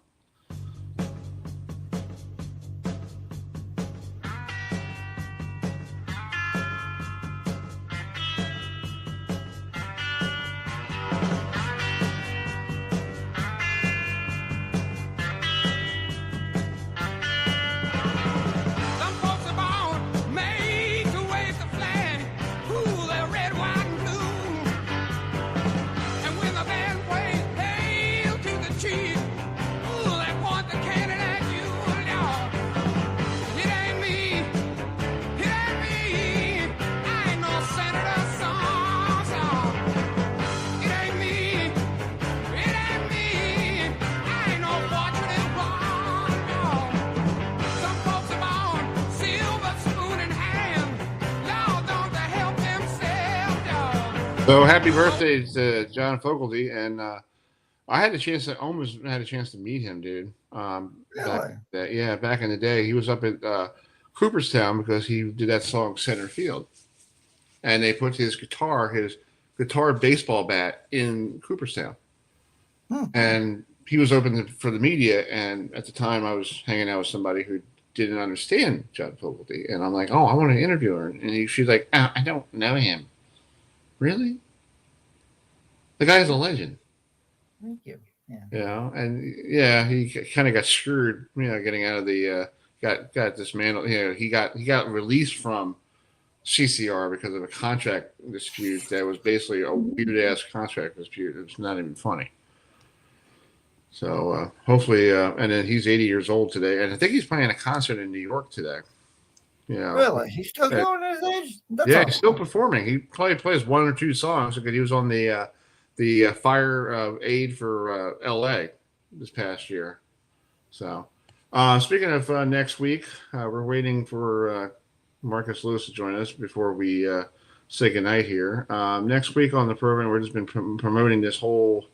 So happy birthday to John Fogerty, and I almost had a chance to meet him, dude. Really? Back in the day, he was up at Cooperstown because he did that song Center Field, and they put his guitar baseball bat in Cooperstown, and he was open for the media. And at the time, I was hanging out with somebody who didn't understand John Fogerty, and I'm like, "Oh, I want to interview her," and she's like, "I don't know him." Really? The guy's a legend. Thank you. Yeah. And he kind of got screwed, getting out of the got dismantled. He got released from CCR because of a contract dispute that was basically a weird ass contract dispute. It's not even funny. So hopefully, and then he's 80 years old today, and I think he's playing a concert in New York today. You know, Really? He's still going at his age? That's yeah, awesome. he's still performing. He probably plays one or two songs because he was on the fire aid for LA this past year. So, speaking of next week, we're waiting for Marcus Lewis to join us before we say goodnight here. Next week on the program, we've just been promoting this whole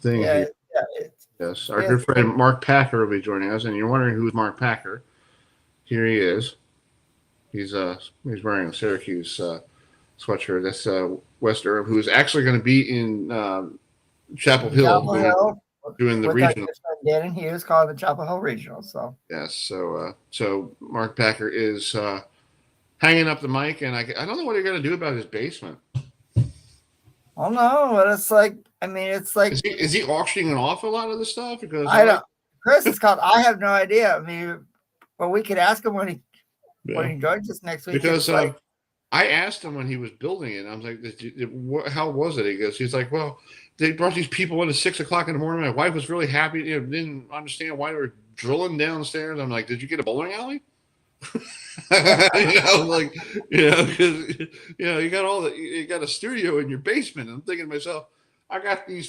thing here. Yes, our good friend Mark Packer will be joining us, and you're wondering who's Mark Packer. Here he is. He's wearing a Syracuse sweatshirt. That's West Herb, who's actually going to be in Chapel Hill doing the regional. Dan and Hughes called the Chapel Hill Regional. So yes, so Mark Packer is hanging up the mic, and I don't know what they're going to do about his basement. I don't know, but it's like, I mean, it's like, is he auctioning off a lot of the stuff? Because I don't. Chris is called. I have no idea. I mean, but we could ask him when he joins us next week. Because I asked him when he was building it. I was like, "How was it?" He's like, "Well, they brought these people in at 6 o'clock in the morning. My wife was really happy. Didn't understand why they were drilling downstairs." I'm like, "Did you get a bowling alley?" Because you got you got a studio in your basement. I'm thinking to myself, I got a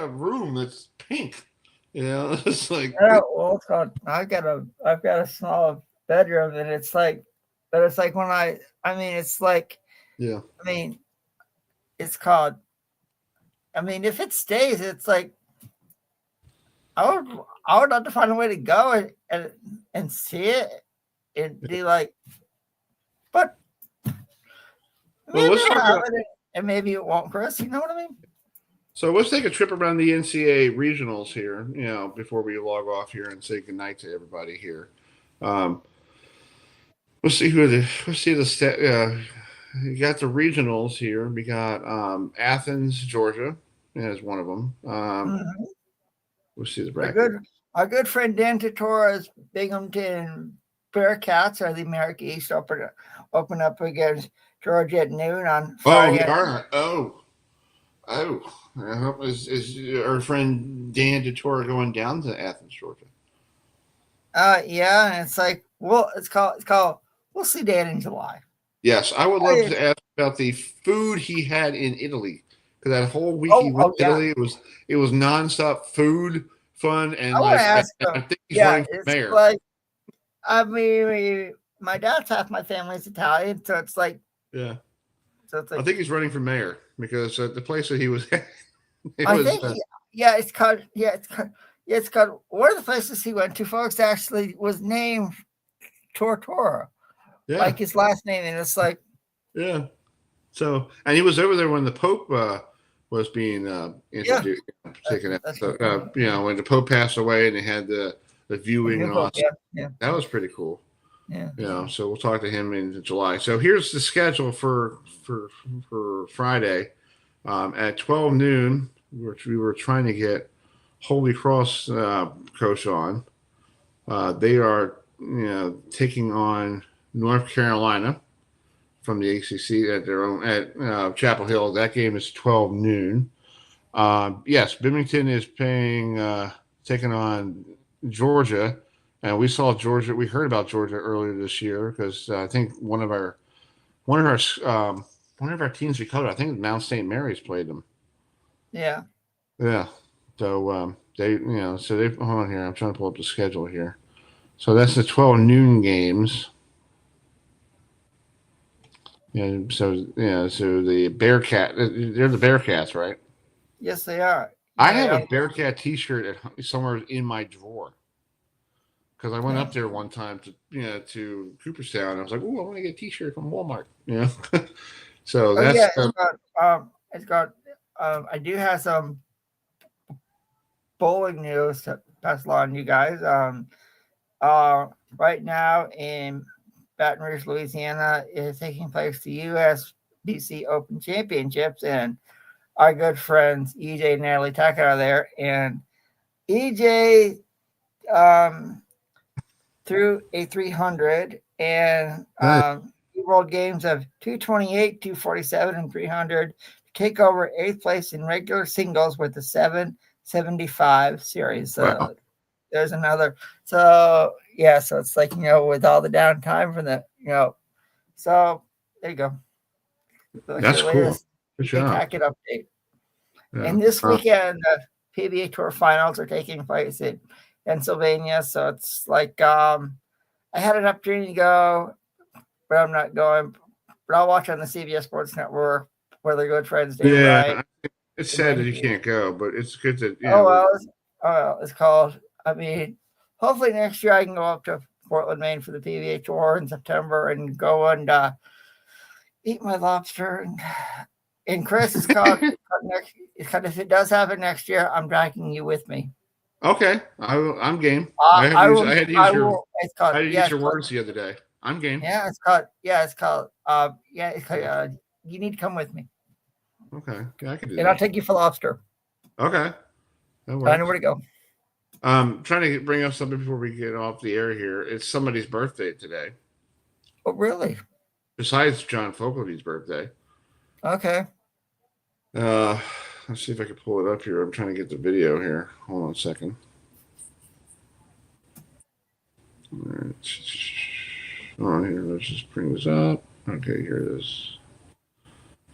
room that's pink. It's like, well, it's called, I've got a small bedroom, and it's like, but it's like when it's like, yeah. I mean, it's called. I mean, if it stays, it's like, I would love to find a way to go and see it and be like, but maybe and maybe it won't, Chris. You know what I mean? So let's take a trip around the NCAA regionals here, before we log off here and say goodnight to everybody here. Let's see the stat. You got the regionals here. We got Athens, Georgia, as one of them. We'll see the bracket. Our good friend Dan Tatora's Binghamton Bearcats are the America East open up against Georgia at noon on Friday. Is our friend Dan Tatora going down to Athens, Georgia? Yeah, and it's like, well, it's called we'll see Dan in July. Yes, I would love to ask about the food he had in Italy, because that whole week he went to Italy, it was nonstop food, fun, and I think he's running for mayor. Like, I mean, my dad's half my family's Italian, so it's like, yeah. So it's like, I think he's running for mayor because the place that he was at, it's called one of the places he went to, folks, actually was named Tortora. Yeah. Like his last name, and it's like, yeah. So, and he was over there when the Pope was being introduced, taken out. So, when the Pope passed away, and they had the viewing and all that. That was pretty cool. Yeah. So we'll talk to him in July. So here's the schedule for Friday. At 12 noon, which we were trying to get Holy Cross coach on. They are taking on North Carolina from the ACC at their own at Chapel Hill. That game is 12 noon. Yes, Binghamton is taking on Georgia, and we saw Georgia. We heard about Georgia earlier this year because I think one of our teams we covered, I think Mount St. Mary's played them. Yeah. Yeah. So they hold on here. I'm trying to pull up the schedule here. So that's the 12 noon games. Yeah. So the Bearcat, they're the Bearcats, right? Yes, they are. I have a Bearcat T-shirt somewhere in my drawer because I went up there one time to Cooperstown. And I was like, "Oh, I want to get a T-shirt from Walmart." Yeah. So that's it's got. I do have some bowling news to pass along, you guys. Right now in Baton Rouge, Louisiana, is taking place the USBC Open Championships, and our good friends EJ and Natalie Tackett are there, and EJ threw a 300 and World Games of 228, 247, and 300 to take over 8th place in regular singles with the 775 series. Wow. there's another. So yeah, so it's like, with all the downtime from the, so there you go. That's cool. Good job. Packet update. Yeah. And this weekend, the PBA Tour finals are taking place in Pennsylvania. So it's like, I had an opportunity to go, but I'm not going. But I'll watch on the CBS Sports Network where they're good friends. Yeah, it's sad that you can't go, but it's good that. It's called. I mean, hopefully next year I can go up to Portland, Maine for the PBA Tour in September and go and eat my lobster. And Chris is called next. If it does happen next year, I'm dragging you with me. Okay, I'm game. I had to use your words the other day. I'm game. Yeah, it's called. You need to come with me. Okay, yeah, I can do and that. I'll take you for lobster. Okay, I know where to go. Trying to bring up something before we get off the air here. It's somebody's birthday today. Oh, really? Besides John Fogarty's birthday. Okay. Let's see if I can pull it up here. I'm trying to get the video here. Hold on a second. All right. Hold on here. Let's just bring this up. Okay, here it is.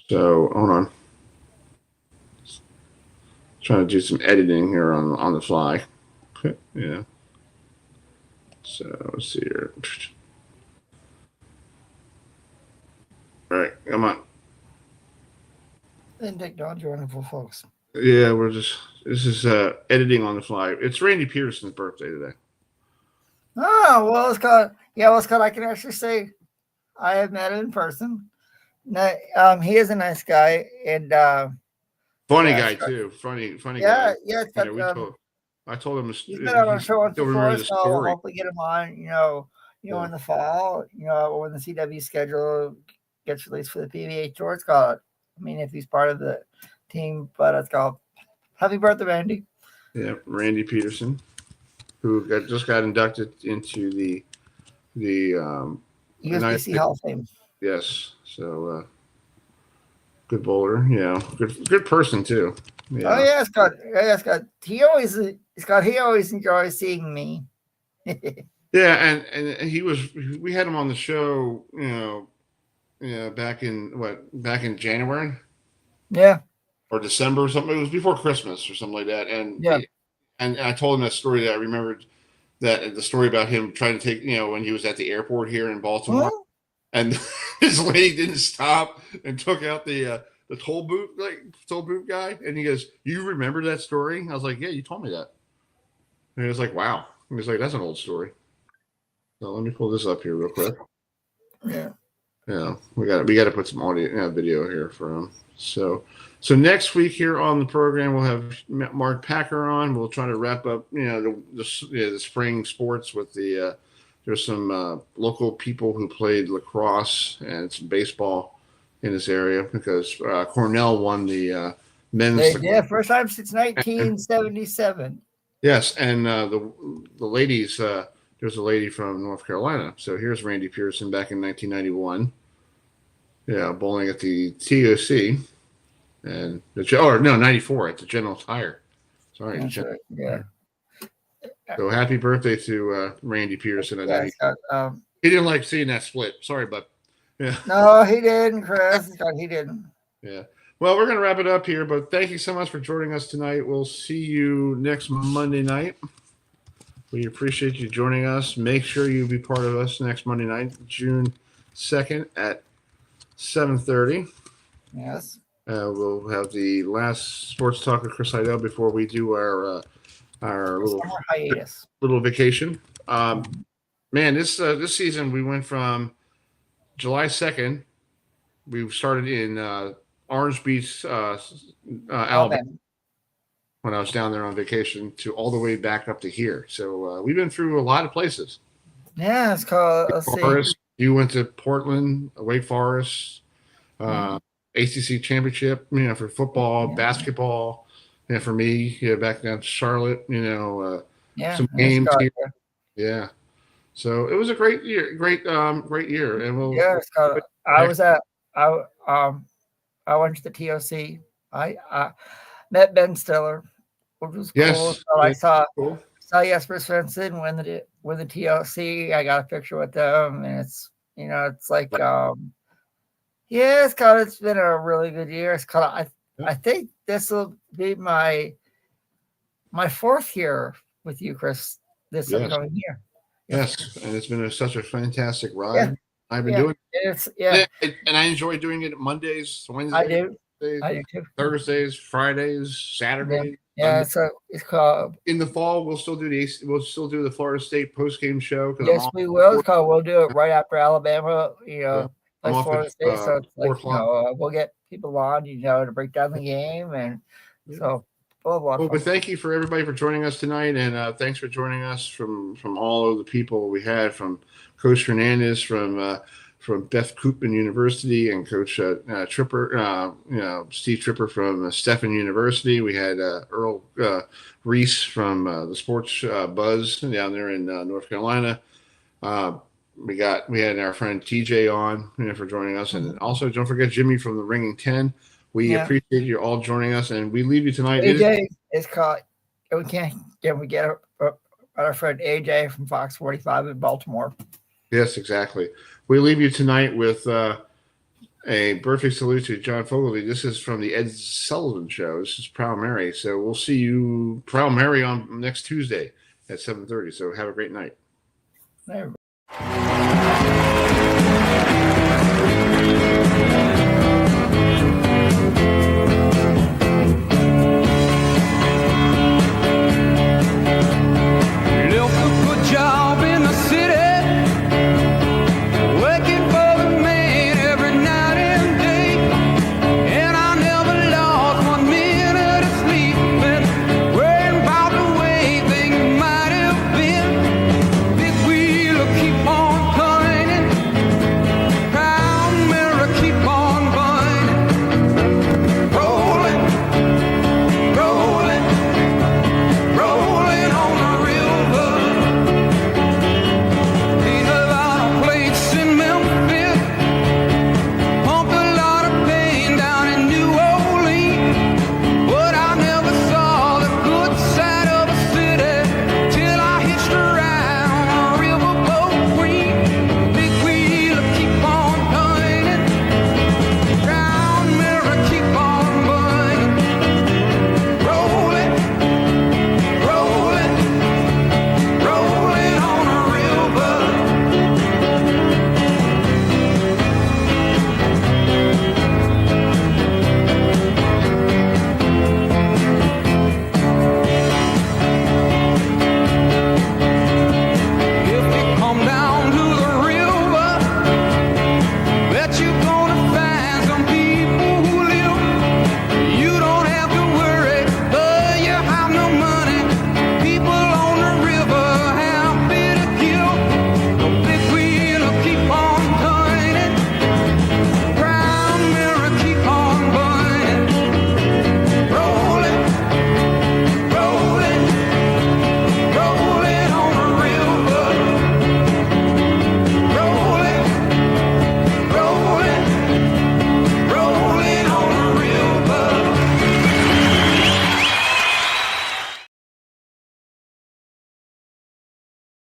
So, hold on. Trying to do some editing here on the fly. Okay, yeah. So, let's see here. All right, come on. And technology, wonderful folks. Yeah, this is editing on the fly. It's Randy Peterson's birthday today. Oh, well, it's called, I can actually say I have met him in person. He is a nice guy and funny guy too. Funny guy. Yeah, it's got, I told him he's been on our show once before, so I'll hopefully get him on, in the fall, when the CW schedule gets released for the PBA Tour. It's called, if he's part of the team, but it's called Happy Birthday, Randy. Yeah, Randy Peterson, who just got inducted into the USBC Hall of Fame. Yes, so good bowler, good person too. Yeah. Oh yeah, Scott. He always enjoys seeing me. Yeah, and we had him on the show, back in January. Yeah. Or December or something. It was before Christmas or something like that. And and I told him that story that I remembered the story about him trying to take, when he was at the airport here in Baltimore, and his lady didn't stop and took out the toll booth guy, and he goes, "You remember that story?" I was like, "Yeah, you told me that." And he was like, "Wow." He was like, "That's an old story." So let me pull this up here real quick. Yeah. Yeah, we got to put some audio, video here for him. So next week here on the program we'll have Mark Packer on. We'll try to wrap up, the spring sports with there's some local people who played lacrosse and some baseball in this area because Cornell won the men's. Yeah, first time since 1977. Yes, and the ladies. There's a lady from North Carolina. So here's Randy Pearson back in 1991. Yeah, bowling at the TOC. And 94 at the General Tire. Sorry. That's right. Yeah. So happy birthday to Randy Pearson. He didn't like seeing that split. Sorry, bud. Yeah. No, he didn't, Chris. He didn't. Yeah. Well, we're going to wrap it up here, but thank you so much for joining us tonight. We'll see you next Monday night. We appreciate you joining us. Make sure you be part of us next Monday night, June 2nd at 7:30. Yes. We'll have the last sports talk with Chris Heidel before we do our little hiatus, little vacation. Man, this season we went from July 2nd. We started in Orange Beach, Alabama. When I was down there on vacation to all the way back up to here. So we've been through a lot of places. Yeah, it's called, let's see. You went to Portland, Wake Forest, ACC championship, for football, basketball. And for me, back down to Charlotte, some games here. Yeah. So it was a great year, great year. And it's called, I went to the TOC. I met Ben Stiller, which was cool. So I saw Jesper Svensson win the TLC. I got a picture with them, and it's it's like it's been a really good year. It's I think this will be my fourth year with you, Chris, this upcoming year. Yes, and it's been such a fantastic ride. Yeah. I've been doing it. And I enjoy doing it Mondays, Wednesdays, I do too. Thursdays, Fridays, Saturdays. Yeah, it's called. In the fall, we'll still do the Florida State post-game show. Yes, we will. We'll do it right after Alabama. I'm off Florida at State, so it's 4 o'clock. we'll get people on, to break down the game, and so. Well, but thank you for everybody for joining us tonight, and thanks for joining us from all of the people we had, from Coach Hernandez from Beth Cookman University, and Coach Trimper, Steve Trimper from Stetson University. We had Erroll Reese from the Sports Buzz down there in North Carolina. We had our friend TJ on for joining us, and also don't forget Jimmy from the Ringing 10. We appreciate you all joining us, and we leave you tonight. AJ is caught. We get our friend AJ from Fox 45 in Baltimore. Yes, exactly. We leave you tonight with a birthday salute to John Fogelty. This is from the Ed Sullivan Show. This is Proud Mary. So we'll see you Proud Mary on next Tuesday at 7:30. So have a great night. Hey,